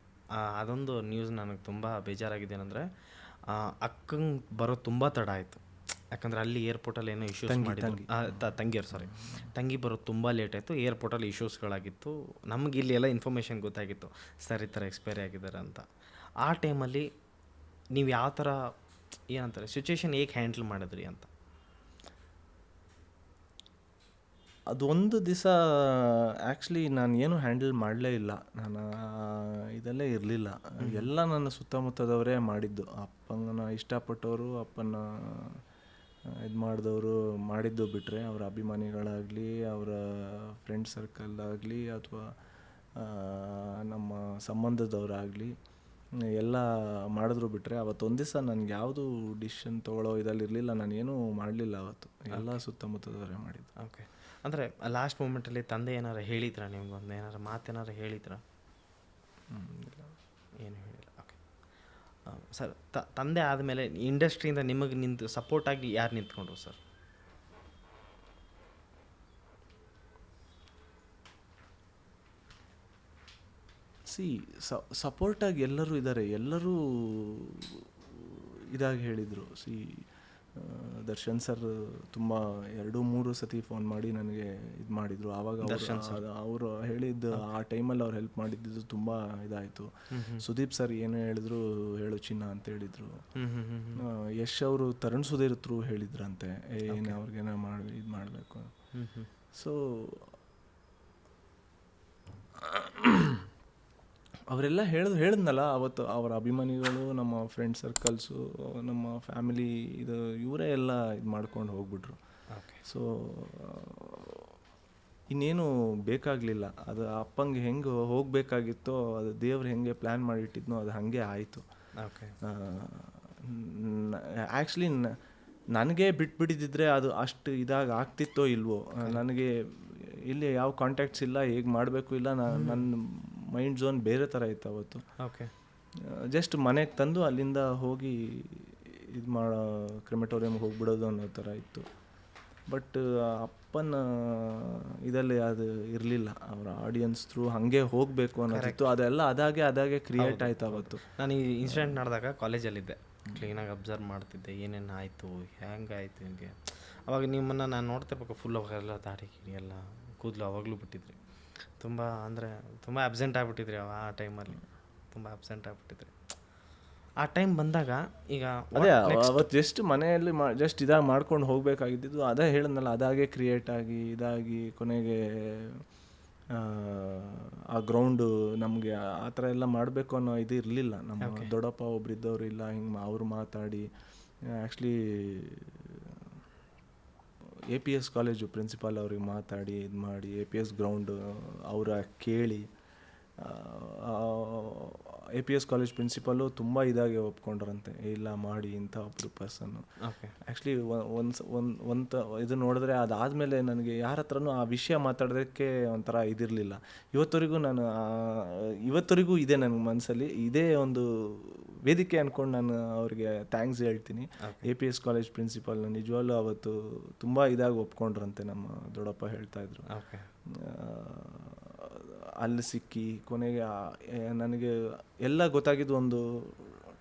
ಅದೊಂದು ನ್ಯೂಸ್ ನನಗೆ ತುಂಬ ಬೇಜಾರಾಗಿದ್ದೇನೆಂದರೆ ಅಕ್ಕಂಗೆ ಬರೋ ತುಂಬ ತಡ ಆಯಿತು. ಯಾಕಂದರೆ ಅಲ್ಲಿ ಏರ್ಪೋರ್ಟಲ್ಲಿ ಏನೋ ಇಶ್ಯೂಸ್ ಮಾಡಿದ್ರು, ತಂಗಿ ಬರೋದು ತುಂಬ ಲೇಟ್ ಆಯಿತು. ಏರ್ಪೋರ್ಟಲ್ಲಿ ಇಶ್ಯೂಸ್ಗಳಾಗಿತ್ತು. ನಮ್ಗೆ ಇಲ್ಲಿ ಎಲ್ಲ ಇನ್ಫಾರ್ಮೇಷನ್ ಗೊತ್ತಾಗಿತ್ತು, ಸರ್ ಈ ಥರ ಎಕ್ಸ್ಪೈರಿ ಆಗಿದ್ದಾರೆ ಅಂತ. ಆ ಟೈಮಲ್ಲಿ ನೀವು ಯಾವ ಥರ ಏನಂತಾರೆ ಸಿಚುವೇಶನ್ ಹೇಗೆ ಹ್ಯಾಂಡಲ್ ಮಾಡಿದ್ರಿ ಅಂತ? ಅದೊಂದು ದಿವಸ ಆ್ಯಕ್ಚುಲಿ ನಾನು ಏನು ಹ್ಯಾಂಡಲ್ ಮಾಡಲೇ ಇಲ್ಲ. ನಾನು ಇದಲ್ಲೇ ಇರಲಿಲ್ಲ. ಎಲ್ಲ ನನ್ನ ಸುತ್ತಮುತ್ತದವರೇ ಮಾಡಿದ್ದು. ಅಪ್ಪನ ಇಷ್ಟಪಟ್ಟವರು, ಅಪ್ಪನ ಇದು ಮಾಡಿದವರು ಮಾಡಿದ್ದು ಬಿಟ್ಟರೆ, ಅವರ ಅಭಿಮಾನಿಗಳಾಗಲಿ, ಅವರ ಫ್ರೆಂಡ್ ಸರ್ಕಲ್ ಆಗಲಿ, ಅಥವಾ ನಮ್ಮ ಸಂಬಂಧದವರಾಗಲಿ ಎಲ್ಲ ಮಾಡಿದ್ರು ಬಿಟ್ಟರೆ, ಅವತ್ತೊಂದು ದಿವಸ ನನಗೆ ಯಾವುದು ಡಿಸಿಷನ್ ತೊಗೊಳ್ಳೋ ಇದಲ್ಲಿರಲಿಲ್ಲ. ನಾನೇನು ಮಾಡಲಿಲ್ಲ ಅವತ್ತು, ಎಲ್ಲ ಸುತ್ತಮುತ್ತದವರೇ ಮಾಡಿದ್ದು. ಓಕೆ, ಅಂದರೆ ಲಾಸ್ಟ್ ಮೂಮೆಂಟಲ್ಲಿ ತಂದೆ ಏನಾರು ಹೇಳಿದ್ರಾ ನಿಮ್ಗೊಂದು ಏನಾರು ಮಾತೇನಾರು ಹೇಳಿದ್ರಾ? ಏನು ಹೇಳಿಲ್ಲ. ಓಕೆ ಸರ್, ತಂದೆ ಆದಮೇಲೆ ಇಂಡಸ್ಟ್ರಿಯಿಂದ ನಿಮಗೆ ನಿಂತು ಸಪೋರ್ಟಾಗಿ ಯಾರು ನಿಂತ್ಕೊಂಡ್ರು ಸರ್? ಸಪೋರ್ಟಾಗಿ ಎಲ್ಲರೂ ಇದ್ದಾರೆ. ಎಲ್ಲರೂ ಇದಾಗಿ ಹೇಳಿದರು. ದರ್ಶನ್ ಸರ್ ತುಂಬ 2-3 ಸತಿ ಫೋನ್ ಮಾಡಿ ನನಗೆ ಇದು ಮಾಡಿದರು. ಆವಾಗ ಅವರು ಹೇಳಿದ್ದು ಆ ಟೈಮಲ್ಲಿ ಅವ್ರು ಹೆಲ್ಪ್ ಮಾಡಿದ್ದು ತುಂಬ ಇದಾಯಿತು. ಸುದೀಪ್ ಸರ್ ಏನು ಹೇಳಿದ್ರು, ಹೇಳು ಚಿನ್ನ ಅಂತ ಹೇಳಿದರು. ಯಶ್ ಅವರು ತರುಣ್ ಸುಧೀರ್ ಥ್ರೂ ಹೇಳಿದ್ರಂತೆ, ಏನು ಅವ್ರಿಗೇನೋ ಇದು ಮಾಡಬೇಕು. ಸೊ ಅವರೆಲ್ಲ ಹೇಳಿದ್ನಲ್ಲ ಅವತ್ತು, ಅವರ ಅಭಿಮಾನಿಗಳು, ನಮ್ಮ ಫ್ರೆಂಡ್ ಸರ್ಕಲ್ಸು, ನಮ್ಮ ಫ್ಯಾಮಿಲಿ, ಇದು ಇವರೇ ಎಲ್ಲ ಇದು ಮಾಡ್ಕೊಂಡು ಹೋಗ್ಬಿಟ್ರು. ಸೊ ಇನ್ನೇನು ಬೇಕಾಗಲಿಲ್ಲ. ಅದು ಅಪ್ಪಂಗೆ ಹೆಂಗೆ ಹೋಗಬೇಕಾಗಿತ್ತೋ, ಅದು ದೇವ್ರು ಹೆಂಗೆ ಪ್ಲ್ಯಾನ್ ಮಾಡಿಟ್ಟಿದ್ನೋ ಅದು ಹಾಗೆ ಆಯಿತು. ಆ್ಯಕ್ಚುಲಿ ನನಗೆ ಬಿಟ್ಬಿಟ್ಟಿದ್ದರೆ ಅದು ಅಷ್ಟು ಇದಾಗ ಆಗ್ತಿತ್ತೋ ಇಲ್ವೋ. ನನಗೆ ಇಲ್ಲಿ ಯಾವ ಕಾಂಟ್ಯಾಕ್ಟ್ಸ್ ಇಲ್ಲ, ಹೇಗೆ ಮಾಡಬೇಕು ಇಲ್ಲ. ನನ್ನ ಮೈಂಡ್ ಝೋನ್ ಬೇರೆ ಥರ ಇತ್ತು ಅವತ್ತು. ಜಸ್ಟ್ ಮನೆಗೆ ತಂದು ಅಲ್ಲಿಂದ ಹೋಗಿ ಇದು ಮಾಡೋ, ಕ್ರಿಮೆಟೋರಿಯಮ್ಗೆ ಹೋಗ್ಬಿಡೋದು ಅನ್ನೋ ಥರ ಇತ್ತು. ಬಟ್ ಅಪ್ಪನ ಇದರಲ್ಲಿ ಅದು ಇರಲಿಲ್ಲ. ಅವರ ಆಡಿಯನ್ಸ್ ಥ್ರೂ ಹಾಗೆ ಹೋಗಬೇಕು ಅನ್ನೋದಿತ್ತು. ಅದೆಲ್ಲ ಅದಾಗೆ ಕ್ರಿಯೇಟ್ ಆಯ್ತು ಅವತ್ತು. ನಾನು ಈ ಇನ್ಸಿಡೆಂಟ್ ನಡೆದಾಗ ಕಾಲೇಜಲ್ಲಿದ್ದೆ, ಕ್ಲೀನಾಗಿ ಅಬ್ಸರ್ವ್ ಮಾಡ್ತಿದ್ದೆ ಏನೇನು ಆಯಿತು, ಹೆಂಗಾಯಿತು ಹಿಂಗೆ. ಅವಾಗ ನಿಮ್ಮನ್ನು ನಾನು ನೋಡ್ತಿರ್ಬೇಕು, ಫುಲ್ ಅವಾಗೆಲ್ಲ ದಾಡಿ ಗಿಡಿ ಎಲ್ಲ ಕೂದಲು ಅವಾಗಲೂ ಬಿಟ್ಟಿದ್ರಿ. ತುಂಬ ಅಂದರೆ ತುಂಬ ಅಬ್ಸೆಂಟ್ ಆಗಿಬಿಟ್ಟಿದ್ರಿ ಆ ಟೈಮಲ್ಲಿ, ತುಂಬ ಅಬ್ಸೆಂಟ್ ಆಗಿಬಿಟ್ಟಿದ್ರಿ. ಆ ಟೈಮ್ ಬಂದಾಗ ಈಗ ಅದೇ ಅವತ್ತು ಜಸ್ಟ್ ಮನೆಯಲ್ಲಿ ಜಸ್ಟ್ ಇದಾಗಿ ಮಾಡ್ಕೊಂಡು ಹೋಗಬೇಕಾಗಿದ್ದು. ಅದೇ ಹೇಳಿದ್ನಲ್ಲ, ಅದಾಗೆ ಕ್ರಿಯೇಟ್ ಆಗಿ ಇದಾಗಿ ಕೊನೆಗೆ ಆ ಗ್ರೌಂಡು ನಮಗೆ ಆ ಥರ ಎಲ್ಲ ಮಾಡಬೇಕು ಅನ್ನೋ ಇದು ಇರಲಿಲ್ಲ. ನಮ್ಮ ದೊಡ್ಡಪ್ಪ ಒಬ್ರಿದ್ದವರು ಇಲ್ಲ, ಹಿಂಗೆ ಅವರು ಮಾತಾಡಿ ಆ್ಯಕ್ಚುಲಿ APS ಕಾಲೇಜು ಪ್ರಿನ್ಸಿಪಾಲ್ ಅವ್ರಿಗೆ ಮಾತಾಡಿ ಇದು ಮಾಡಿ APS ಗ್ರೌಂಡು ಅವರ ಕೇಳಿ, APS ಕಾಲೇಜ್ ಪ್ರಿನ್ಸಿಪಾಲು ತುಂಬ ಇದಾಗಿ ಒಪ್ಕೊಂಡ್ರಂತೆ, ಇಲ್ಲ ಮಾಡಿ ಇಂಥ ಒಬ್ಬರು ಪರ್ಸನ್ನು. ಆ್ಯಕ್ಚುಲಿ ಒಂದು ಇದು ನೋಡಿದ್ರೆ ಅದಾದಮೇಲೆ ನನಗೆ ಯಾರ ಹತ್ರನೂ ಆ ವಿಷಯ ಮಾತಾಡೋದಕ್ಕೆ ಒಂಥರ ಇದಿರಲಿಲ್ಲ. ಇವತ್ತವರೆಗೂ ಇದೆ ನನ್ನ ಮನಸ್ಸಲ್ಲಿ. ಇದೇ ಒಂದು ವೇದಿಕೆ ಅಂದ್ಕೊಂಡು ನಾನು ಅವ್ರಿಗೆ ಥ್ಯಾಂಕ್ಸ್ ಹೇಳ್ತೀನಿ. APS ಕಾಲೇಜ್ ಪ್ರಿನ್ಸಿಪಾಲ್ನ ನಿಜವಾಗ್ಲೂ ಅವತ್ತು ತುಂಬ ಇದಾಗಿ ಒಪ್ಕೊಂಡ್ರಂತೆ, ನಮ್ಮ ದೊಡ್ಡಪ್ಪ ಹೇಳ್ತಾಯಿದ್ರು. ಅಲ್ಲಿ ಸಿಕ್ಕಿ ಕೊನೆಗೆ ನನಗೆ ಎಲ್ಲ ಗೊತ್ತಾಗಿದ್ದು ಒಂದು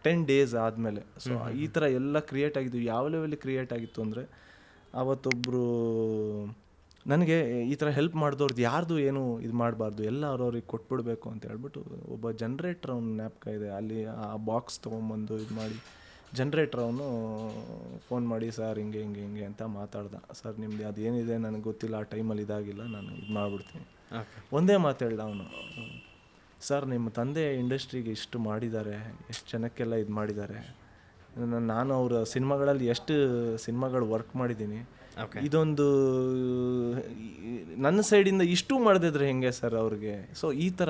10 days ಆದಮೇಲೆ. ಸೊ ಈ ಥರ ಎಲ್ಲ ಕ್ರಿಯೇಟ್ ಆಗಿದ್ದು. ಯಾವ ಲೆವೆಲ್ಲಿ ಕ್ರಿಯೇಟ್ ಆಗಿತ್ತು ಅಂದರೆ, ಅವತ್ತೊಬ್ಬರು ನನಗೆ ಈ ಥರ ಹೆಲ್ಪ್ ಮಾಡಿದವ್ರದ್ದು ಯಾರ್ದು ಏನು ಇದು ಮಾಡಬಾರ್ದು, ಎಲ್ಲ ಅವ್ರವ್ರಿಗೆ ಕೊಟ್ಬಿಡ್ಬೇಕು ಅಂತ ಹೇಳ್ಬಿಟ್ಟು ಒಬ್ಬ ಜನ್ರೇಟ್ರ್ ಅವ್ನ ಜ್ಞಾಪಕ ಇದೆ. ಅಲ್ಲಿ ಆ ಬಾಕ್ಸ್ ತೊಗೊಂಬಂದು ಇದು ಮಾಡಿ ಜನ್ರೇಟ್ರ್ ಅವನು ಫೋನ್ ಮಾಡಿ, ಸರ್ ಹಿಂಗೆ ಹಿಂಗೆ ಹಿಂಗೆ ಅಂತ ಮಾತಾಡ್ದ. ಸರ್ ನಿಮ್ದು ಅದೇನಿದೆ ನನಗೆ ಗೊತ್ತಿಲ್ಲ, ಆ ಟೈಮಲ್ಲಿ ಇದಾಗಿಲ್ಲ, ನಾನು ಇದು ಮಾಡಿಬಿಡ್ತೀನಿ. ಒಂದೇ ಮಾತು ಹೇಳ್ದ ಅವನು, ಸರ್ ನಿಮ್ಮ ತಂದೆ ಇಂಡಸ್ಟ್ರಿಗೆ ಇಷ್ಟು ಮಾಡಿದ್ದಾರೆ, ಎಷ್ಟು ಜನಕ್ಕೆಲ್ಲ ಇದು ಮಾಡಿದ್ದಾರೆ, ನಾನು ಅವರ ಸಿನಿಮಾಗಳಲ್ಲಿ ಎಷ್ಟು ಸಿನಿಮಾಗಳು ವರ್ಕ್ ಮಾಡಿದ್ದೀನಿ. ಓಕೆ. ಇದೊಂದು ನನ್ನ ಸೈಡಿಂದ ಇಷ್ಟು ಮಾಡದಿದ್ರೆ ಹೆಂಗೆ ಸರ್ ಅವ್ರಿಗೆ? ಸೊ ಈ ಥರ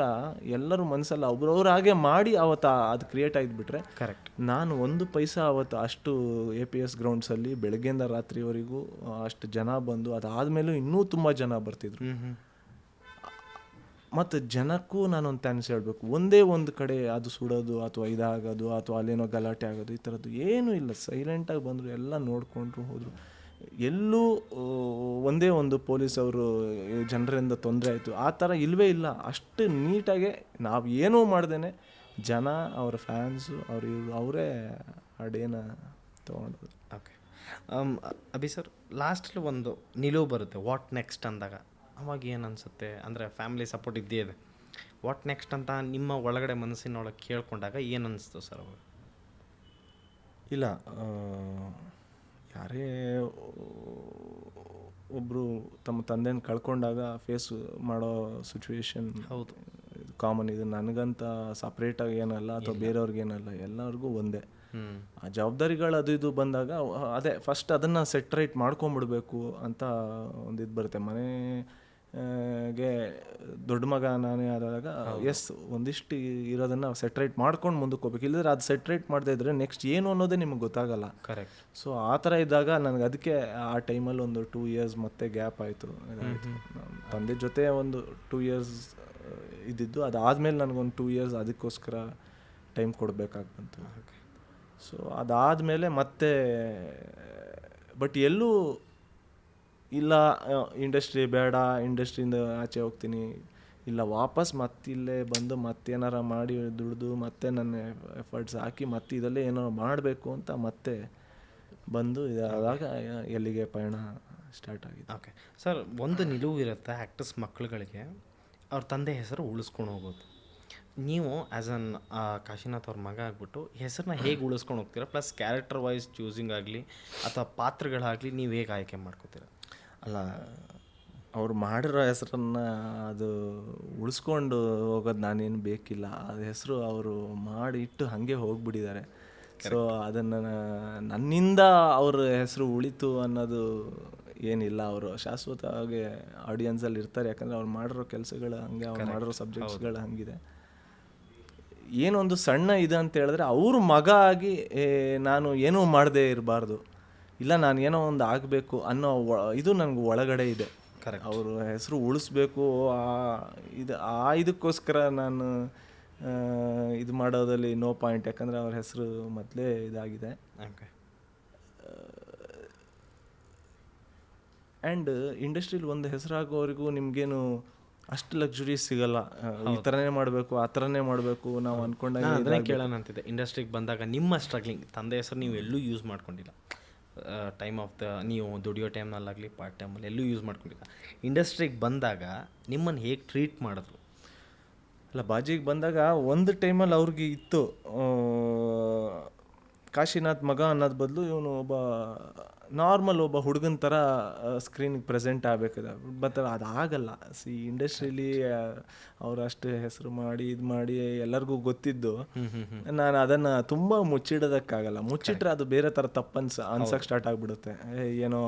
ಎಲ್ಲರೂ ಮನಸ್ಸಲ್ಲ ಒಬ್ರವ್ರ ಹಾಗೆ ಮಾಡಿ ಅವತ್ತು ಅದು ಕ್ರಿಯೇಟ್ ಆಗಿಬಿಟ್ರೆ. ಕರೆಕ್ಟ್. ನಾನು 1 ಪೈಸಾ ಅವತ್ತು ಅಷ್ಟು APS ಗ್ರೌಂಡ್ಸಲ್ಲಿ ಬೆಳಗ್ಗೆಯಿಂದ ರಾತ್ರಿವರೆಗೂ ಅಷ್ಟು ಜನ ಬಂದು ಅದಾದಮೇಲೂ ಇನ್ನೂ ತುಂಬ ಜನ ಬರ್ತಿದ್ರು. ಮತ್ತು ಜನಕ್ಕೂ ನಾನೊಂದು ಥ್ಯಾಂಕ್ಸ್ ಹೇಳಬೇಕು. ಒಂದೇ ಒಂದು ಕಡೆ ಅದು ಸುಡೋದು ಅಥವಾ ಇದಾಗೋದು ಅಥವಾ ಅಲ್ಲೇನೋ ಗಲಾಟೆ ಆಗೋದು ಈ ಥರದ್ದು ಏನೂ ಇಲ್ಲ. ಸೈಲೆಂಟಾಗಿ ಬಂದರು, ಎಲ್ಲ ನೋಡಿಕೊಂಡ್ರು ಹೋದರು. ಎಲ್ಲೂ ಒಂದೇ ಒಂದು ಪೊಲೀಸ್ ಅವರು ಜನರಿಂದ ತೊಂದರೆ ಆಯಿತು ಆ ಥರ ಇಲ್ಲವೇ ಇಲ್ಲ. ಅಷ್ಟು ನೀಟಾಗೆ ನಾವು ಏನೂ ಮಾಡ್ದೇ ಜನ ಅವರ ಫ್ಯಾನ್ಸು ಅವರೇ ಆ ಡೇನ ತೊಗೊಂಡೋದು. ಓಕೆ. ಅಭಿ ಸರ್, ಲಾಸ್ಟಲ್ಲಿ ಒಂದು ನಿಲುವು ಬರುತ್ತೆ ವಾಟ್ ನೆಕ್ಸ್ಟ್ ಅಂದಾಗ. ಅವಾಗ ಏನು ಅನಿಸುತ್ತೆ? ಅಂದರೆ ಫ್ಯಾಮಿಲಿ ಸಪೋರ್ಟ್ ಇದ್ದೇ ಇದೆ. ವಾಟ್ ನೆಕ್ಸ್ಟ್ ಅಂತ ನಿಮ್ಮ ಒಳಗಡೆ ಮನಸ್ಸಿನೊಳಗೆ ಕೇಳ್ಕೊಂಡಾಗ ಏನು ಅನಿಸ್ತು ಸರ್ ಅವಾಗ? ಇಲ್ಲ, ಯಾರೇ ಒಬ್ಬರು ತಮ್ಮ ತಂದೆನ ಕಳ್ಕೊಂಡಾಗ ಫೇಸ್ ಮಾಡೋ ಸಿಚುವೇಶನ್ ಹೌದು, ಕಾಮನ್. ಇದು ನನಗಂತ ಸಪ್ರೇಟಾಗಿ ಏನಲ್ಲ ಅಥವಾ ಬೇರೆಯವ್ರಿಗೇನಲ್ಲ, ಎಲ್ಲರಿಗೂ ಒಂದೇ. ಆ ಜವಾಬ್ದಾರಿಗಳು ಅದು ಇದು ಬಂದಾಗ ಅದೇ ಫಸ್ಟ್ ಅದನ್ನು ಸೆಟ್ರೇಟ್ ಮಾಡ್ಕೊಂಬಿಡ್ಬೇಕು ಅಂತ ಒಂದು ಇದು ಬರುತ್ತೆ. ಮನೆಗೆ ದೊಡ್ಡ ಮಗ ನಾನೇ ಆದಾಗ ಒಂದಿಷ್ಟು ಇರೋದನ್ನು ಸೆಟ್ರೇಟ್ ಮಾಡ್ಕೊಂಡು ಮುಂದಕ್ಕೆ ಹೋಗ್ಬೇಕು. ಇಲ್ಲದ್ರೆ ಅದು ಸೆಟ್ರೇಟ್ ಮಾಡದೇ ಇದ್ದರೆ ನೆಕ್ಸ್ಟ್ ಏನು ಅನ್ನೋದೇ ನಿಮಗೆ ಗೊತ್ತಾಗಲ್ಲ. ಕರೆಕ್ಟ್. ಸೊ ಆ ಥರ ಇದ್ದಾಗ ನನಗೆ ಅದಕ್ಕೆ ಆ ಟೈಮಲ್ಲಿ ಒಂದು 2 ಇಯರ್ಸ್ ಮತ್ತೆ ಗ್ಯಾಪ್ ಆಯಿತು. ತಂದೆ ಜೊತೆ ಒಂದು 2 ಇಯರ್ಸ್ ಇದ್ದಿದ್ದು, ಅದಾದಮೇಲೆ ನನಗೊಂದು 2 ಇಯರ್ಸ್ ಅದಕ್ಕೋಸ್ಕರ ಟೈಮ್ ಕೊಡಬೇಕಾಗಿ ಬಂತು. ಸೊ ಅದಾದಮೇಲೆ ಮತ್ತೆ ಬಟ್ ಎಲ್ಲೂ ಇಲ್ಲ ಇಂಡಸ್ಟ್ರಿ ಬೇಡ, ಇಂಡಸ್ಟ್ರಿಯಿಂದ ಆಚೆ ಹೋಗ್ತೀನಿ, ಇಲ್ಲ ವಾಪಸ್ ಮತ್ತಿಲ್ಲೇ ಬಂದು ಮತ್ತೇನಾರ ಮಾಡಿ ದುಡಿದು ಮತ್ತೆ ನನ್ನ ಎಫರ್ಟ್ಸ್ ಹಾಕಿ ಮತ್ತೆ ಇದಲ್ಲೇ ಏನೋ ಮಾಡಬೇಕು ಅಂತ ಮತ್ತೆ ಬಂದು ಇದಾದಾಗ ಎಲ್ಲಿಗೆ ಪಯಣ ಸ್ಟಾರ್ಟ್ ಆಗಿದೆ. ಓಕೆ ಸರ್, ಒಂದು ನಿಲುವು ಇರುತ್ತೆ ಆ್ಯಕ್ಟರ್ಸ್ ಮಕ್ಕಳುಗಳಿಗೆ, ಅವ್ರ ತಂದೆ ಹೆಸರು ಉಳಿಸ್ಕೊಂಡು ಹೋಗೋದು. ನೀವು ಆ್ಯಸ್ ಅನ್ ಕಾಶಿನಾಥ್ ಅವ್ರ ಮಗ ಆಗ್ಬಿಟ್ಟು ಹೆಸರನ್ನ ಹೇಗೆ ಉಳಿಸ್ಕೊಂಡು ಹೋಗ್ತೀರಾ? ಪ್ಲಸ್ ಕ್ಯಾರೆಕ್ಟರ್ ವೈಸ್ ಚೂಸಿಂಗ್ ಆಗಲಿ ಅಥವಾ ಪಾತ್ರಗಳಾಗಲಿ ನೀವು ಹೇಗೆ ಆಯ್ಕೆ ಮಾಡ್ಕೋತೀರಾ? ಅಲ್ಲ, ಅವ್ರು ಮಾಡಿರೋ ಹೆಸರನ್ನು ಅದು ಉಳಿಸ್ಕೊಂಡು ಹೋಗೋದು ನಾನೇನು ಬೇಕಿಲ್ಲ. ಅದು ಹೆಸರು ಅವರು ಮಾಡಿ ಇಟ್ಟು ಹಾಗೆ ಹೋಗ್ಬಿಟ್ಟಿದ್ದಾರೆ. ಸೊ ಅದನ್ನು ನನ್ನಿಂದ ಅವ್ರ ಹೆಸರು ಉಳಿತು ಅನ್ನೋದು ಏನಿಲ್ಲ. ಅವರು ಶಾಶ್ವತವಾಗಿ ಆಡಿಯನ್ಸಲ್ಲಿ ಇರ್ತಾರೆ, ಯಾಕಂದರೆ ಅವ್ರು ಮಾಡಿರೋ ಕೆಲಸಗಳು ಹಾಗೆ, ಅವ್ರು ಮಾಡಿರೋ ಸಬ್ಜೆಕ್ಟ್ಸ್ಗಳು ಹಾಗಿದೆ. ಏನೊಂದು ಸಣ್ಣ ಇದು ಅಂತ ಹೇಳಿದ್ರೆ ಅವ್ರ ಮಗ ಆಗಿ ನಾನು ಏನೂ ಮಾಡದೇ ಇರಬಾರ್ದು, ಇಲ್ಲ ನಾನು ಏನೋ ಒಂದು ಆಗಬೇಕು ಅನ್ನೋ ಇದು ನನಗೆ ಒಳಗಡೆ ಇದೆ. ಅವರು ಹೆಸರು ಉಳಿಸ್ಬೇಕು ಇದಕ್ಕೋಸ್ಕರ ನಾನು ಇದು ಮಾಡೋದಲ್ಲಿ ನೋ ಪಾಯಿಂಟ್. ಯಾಕಂದರೆ ಅವ್ರ ಹೆಸರು ಮೊದಲೇ ಇದಾಗಿದೆ. ಆ್ಯಂಡ್ ಇಂಡಸ್ಟ್ರಿಲಿ ಒಂದು ಹೆಸರಾಗೋವರೆಗೂ ನಿಮಗೇನು ಅಷ್ಟು ಲಕ್ಸುರೀಸ್ ಸಿಗಲ್ಲ. ಈ ಥರನೇ ಮಾಡಬೇಕು, ಆ ಥರನೇ ಮಾಡಬೇಕು ನಾವು ಅಂದ್ಕೊಂಡಾಗ ಕೇಳೋಣ ಅಂತಿದೆ. ಇಂಡಸ್ಟ್ರಿಗೆ ಬಂದಾಗ ನಿಮ್ಮ ಸ್ಟ್ರಗ್ಲಿಂಗ್, ತಂದೆ ಹೆಸರು ನೀವು ಎಲ್ಲೂ ಯೂಸ್ ಮಾಡ್ಕೊಂಡಿಲ್ಲ. ಟೈಮ್ ಆಫ್ ನೀವು ದುಡಿಯೋ ಟೈಮ್ನಲ್ಲಾಗಲಿ ಪಾರ್ಟ್ ಟೈಮಲ್ಲಿ ಎಲ್ಲೂ ಯೂಸ್ ಮಾಡ್ಕೊಂಡಿಲ್ಲ. ಇಂಡಸ್ಟ್ರಿಗೆ ಬಂದಾಗ ನಿಮ್ಮನ್ನು ಹೇಗೆ ಟ್ರೀಟ್ ಮಾಡಿದ್ರು? ಅಲ್ಲ, ಬಾಜಿಗೆ ಬಂದಾಗ ಒಂದು ಟೈಮಲ್ಲಿ ಅವ್ರಿಗೆ ಇತ್ತು, ಕಾಶಿನಾಥ್ ಮಗ ಅನ್ನೋದು ಬದಲು ಇವನು ಒಬ್ಬ ನಾರ್ಮಲ್ ಒಬ್ಬ ಹುಡುಗನ ಥರ ಸ್ಕ್ರೀನಿಗೆ ಪ್ರೆಸೆಂಟ್ ಆಗಬೇಕದ. ಬಟ್ ಅದಾಗಲ್ಲ. ಇಂಡಸ್ಟ್ರೀಲಿ ಅವ್ರು ಅಷ್ಟು ಹೆಸರು ಮಾಡಿ ಇದು ಮಾಡಿ ಎಲ್ಲರಿಗೂ ಗೊತ್ತಿದ್ದು ನಾನು ಅದನ್ನು ತುಂಬ ಮುಚ್ಚಿಡೋದಕ್ಕಾಗಲ್ಲ. ಮುಚ್ಚಿಟ್ರೆ ಅದು ಬೇರೆ ಥರ ತಪ್ಪು ಅನ್ಸಕ್ಕೆ ಸ್ಟಾರ್ಟ್ ಆಗಿಬಿಡುತ್ತೆ. ಏನೋ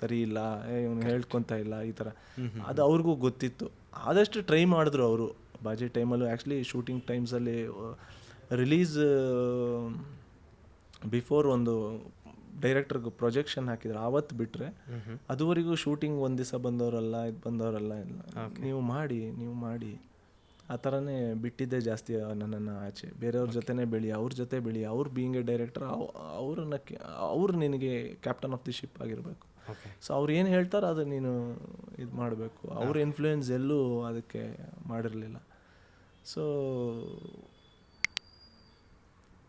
ಸರಿ ಇಲ್ಲ, ಇವನು ಹೇಳ್ಕೊತ ಇಲ್ಲ, ಈ ಥರ. ಅದು ಅವ್ರಿಗೂ ಗೊತ್ತಿತ್ತು. ಆದಷ್ಟು ಟ್ರೈ ಮಾಡಿದ್ರು ಅವರು ಬಾಜಿ ಟೈಮಲ್ಲೂ. ಆ್ಯಕ್ಚುಲಿ ಶೂಟಿಂಗ್ ಟೈಮ್ಸಲ್ಲಿ ರಿಲೀಸ್ ಬಿಫೋರ್ ಒಂದು ಡೈರೆಕ್ಟರ್ಗೆ ಪ್ರೊಜೆಕ್ಷನ್ ಹಾಕಿದ್ರು, ಆವತ್ತು ಬಿಟ್ಟರೆ ಅದುವರೆಗೂ ಶೂಟಿಂಗ್ ಒಂದು ದಿವಸ ಬಂದವರಲ್ಲ, ಇದು ಬಂದವರಲ್ಲ, ಇಲ್ಲ ನೀವು ಮಾಡಿ ಆ ಥರನೇ ಬಿಟ್ಟಿದ್ದೇ ಜಾಸ್ತಿ ನನ್ನನ್ನು ಆಚೆ. ಬೇರೆಯವ್ರ ಜೊತೆನೇ ಬೆಳಿ, ಅವ್ರ ಜೊತೆ ಬೆಳಿ, ಅವ್ರು ಬೀಯಿಂಗ್ ಎ ಡೈರೆಕ್ಟರ್, ಅವ್ರು ನಿನಗೆ ಕ್ಯಾಪ್ಟನ್ ಆಫ್ ದಿ ಶಿಪ್ ಆಗಿರಬೇಕು. ಸೊ ಅವ್ರು ಏನು ಹೇಳ್ತಾರೋ ಅದು ನೀನು ಇದು ಮಾಡಬೇಕು. ಅವ್ರ ಇನ್ಫ್ಲೂಯೆನ್ಸ್ ಎಲ್ಲೂ ಅದಕ್ಕೆ ಮಾಡಿರಲಿಲ್ಲ. ಸೊ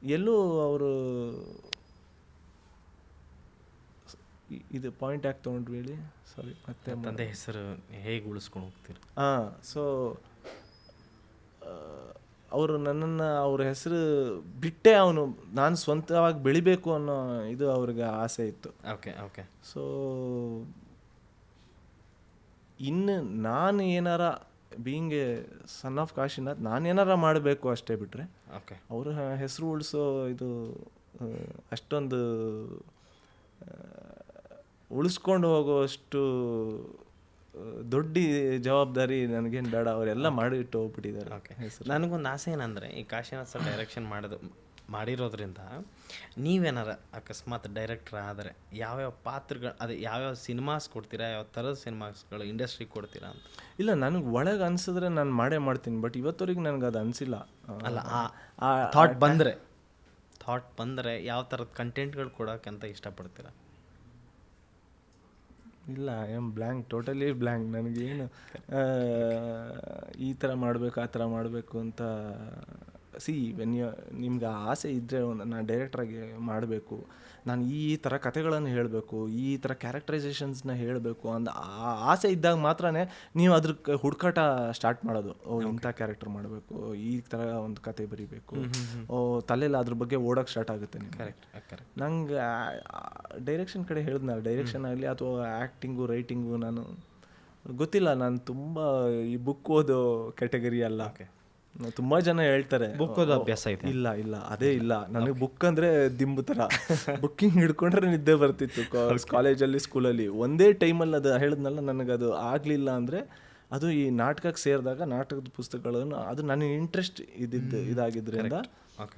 ಎಲ್ಲೂ ಅವರು ಇದು ಪಾಯಿಂಟ್ ಯಾಕೆ ತೊಗೊಂಡ್ರು ಹೇಳಿ? ಸಾರಿ, ಮತ್ತೆ ತಂದೆ ಹೆಸರು ಹೇಗೆ ಉಳಿಸ್ಕೊಂಡು ಹೋಗ್ತೀರಿ? ಸೊ ಅವರು ನನ್ನನ್ನು ಅವ್ರ ಹೆಸರು ಬಿಟ್ಟೆ ನಾನು ಸ್ವಂತವಾಗಿ ಬೆಳಿಬೇಕು ಅನ್ನೋ ಇದು ಅವ್ರಿಗೆ ಆಸೆ ಇತ್ತು. ಓಕೆ. ಸೊ ಇನ್ನು ನಾನು ಏನಾರ being a son of Kashinath ನಾನೇನಾರ ಮಾಡಬೇಕು ಅಷ್ಟೇ ಬಿಟ್ಟರೆ ಅವರ ಹೆಸರು ಉಳಿಸೋ ಇದು ಅಷ್ಟೊಂದು ಉಳಿಸ್ಕೊಂಡು ಹೋಗುವಷ್ಟು ದೊಡ್ಡ ಜವಾಬ್ದಾರಿ ನನಗೇನು ಬೇಡ, ಅವರೆಲ್ಲ ಮಾಡಿಟ್ಟು ಹೋಗ್ಬಿಟ್ಟಿದ್ದಾರೆ. ಓಕೆ, ನನಗೊಂದು ಆಸೆ ಏನಂದರೆ ಈ ಕಾಶಿನಾಥ್ ಸರ್ ಡೈರೆಕ್ಷನ್ ಮಾಡಿರೋದ್ರಿಂದ ನೀವೇನಾರ ಅಕಸ್ಮಾತ್ ಡೈರೆಕ್ಟರ್ ಆದರೆ ಯಾವ್ಯಾವ ಪಾತ್ರಗಳು, ಅದೇ ಯಾವ್ಯಾವ ಸಿನಿಮಾಸ್ ಕೊಡ್ತೀರಾ, ಯಾವ ಥರದ ಸಿನಿಮಾಸ್ಗಳು ಇಂಡಸ್ಟ್ರಿಗೆ ಕೊಡ್ತೀರಾ ಅಂತ? ಇಲ್ಲ, ನನಗೆ ಒಳಗೆ ಅನಿಸಿದ್ರೆ ನಾನು ಮಾಡೇ ಮಾಡ್ತೀನಿ, ಬಟ್ ಇವತ್ತವರೆಗೆ ನನಗೆ ಅದು ಅನಿಸಿಲ್ಲ. ಅಲ್ಲ, ಆ ಥಾಟ್ ಬಂದರೆ ಯಾವ ಥರದ ಕಂಟೆಂಟ್ಗಳು ಕೊಡೋಕ್ಕಂತ ಇಷ್ಟಪಡ್ತೀರಾ? ಇಲ್ಲ, I am blank, totally blank. ನನಗೇನು ಈ ಥರ ಮಾಡಬೇಕು ಆ ಥರ ಮಾಡಬೇಕು ಅಂತ ನಿಮ್ಗೆ ಆಸೆ ಇದ್ದರೆ ನಾನು ಡೈರೆಕ್ಟ್ರಾಗಿ ಮಾಡಬೇಕು, ನಾನು ಈ ಥರ ಕಥೆಗಳನ್ನು ಹೇಳಬೇಕು, ಈ ಥರ ಕ್ಯಾರೆಕ್ಟರೈಸೇಷನ್ಸ್ನ ಹೇಳಬೇಕು ಅಂದ ಆಸೆ ಇದ್ದಾಗ ಮಾತ್ರ ನೀವು ಅದ್ರ ಹುಡುಕಾಟ ಸ್ಟಾರ್ಟ್ ಮಾಡೋದು. ಇಂಥ ಕ್ಯಾರೆಕ್ಟರ್ ಮಾಡಬೇಕು, ಈ ಥರ ಒಂದು ಕತೆ ಬರೀಬೇಕು, ತಲೆಯಲ್ಲಿ ಅದ್ರ ಬಗ್ಗೆ ಓಡೋಕ್ಕೆ ಸ್ಟಾರ್ಟ್ ಆಗುತ್ತೆ ನಿಮ್ಗೆ. ಕರೆಕ್ಟ್. ನಂಗೆ ಡೈರೆಕ್ಷನ್ ಕಡೆ ಹೇಳಿದ್ನಲ್ಲ, ಡೈರೆಕ್ಷನ್ ಆಗಲಿ ಅಥವಾ ಆ್ಯಕ್ಟಿಂಗು ರೈಟಿಂಗು, ನಾನು ಗೊತ್ತಿಲ್ಲ, ನಾನು ತುಂಬ ಈ ಬುಕ್ ಓದೋ ಕ್ಯಾಟಗರಿ ಅಲ್ಲ. ತುಂಬ ಜನ ಹೇಳ್ತಾರೆ ಬುಕ್ ಓದೋ ಅಭ್ಯಾಸ ಇದೆ. ಇಲ್ಲ ಅದೇ ಇಲ್ಲ, ನನಗೆ ಬುಕ್ ಅಂದರೆ ದಿಂಬು ಥರ. ಬುಕ್ಕಿಂಗ್ ಹಿಡ್ಕೊಂಡ್ರೆ ನಿದ್ದೆ ಬರ್ತಿತ್ತು ಕಾಲೇಜಲ್ಲಿ, ಸ್ಕೂಲಲ್ಲಿ. ಒಂದೇ ಟೈಮಲ್ಲಿ ಅದು ಹೇಳಿದ್ನಲ್ಲ, ನನಗದು ಆಗಲಿಲ್ಲ ಅಂದರೆ ಅದು ಈ ನಾಟಕಕ್ಕೆ ಸೇರಿದಾಗ ನಾಟಕದ ಪುಸ್ತಕಗಳನ್ನು ಅದು ನನಗೆ ಇಂಟ್ರೆಸ್ಟ್ ಇದಾಗಿದ್ದರಿಂದ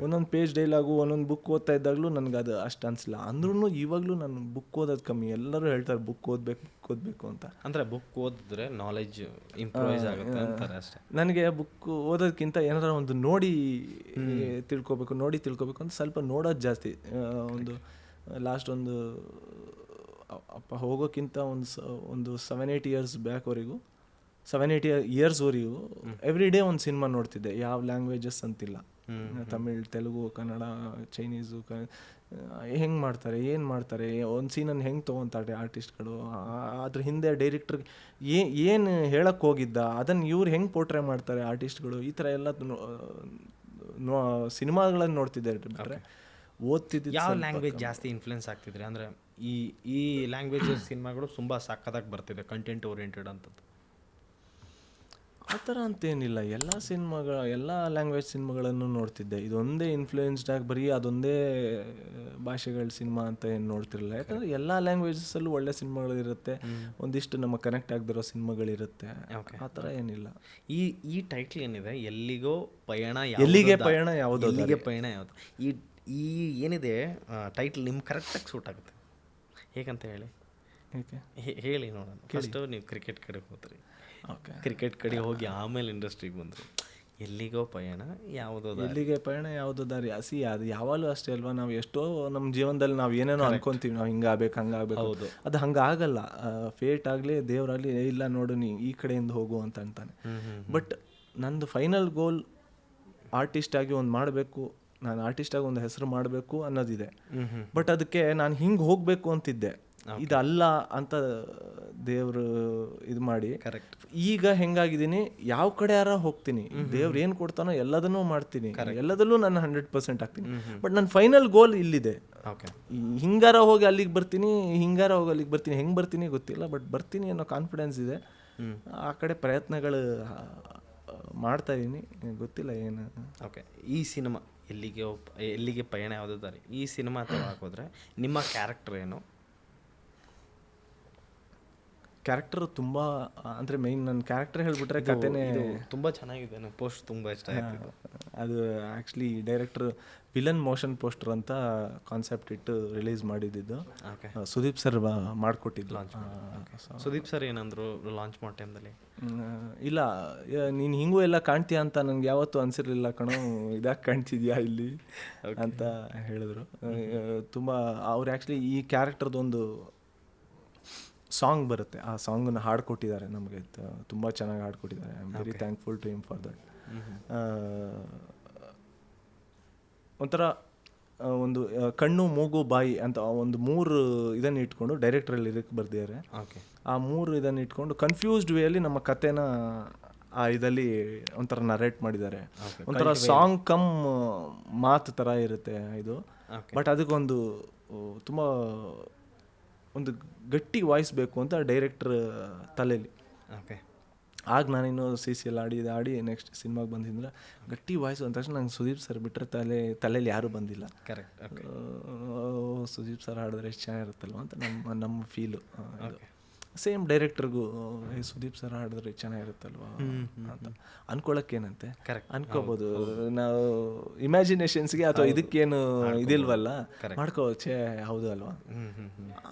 ಒಂದೊಂದು ಪೇಜ್ ಡೈಲಾಗು ಒಂದೊಂದು ಬುಕ್ ಓದ್ತಾ ಇದ್ದಾಗಲೂ ನನಗೆ ಅದು ಅಷ್ಟು ಅನಿಸಿಲ್ಲ. ಅಂದ್ರೂ ಇವಾಗಲೂ ನಾನು ಬುಕ್ ಓದೋದು ಕಮ್ಮಿ. ಎಲ್ಲರೂ ಹೇಳ್ತಾರೆ ಬುಕ್ ಓದಬೇಕು ಅಂತ. ಅಂದರೆ ಬುಕ್ ಓದಿದ್ರೆ ನಾಲೆಜ್ ಇಂಪ್ರೂವೈಸ್ ಆಗುತ್ತೆ ಅಂತಾರೆ ಅಷ್ಟೇ. ನನಗೆ ಬುಕ್ ಓದೋದಕ್ಕಿಂತ ಏನಾರ ಒಂದು ನೋಡಿ ತಿಳ್ಕೊಬೇಕು ಅಂತ ಸ್ವಲ್ಪ ನೋಡೋದು ಜಾಸ್ತಿ. ಒಂದು ಲಾಸ್ಟ್ ಒಂದು ಅಪ್ಪ ಹೋಗೋಕ್ಕಿಂತ ಒಂದು 7-8 ಇಯರ್ಸ್ ಬ್ಯಾಕ್ವರೆಗೂ 7-8 ಇಯರ್ಸ್ವರೆಗೂ ಎವ್ರಿ ಡೇ ಒಂದು ಸಿನಿಮಾ ನೋಡ್ತಿದ್ದೆ. ಯಾವ ಲ್ಯಾಂಗ್ವೇಜಸ್ ಅಂತಿಲ್ಲ, ತಮಿಳ್, ತೆಲುಗು, ಕನ್ನಡ, ಚೈನೀಸು, ಹೆಂಗೆ ಮಾಡ್ತಾರೆ, ಏನು ಮಾಡ್ತಾರೆ, ಒಂದು ಸೀನನ್ನು ಹೆಂಗೆ ತೊಗೊತಾರೆ ಆರ್ಟಿಸ್ಟ್ಗಳು, ಅದ್ರ ಹಿಂದೆ ಡೈರೆಕ್ಟ್ರಿಗೆ ಏನು ಹೇಳಕ್ಕೆ ಹೋಗಿದ್ದ ಅದನ್ನು ಇವ್ರು ಹೆಂಗೆ ಪೋರ್ಟ್ರೇ ಮಾಡ್ತಾರೆ ಆರ್ಟಿಸ್ಟ್ಗಳು, ಈ ಥರ ಎಲ್ಲ ಸಿನಿಮಾಗಳನ್ನು ನೋಡ್ತಿದ್ದೆ. ಬಿಟ್ಟರೆ ಓದ್ತಿದ್ದೆ. ಯಾವ ಲ್ಯಾಂಗ್ವೇಜ್ ಜಾಸ್ತಿ ಇನ್ಫ್ಲುಯೆನ್ಸ್ ಆಗ್ತಿದ್ರೆ? ಅಂದರೆ ಈ ಲ್ಯಾಂಗ್ವೇಜ್ ಸಿನಿಮಾಗಳು ತುಂಬ ಸಕ್ಕತ್ತಾಗಿ ಬರ್ತಿದೆ, ಕಂಟೆಂಟ್ ಓರಿಯೆಂಟೆಡ್ ಅಂತದ್ದು. ಆ ಥರ ಅಂತೇನಿಲ್ಲ, ಎಲ್ಲ ಲ್ಯಾಂಗ್ವೇಜ್ ಸಿನಿಮಾಗಳನ್ನು ನೋಡ್ತಿದ್ದೆ. ಇದೊಂದೇ ಇನ್ಫ್ಲೂಯೆನ್ಸ್ಡ್ ಆಗಿ ಬರೀ ಅದೊಂದೇ ಭಾಷೆಗಳ ಸಿನಿಮಾ ಅಂತ ಏನು ನೋಡ್ತಿರಲಿಲ್ಲ. ಯಾಕಂದರೆ ಎಲ್ಲ ಲ್ಯಾಂಗ್ವೇಜಸಲ್ಲೂ ಒಳ್ಳೆ ಸಿನಿಮಾಗಳಿರುತ್ತೆ, ಒಂದಿಷ್ಟು ನಮ್ಮ ಕನೆಕ್ಟ್ ಆಗದಿರೋ ಸಿನಿಮಾಗಳಿರುತ್ತೆ. ಆ ಥರ ಏನಿಲ್ಲ. ಈ ಟೈಟ್ಲ್ ಏನಿದೆ, ಎಲ್ಲಿಗೆ ಪಯಣ ಯಾವುದು, ಈ ಏನಿದೆ ಟೈಟ್ಲ್ ನಿಮ್ಗೆ ಕರೆಕ್ಟಾಗಿ ಸೂಟ್ ಆಗುತ್ತೆ. ಹೇಗಂತ ಹೇಳಿ ನೋಡೋಣ. ಫಸ್ಟು ನೀವು ಕ್ರಿಕೆಟ್ ಕಡೆ ಹೋದ್ರಿ, ಕ್ರಿಕೆಟ್ ಕಡೆ ಹೋಗಿ ಆಮೇಲೆ ಇಂಡಸ್ಟ್ರಿಗೆ ಬಂದರು. ಎಲ್ಲಿಗೆ ಪಯಣ ಯಾವುದೋ ದಾರಿ. ಅದು ಯಾವಾಗಲೂ ಅಷ್ಟೇ ಅಲ್ವಾ, ನಾವು ಎಷ್ಟೋ ನಮ್ಮ ಜೀವನದಲ್ಲಿ ನಾವು ಏನೇನೋ ಅನ್ಕೊಂತೀವಿ, ನಾವು ಹಂಗಾಗಬೇಕು. ಅದು ಹಂಗಾಗಲ್ಲ. ಫೇಟ್ ಆಗಲಿ ದೇವರಾಗಲಿ, ಇಲ್ಲ ನೋಡು ನೀ ಈ ಕಡೆಯಿಂದ ಹೋಗು ಅಂತ ಅಂತಾನೆ. ಬಟ್ ನಂದು ಫೈನಲ್ ಗೋಲ್ ಆರ್ಟಿಸ್ಟ್ ಆಗಿ ಒಂದು ಮಾಡಬೇಕು, ನಾನು ಆರ್ಟಿಸ್ಟಾಗಿ ಒಂದು ಹೆಸರು ಮಾಡಬೇಕು ಅನ್ನೋದಿದೆ. ಬಟ್ ಅದಕ್ಕೆ ನಾನು ಹಿಂಗೆ ಹೋಗಬೇಕು ಅಂತಿದ್ದೆ, ಇದಲ್ಲ ಅಂತ ದೇವರು ಇದು ಮಾಡಿ ಈಗ ಹೆಂಗಾಗಿದ್ದೀನಿ, ಯಾವ ಕಡೆ ಯಾರ ಹೋಗ್ತೀನಿ, ದೇವ್ರು ಏನು ಕೊಡ್ತಾನೋ ಎಲ್ಲದನ್ನೂ ಮಾಡ್ತೀನಿ, ಎಲ್ಲದಲ್ಲೂ ನಾನು 100% ಆಗ್ತೀನಿ. ಬಟ್ ನನ್ನ ಫೈನಲ್ ಗೋಲ್ ಇಲ್ಲಿದೆ. ಹಿಂಗಾರ ಹೋಗಿ ಅಲ್ಲಿಗೆ ಬರ್ತೀನಿ, ಹೆಂಗೆ ಬರ್ತೀನಿ ಗೊತ್ತಿಲ್ಲ, ಬಟ್ ಬರ್ತೀನಿ ಅನ್ನೋ ಕಾನ್ಫಿಡೆನ್ಸ್ ಇದೆ. ಆ ಕಡೆ ಪ್ರಯತ್ನಗಳು ಮಾಡ್ತಾ ಇದ್ದೀನಿ, ಗೊತ್ತಿಲ್ಲ ಏನು. ಓಕೆ, ಈ ಸಿನಿಮಾ ಎಲ್ಲಿಗೆ ಪಯಣ ಯಾವುದೋ ದಾರಿ, ಈ ಸಿನಿಮಾ ಹಾಕೋದ್ರೆ ನಿಮ್ಮ ಕ್ಯಾರೆಕ್ಟರ್ ಏನು? ಕ್ಯಾರೆಕ್ಟರ್ ತುಂಬ ಅಂದರೆ ಮೈನ್ ನನ್ನ ಕ್ಯಾರೆಕ್ಟರ್ ಹೇಳ್ಬಿಟ್ರೆ ಕಥೆನೇ ತುಂಬ ಚೆನ್ನಾಗಿದೆ. ನನ್ನ ಪೋಸ್ಟ್ ತುಂಬ ಇಷ್ಟ ಆಯಿತು. ಅದು actually director villain motion poster ಅಂತ ಕಾನ್ಸೆಪ್ಟ್ ಇಟ್ಟು ರಿಲೀಸ್ ಮಾಡಿದ್ದು. ಸುದೀಪ್ ಸರ್ ಮಾಡಿಕೊಟ್ಟಿದ್ದು. ಸುದೀಪ್ ಸರ್ ಏನಂದ್ರು ಲಾಂಚ್ ಮಾಡೋ ಟೈಮ್ದಲ್ಲಿ? ಇಲ್ಲ, ನೀನು ಹಿಂಗೂ ಎಲ್ಲ ಕಾಣ್ತೀಯ ಅಂತ ನನಗೆ ಯಾವತ್ತೂ ಅನಿಸಿರ್ಲಿಲ್ಲ ಕಣೋ, ಇದಾಗಿ ಕಾಣ್ತಿದ್ಯಾ ಇಲ್ಲಿ ಅಂತ ಹೇಳಿದ್ರು. ತುಂಬ ಅವ್ರು ಆ್ಯಕ್ಚುಲಿ ಈ ಕ್ಯಾರೆಕ್ಟರ್ದೊಂದು ಸಾಂಗ್ ಬರುತ್ತೆ, ಆ ಸಾಂಗನ್ನು ಹಾಡ್ಕೊಟ್ಟಿದ್ದಾರೆ ನಮಗೆ, ತುಂಬ ಚೆನ್ನಾಗಿ ಹಾಡ್ಕೊಟ್ಟಿದ್ದಾರೆ. I am very thankful to him for that. ಒಂಥರ ಒಂದು ಕಣ್ಣು, ಮೂಗು, ಬಾಯಿ ಅಂತ ಒಂದು 3 ಇದನ್ನು ಇಟ್ಕೊಂಡು ಡೈರೆಕ್ಟ್ರಲ್ಲಿ ಲಿರಿಕ್ ಬರ್ದಿದ್ದಾರೆ. ಆ 3 ಇದನ್ನು ಇಟ್ಕೊಂಡು ಕನ್ಫ್ಯೂಸ್ಡ್ ವೇಯಲ್ಲಿ ನಮ್ಮ ಕಥೆನ ಆ ಇದರಲ್ಲಿ ಒಂಥರ ನರೇಟ್ ಮಾಡಿದ್ದಾರೆ. ಒಂಥರ ಸಾಂಗ್ ಕಮ್ ಮಾತು ಥರ ಇರುತ್ತೆ ಇದು. ಬಟ್ ಅದಕ್ಕೊಂದು ತುಂಬ ಒಂದು ಗಟ್ಟಿ ವಾಯ್ಸ್ ಬೇಕು ಅಂತ ಡೈರೆಕ್ಟರ್ ತಲೆಯಲ್ಲಿ. ಆಗ ನಾನಿನ್ನು ಸಿ ಸಿ ಎಲ್ಲ ಆಡಿ ನೆಕ್ಸ್ಟ್ ಸಿನಿಮಾಗೆ ಬಂದಿದ್ರೆ ಗಟ್ಟಿ ವಾಯ್ಸು ಅಂದ ತಕ್ಷಣ ನಂಗೆ ಸುದೀಪ್ ಸರ್ ಬಿಟ್ಟರೆ ತಲೆಯಲ್ಲಿ ಯಾರೂ ಬಂದಿಲ್ಲ. ಕರೆಕ್ಟ್. ಸುದೀಪ್ ಸರ್ ಹಾಡಿದ್ರೆ ಎಷ್ಟು ಚೆನ್ನಾಗಿರುತ್ತಲ್ವ ಅಂತ ನಮ್ಮ ಫೀಲು. ಸೇಮ್ ಡೈರೆಕ್ಟರ್ಗೂ ಸುದೀಪ್ ಸರ್ ಹಾಡಿದ್ರೆ ಚೆನ್ನಾಗಿರುತ್ತಲ್ವ ಅಂತ ಅನ್ಕೊಳಕ್ಕೇನಂತೆ, ಅನ್ಕೋಬೋದು ನಾವು ಇಮ್ಯಾಜಿನೇಷನ್ಸ್ಗೆ ಅಥವಾ ಇದಕ್ಕೇನು ಇದಿಲ್ವಲ್ಲ, ಮಾಡ್ಕೋಚೆ ಹೌದು ಅಲ್ವಾ.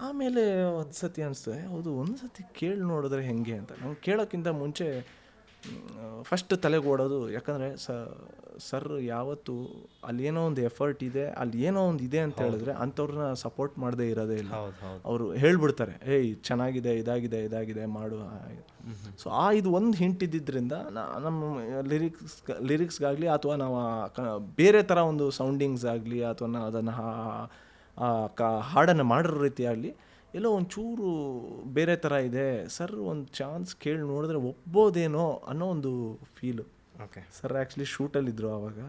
ಆಮೇಲೆ ಒಂದು ಸತಿ ಅನಿಸ್ತು ಹೌದು ಒಂದು ಸತಿ ಕೇಳಿ ನೋಡಿದ್ರೆ ಹೆಂಗೆ ಅಂತ. ನಂಗೆ ಕೇಳೋಕ್ಕಿಂತ ಮುಂಚೆ ಫಸ್ಟ್ ತಲೆಗೆ ಓಡೋದು, ಯಾಕಂದರೆ ಸರ್ ಯಾವತ್ತು ಅಲ್ಲಿ ಏನೋ ಒಂದು ಎಫರ್ಟ್ ಇದೆ, ಅಲ್ಲಿ ಏನೋ ಒಂದು ಇದೆ ಅಂತ ಹೇಳಿದ್ರೆ ಅಂಥವ್ರನ್ನ ಸಪೋರ್ಟ್ ಮಾಡದೇ ಇರೋದೇ ಇಲ್ಲ. ಅವರು ಹೇಳ್ಬಿಡ್ತಾರೆ ಏಯ್ ಚೆನ್ನಾಗಿದೆ, ಇದಾಗಿದೆ ಮಾಡು. ಸೊ ಇದು ಒಂದು ಹಿಂಟ್ ಇದ್ದಿದ್ದರಿಂದ ನಮ್ಮ ಲಿರಿಕ್ಸ್ಗಾಗಲಿ ಅಥವಾ ನಾವು ಬೇರೆ ಥರ ಒಂದು ಸೌಂಡಿಂಗ್ಸ್ ಆಗಲಿ ಅಥವಾ ನಾವು ಅದನ್ನು ಹಾಡನ್ನು ಮಾಡಿರೋ ರೀತಿ ಆಗಲಿ ಎಲ್ಲೋ ಒಂಚೂರು ಬೇರೆ ಥರ ಇದೆ. ಸರ್ ಒಂದು ಚಾನ್ಸ್ ಕೇಳಿ ನೋಡಿದ್ರೆ ಒಪ್ಬೋದೇನೋ ಅನ್ನೋ ಒಂದು ಫೀಲು. ಸರ್ ಆ್ಯಕ್ಚುಲಿ ಶೂಟಲ್ಲಿದ್ದರು ಆವಾಗ.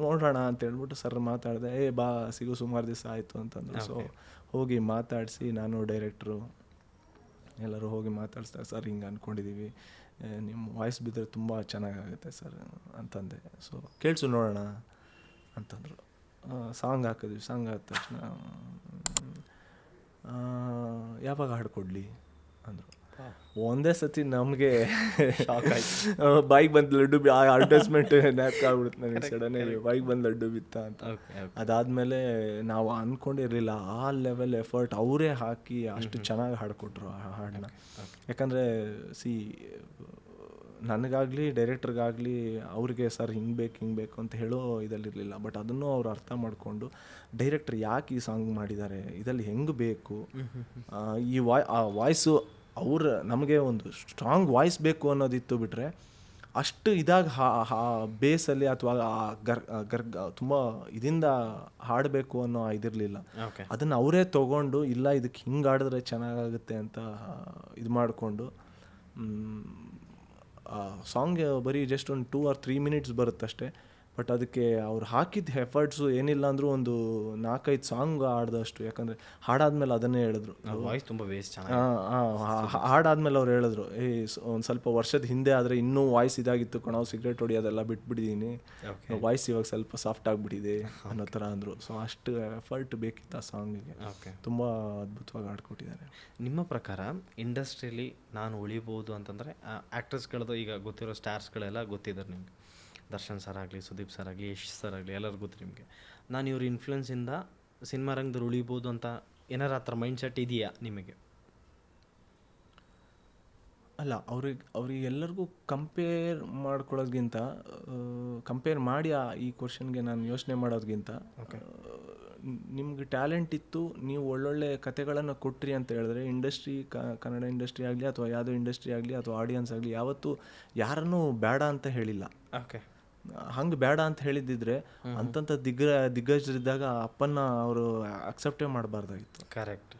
ನೋಡೋಣ ಅಂತ ಹೇಳ್ಬಿಟ್ಟು ಸರ್ ಮಾತಾಡಿದೆ, ಬಾ ಸಿಗು ಸುಮಾರು ದಿವಸ ಆಯಿತು ಅಂತಂದರು. ಸೊ ಹೋಗಿ ಮಾತಾಡಿಸಿ ನಾನು ಡೈರೆಕ್ಟ್ರು ಎಲ್ಲರೂ ಹೋಗಿ ಮಾತಾಡಿಸ್ದಾಗ ಸರ್ ಹಿಂಗೆ ಅಂದ್ಕೊಂಡಿದ್ದೀವಿ, ನಿಮ್ಮ ವಾಯ್ಸ್ ಬಿದ್ದರೆ ತುಂಬ ಚೆನ್ನಾಗಾಗುತ್ತೆ ಸರ್ ಅಂತಂದೆ. ಸೊ ಕೇಳಿಸು ನೋಡೋಣ ಅಂತಂದರು. ಸಾಂಗ್ ಹಾಕಿದ್ವಿ. ಸಾಂಗ್ ಆದ ತಕ್ಷಣ ಯಾವಾಗ ಹಾಡ್ಕೊಡ್ಲಿ ಅಂದರು. ಒಂದೇ ಸತಿ ನಮಗೆ ಬೈಕ್ ಬಂದು ಲಡ್ಡು ಅಡ್ವರ್ಟೈಸ್ಮೆಂಟ್ ನ್ಯಾಪ್ ಆಗ್ಬಿಡುತ್ತೆ ನನಗೆ ಸಡನ್ ಆಗಿ, ಬೈಕ್ ಬಂದು ಲಡ್ಡು ಬಿತ್ತ ಅಂತ. ಅದಾದಮೇಲೆ ನಾವು ಅಂದ್ಕೊಂಡಿರಲಿಲ್ಲ ಆ ಲೆವೆಲ್ ಎಫರ್ಟ್ ಅವರೇ ಹಾಕಿ ಅಷ್ಟು ಚೆನ್ನಾಗಿ ಹಾಡ್ಕೊಟ್ರು ಆ ಹಾಡನ್ನ. ಯಾಕಂದರೆ ನನಗಾಗಲಿ ಡೈರೆಕ್ಟ್ರಿಗಾಗಲಿ ಅವ್ರಿಗೆ ಸರ್ ಹಿಂಗೆ ಬೇಕು ಅಂತ ಹೇಳೋ ಇದಲ್ಲಿರಲಿಲ್ಲ. ಬಟ್ ಅದನ್ನು ಅವ್ರು ಅರ್ಥ ಮಾಡಿಕೊಂಡು ಡೈರೆಕ್ಟ್ರ್ ಯಾಕೆ ಈ ಸಾಂಗ್ ಮಾಡಿದ್ದಾರೆ, ಇದರಲ್ಲಿ ಹೆಂಗೆ ಬೇಕು, ಈ ವಾಯ್ಸು ನಮಗೆ ಒಂದು ಸ್ಟ್ರಾಂಗ್ ವಾಯ್ಸ್ ಬೇಕು ಅನ್ನೋದಿತ್ತು. ಬಿಟ್ಟರೆ ಅಷ್ಟು ಇದಾಗ ಬೇಸಲ್ಲಿ ಅಥವಾ ತುಂಬ ಇದರಿಂದ ಹಾಡಬೇಕು ಅನ್ನೋ ಇದಿರಲಿಲ್ಲ. ಅದನ್ನು ಅವರೇ ತೊಗೊಂಡು ಇಲ್ಲ ಇದಕ್ಕೆ ಹಿಂಗೆ ಆಡಿದ್ರೆ ಚೆನ್ನಾಗಾಗುತ್ತೆ ಅಂತ ಇದು ಮಾಡಿಕೊಂಡು ಸಾಂಗ್ ಬರೀ ಜಸ್ಟ್ ಒಂದು 2 or 3 minutes ಬರುತ್ತಷ್ಟೇ. ಬಟ್ ಅದಕ್ಕೆ ಅವ್ರು ಹಾಕಿದ ಎಫರ್ಟ್ಸು ಏನಿಲ್ಲ ಅಂದರೂ ಒಂದು 4-5 ಸಾಂಗ್ ಆಡ್ದಷ್ಟು. ಯಾಕಂದರೆ ಹಾಡಾದ್ಮೇಲೆ ಅದನ್ನೇ ಹೇಳಿದ್ರು, ವಾಯ್ಸ್ ತುಂಬ ವೇಸ್ಟ್. ಹಾಡಾದ್ಮೇಲೆ ಅವ್ರು ಹೇಳಿದ್ರು ಒಂದು ಸ್ವಲ್ಪ ವರ್ಷದ ಹಿಂದೆ ಆದರೆ ಇನ್ನೂ ವಾಯ್ಸ್ ಇದಾಗಿತ್ತು ನಾವು ಸಿಗರೇಟ್ ಹೊಡಿಯೋದೆಲ್ಲ ಬಿಟ್ಬಿಟ್ಟಿದ್ದೀನಿ, ವಾಯ್ಸ್ ಇವಾಗ ಸ್ವಲ್ಪ ಸಾಫ್ಟ್ ಆಗಿಬಿಟ್ಟಿದೆ ಅನ್ನೋ ಥರ ಅಂದರು. ಸೊ ಅಷ್ಟು ಎಫರ್ಟ್ ಬೇಕಿತ್ತು ಆ ಸಾಂಗಿಗೆ. ತುಂಬ ಅದ್ಭುತವಾಗಿ ಆಡ್ಕೊಟ್ಟಿದ್ದಾರೆ. ನಿಮ್ಮ ಪ್ರಕಾರ ಇಂಡಸ್ಟ್ರಿಯಲ್ಲಿ ನಾನು ಉಳಿಬೋದು ಅಂತಂದರೆ ಆ್ಯಕ್ಟರ್ಸ್ಗಳದ್ದು ಈಗ ಗೊತ್ತಿರೋ ಸ್ಟಾರ್ಸ್ಗಳೆಲ್ಲ ಗೊತ್ತಿದ್ದಾರೆ ನಿಮಗೆ, ದರ್ಶನ್ ಸರ್ ಆಗಲಿ, ಸುದೀಪ್ ಸರ್ ಆಗಲಿ, ಯಶ್ ಸರ್ ಆಗಲಿ, ಎಲ್ಲರೂ ಗೊತ್ತು ನಿಮಗೆ. ನಾನು ಇವ್ರ ಇನ್ಫ್ಲುಯೆನ್ಸಿಂದ ಸಿನಿಮಾ ರಂಗದಲ್ಲಿ ಉಳಿಬೋದು ಅಂತ ಏನಾರ ಆ ಥರ ಮೈಂಡ್ ಸೆಟ್ ಇದೆಯಾ ನಿಮಗೆ? ಅಲ್ಲ, ಅವ್ರಿಗೆಲ್ಲರಿಗೂ ಕಂಪೇರ್ ಮಾಡ್ಕೊಳ್ಳೋದ್ಗಿಂತ, ಕಂಪೇರ್ ಮಾಡಿ ಈ ಕ್ವಶನ್ಗೆ ನಾನು ಯೋಚನೆ ಮಾಡೋದ್ಗಿಂತ, ನಿಮ್ಗೆ ಟ್ಯಾಲೆಂಟ್ ಇತ್ತು, ನೀವು ಒಳ್ಳೊಳ್ಳೆ ಕತೆಗಳನ್ನು ಕೊಟ್ರಿ ಅಂತ ಹೇಳಿದ್ರೆ ಇಂಡಸ್ಟ್ರಿ, ಕನ್ನಡ ಇಂಡಸ್ಟ್ರಿ ಆಗಲಿ ಅಥವಾ ಯಾವುದೋ ಇಂಡಸ್ಟ್ರಿ ಆಗಲಿ ಅಥವಾ ಆಡಿಯನ್ಸ್ ಆಗಲಿ ಯಾವತ್ತೂ ಯಾರನ್ನೂ ಬೇಡ ಅಂತ ಹೇಳಿಲ್ಲ. ಹಂಗೆ ಬೇಡ ಅಂತ ಹೇಳಿದ್ದಿದ್ರೆ ಅಂತಂಥ ದಿಗ್ಗಜರಿದ್ದಾಗ ಅಪ್ಪನ್ನ ಅವರು ಅಕ್ಸೆಪ್ಟೇ ಮಾಡಬಾರ್ದಾಗಿತ್ತು. ಕರೆಕ್ಟ್.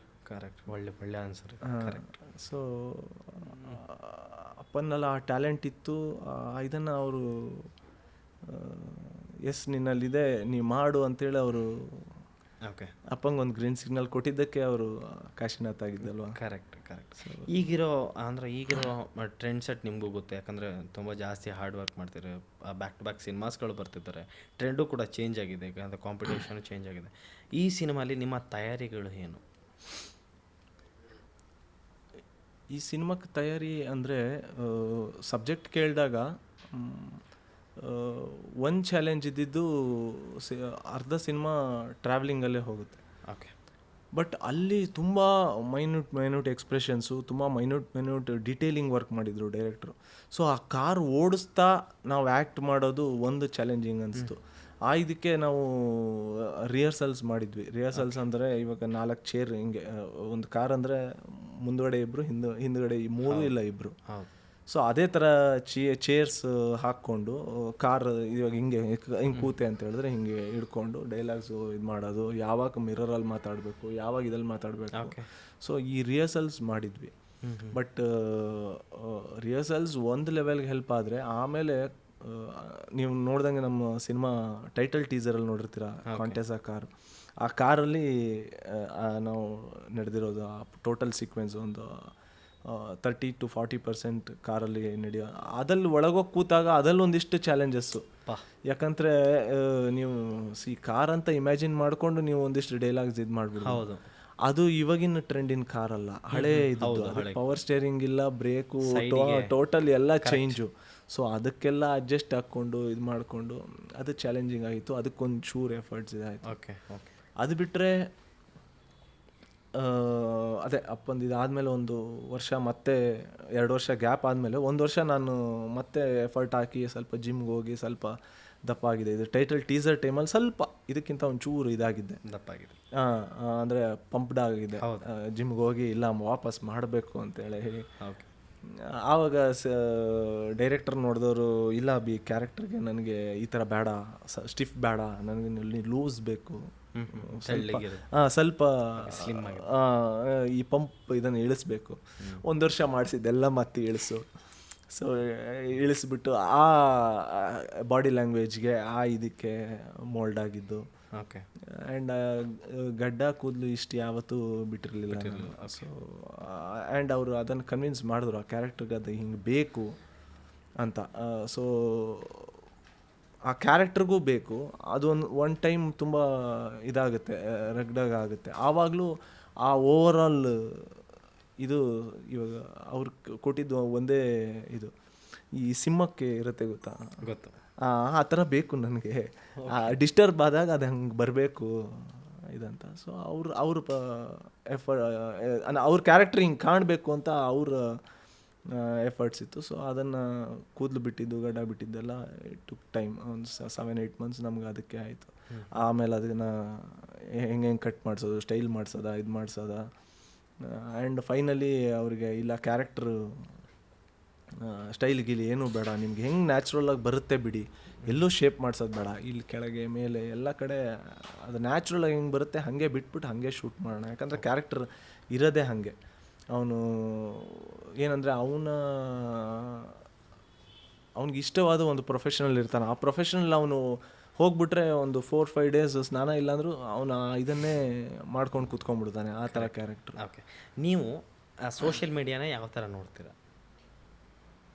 ಒಳ್ಳೆ ಆನ್ಸರ್. ಸೊ ಅಪ್ಪನ್ನೆಲ್ಲ ಆ ಟ್ಯಾಲೆಂಟ್ ಇತ್ತು, ಇದನ್ನು ಅವರು ನಿನ್ನಲ್ಲಿದೆ ನೀ ಮಾಡು ಅಂತೇಳಿ ಅವರು ಅಪ್ಪಂಗೆ ಒಂದು ಗ್ರೀನ್ ಸಿಗ್ನಲ್ ಕೊಟ್ಟಿದ್ದಕ್ಕೆ ಅವರು ಕಾಶಿನಾಥ್ ಆಗಿದ್ದಲ್ವ. ಕರೆಕ್ಟ್. ಈಗಿರೋ ಟ್ರೆಂಡ್ ಸೆಟ್ ನಿಮಗೂ ಗೊತ್ತು, ಯಾಕಂದರೆ ತುಂಬ ಜಾಸ್ತಿ ಹಾರ್ಡ್ ವರ್ಕ್ ಮಾಡ್ತಾರೆ, ಬ್ಯಾಕ್ ಟು ಬ್ಯಾಕ್ ಸಿನಿಮಾಸ್ಗಳು ಬರ್ತಿದ್ದಾರೆ, ಟ್ರೆಂಡು ಕೂಡ ಚೇಂಜ್ ಆಗಿದೆ, ಯಾಕಂದರೆ ಕಾಂಪಿಟೇಷನ್ ಚೇಂಜ್ ಆಗಿದೆ. ಈ ಸಿನಿಮಾಲಿ ನಿಮ್ಮ ತಯಾರಿಗಳು ಏನು? ಈ ಸಿನಿಮಾಕ್ಕೆ ತಯಾರಿ ಅಂದರೆ ಸಬ್ಜೆಕ್ಟ್ ಕೇಳಿದಾಗ ಒಂದು ಚಾಲೆಂಜ್ ಇದ್ದಿದ್ದು ಅರ್ಧ ಸಿನಿಮಾ ಟ್ರಾವೆಲಿಂಗಲ್ಲೇ ಹೋಗುತ್ತೆ. ಬಟ್ ಅಲ್ಲಿ ತುಂಬ ಮೈನ್ಯೂಟ್ ಎಕ್ಸ್ಪ್ರೆಷನ್ಸು, ತುಂಬ ಮೈನ್ಯೂಟ್ ಡೀಟೇಲಿಂಗ್ ವರ್ಕ್ ಮಾಡಿದರು ಡೈರೆಕ್ಟ್ರು. ಸೊ ಆ ಕಾರ್ ಓಡಿಸ್ತಾ ನಾವು ಆ್ಯಕ್ಟ್ ಮಾಡೋದು ಒಂದು ಚಾಲೆಂಜಿಂಗ್ ಅನಿಸ್ತು. ಇದಕ್ಕೆ ನಾವು ರಿಹರ್ಸಲ್ಸ್ ಮಾಡಿದ್ವಿ. ರಿಹರ್ಸಲ್ಸ್ ಅಂದರೆ ಇವಾಗ 4 ಚೇರ್ ಹಿಂಗೆ, ಒಂದು ಕಾರ್ ಅಂದರೆ ಮುಂದುಗಡೆ ಇಬ್ಬರು, ಹಿಂದುಗಡೆ 3 ಇಲ್ಲ 2. ಸೊ ಅದೇ ಥರ ಚೇರ್ಸ್ ಹಾಕ್ಕೊಂಡು ಕಾರ್ ಇವಾಗ ಹಿಂಗೆ ಕೂತೆ ಅಂತ ಹೇಳಿದ್ರೆ ಹಿಂಗೆ ಹಿಡ್ಕೊಂಡು ಡೈಲಾಗ್ಸು ಇದು ಮಾಡೋದು, ಯಾವಾಗ ಮಿರರಲ್ಲಿ ಮಾತಾಡಬೇಕು, ಯಾವಾಗ ಇದಲ್ಲಿ ಮಾತಾಡಬೇಕು. ಸೊ ಈ ರಿಹರ್ಸಲ್ಸ್ ಮಾಡಿದ್ವಿ. ಬಟ್ ರಿಹರ್ಸಲ್ಸ್ ಒಂದು ಲೆವೆಲ್ಗೆ ಹೆಲ್ಪ್ ಆದರೆ ಆಮೇಲೆ ನೀವು ನೋಡ್ದಂಗೆ ನಮ್ಮ ಸಿನಿಮಾ ಟೈಟಲ್ ಟೀಸರಲ್ಲಿ ನೋಡಿರ್ತೀರ, ಕಾಂಟೆಸಾ ಕಾರ್, ಆ ಕಾರಲ್ಲಿ ನಾವು ನಡೆದಿರೋದು ಆ ಟೋಟಲ್ ಸೀಕ್ವೆನ್ಸ್ ಒಂದು 30-40% ಕಾರಲ್ಲಿ ನಡೆಯೋ ಅದಲ್ಲಿ ಒಳಗೋಗಿ ಕೂತಾಗ ಅದಲ್ಲಿ ಒಂದಿಷ್ಟು ಚಾಲೆಂಜಸ್ಸು. ಯಾಕಂದರೆ ನೀವು ಕಾರ್ ಅಂತ ಇಮ್ಯಾಜಿನ್ ಮಾಡಿಕೊಂಡು ನೀವು ಒಂದಿಷ್ಟು ಡೈಲಾಗ್ಸ್ ಇದು ಮಾಡಿಬಿಡ್ಬೋದು. ಅದು ಇವಾಗಿನ ಟ್ರೆಂಡಿನ ಕಾರಲ್ಲ, ಹಳೆ ಇದು. ಪವರ್ ಸ್ಟೇರಿಂಗ್ ಇಲ್ಲ, ಬ್ರೇಕು, ಟೋಟಲ್ ಎಲ್ಲ ಚೇಂಜು. ಸೊ ಅದಕ್ಕೆಲ್ಲ ಅಡ್ಜಸ್ಟ್ ಹಾಕ್ಕೊಂಡು ಇದು ಮಾಡಿಕೊಂಡು ಅದು ಚಾಲೆಂಜಿಂಗ್ ಆಗಿತ್ತು. ಅದಕ್ಕೊಂದು ಚೂರು ಎಫರ್ಟ್ಸ್ ಇದಾಯಿತು. ಅದು ಬಿಟ್ಟರೆ ಅದೇ ಅಪ್ಪಂದು ಇದಾದಮೇಲೆ 1 ವರ್ಷ, ಮತ್ತೆ 2 ವರ್ಷ ಗ್ಯಾಪ್ ಆದಮೇಲೆ 1 ವರ್ಷ ನಾನು ಮತ್ತೆ ಎಫರ್ಟ್ ಹಾಕಿ ಸ್ವಲ್ಪ ಜಿಮ್ಗೆ ಹೋಗಿ ಸ್ವಲ್ಪ ದಪ್ಪ ಆಗಿದೆ. ಇದು ಟೈಟಲ್ ಟೀಸರ್ ಟೈಮಲ್ಲಿ ಸ್ವಲ್ಪ ಇದಕ್ಕಿಂತ ಒಂಚೂರು ಇದಾಗಿದ್ದೆ, ದಪ್ಪಾಗಿದೆ. ಅಂದರೆ ಪಂಪ್ಡ್ ಆಗಿದೆ. ಜಿಮ್ಗೆ ಹೋಗಿ ಇಲ್ಲ ವಾಪಸ್ ಮಾಡಬೇಕು ಅಂತೇಳಿ ಹೇಳಿ. ಆವಾಗ ಡೈರೆಕ್ಟರ್ ನೋಡಿದವರು, ಇಲ್ಲ ಬಿ ಕ್ಯಾರೆಕ್ಟರ್ಗೆ ನನಗೆ ಈ ಥರ ಬೇಡ, ಸ್ಟಿಫ್ ಬೇಡ, ನನಗೆ ಲೂಸ್ ಬೇಕು, ಸ್ವಲ್ಪ ಈ ಪಂಪ್ ಇದನ್ನು ಇಳಿಸ್ಬೇಕು. 1 ವರ್ಷ ಮಾಡಿಸಿದ್ದೆಲ್ಲ ಮತ್ತೆ ಇಳಿಸು. ಸೊ ಇಳಿಸ್ಬಿಟ್ಟು ಆ ಬಾಡಿ ಲ್ಯಾಂಗ್ವೇಜ್ಗೆ ಇದಕ್ಕೆ ಮೋಲ್ಡ್ ಆಗಿದ್ದು. ಆ್ಯಂಡ್ ಗಡ್ಡ ಕೂದಲು ಇಷ್ಟು ಯಾವತ್ತೂ ಬಿಟ್ಟಿರಲಿಲ್ಲ. ಸೊ ಆ್ಯಂಡ್ ಅವರು ಅದನ್ನು ಕನ್ವಿನ್ಸ್ ಮಾಡಿದ್ರು ಆ ಕ್ಯಾರೆಕ್ಟರ್ಗೆ ಅದು ಹಿಂಗೆ ಬೇಕು ಅಂತ. ಸೊ ಆ ಕ್ಯಾರೆಕ್ಟರ್ಗೂ ಬೇಕು, ಅದು ಒನ್ ಟೈಮ್ ತುಂಬ ಇದಾಗುತ್ತೆ, ರಗ್ಡಾಗುತ್ತೆ. ಆವಾಗಲೂ ಆ ಓವರಾಲ್ ಇದು ಇವಾಗ ಅವ್ರು ಕೊಟ್ಟಿದ್ದು ಒಂದೇ ಇದು, ಈ ಸಿಂಹಕ್ಕೆ ಇರುತ್ತೆ ಗೊತ್ತು, ಆ ಥರ ಬೇಕು ನನಗೆ. ಡಿಸ್ಟರ್ಬ್ ಆದಾಗ ಅದು ಹಂಗೆ ಬರಬೇಕು ಇದಂತ. ಸೊ ಅವ್ರ ಅವ್ರ ಕ್ಯಾರೆಕ್ಟರ್ ಹಿಂಗೆ ಕಾಣಬೇಕು ಅಂತ ಅವ್ರ ಎಫರ್ಟ್ಸ್ ಇತ್ತು. ಸೊ ಅದನ್ನು ಕೂದಲು ಬಿಟ್ಟಿದ್ದು, ಗಡ್ಡ ಬಿಟ್ಟಿದ್ದೆಲ್ಲ ಟುಕ್ ಟೈಮ್, ಒಂದು 7-8 ಮಂತ್ಸ್ ನಮ್ಗೆ ಅದಕ್ಕೆ ಆಯಿತು. ಆಮೇಲೆ ಅದನ್ನು ಹೆಂಗೆ ಕಟ್ ಮಾಡಿಸೋದು, ಸ್ಟೈಲ್ ಮಾಡಿಸೋದ, ಇದು ಮಾಡಿಸೋದ. ಆ್ಯಂಡ್ ಫೈನಲಿ ಅವ್ರಿಗೆ ಇಲ್ಲ ಕ್ಯಾರೆಕ್ಟ್ರು ಸ್ಟೈಲ್ ಗೀಲಿ ಏನೂ ಬೇಡ, ನಿಮ್ಗೆ ಹೆಂಗೆ ನ್ಯಾಚುರಲಾಗಿ ಬರುತ್ತೆ ಬಿಡಿ, ಎಲ್ಲೂ ಶೇಪ್ ಮಾಡಿಸೋದು ಬೇಡ, ಇಲ್ಲಿ ಕೆಳಗೆ ಮೇಲೆ ಎಲ್ಲ ಕಡೆ ಅದು ನ್ಯಾಚುರಲಾಗಿ ಹೆಂಗೆ ಬರುತ್ತೆ ಹಾಗೆ ಬಿಟ್ಬಿಟ್ಟು ಹಾಗೆ ಶೂಟ್ ಮಾಡೋಣ. ಯಾಕಂದರೆ ಕ್ಯಾರೆಕ್ಟರ್ ಇರೋದೇ ಹಾಗೆ. ಅವನು ಏನಂದರೆ ಅವ್ನಿಗೆ ಇಷ್ಟವಾದ ಒಂದು ಪ್ರೊಫೆಷನಲ್ ಇರ್ತಾನೆ. ಆ ಪ್ರೊಫೆಷನಲ್ ಅವನು ಹೋಗ್ಬಿಟ್ರೆ ಒಂದು 4-5 ಡೇಸ್ ಸ್ನಾನ ಇಲ್ಲಾಂದ್ರೂ ಅವನ ಇದನ್ನೇ ಮಾಡ್ಕೊಂಡು ಕೂತ್ಕೊಂಡ್ಬಿಡ್ತಾನೆ, ಆ ಥರ ಕ್ಯಾರೆಕ್ಟರ್. ಓಕೆ, ನೀವು ಸೋಷಿಯಲ್ ಮೀಡಿಯಾನ ಯಾವ ಥರ ನೋಡ್ತೀರಾ?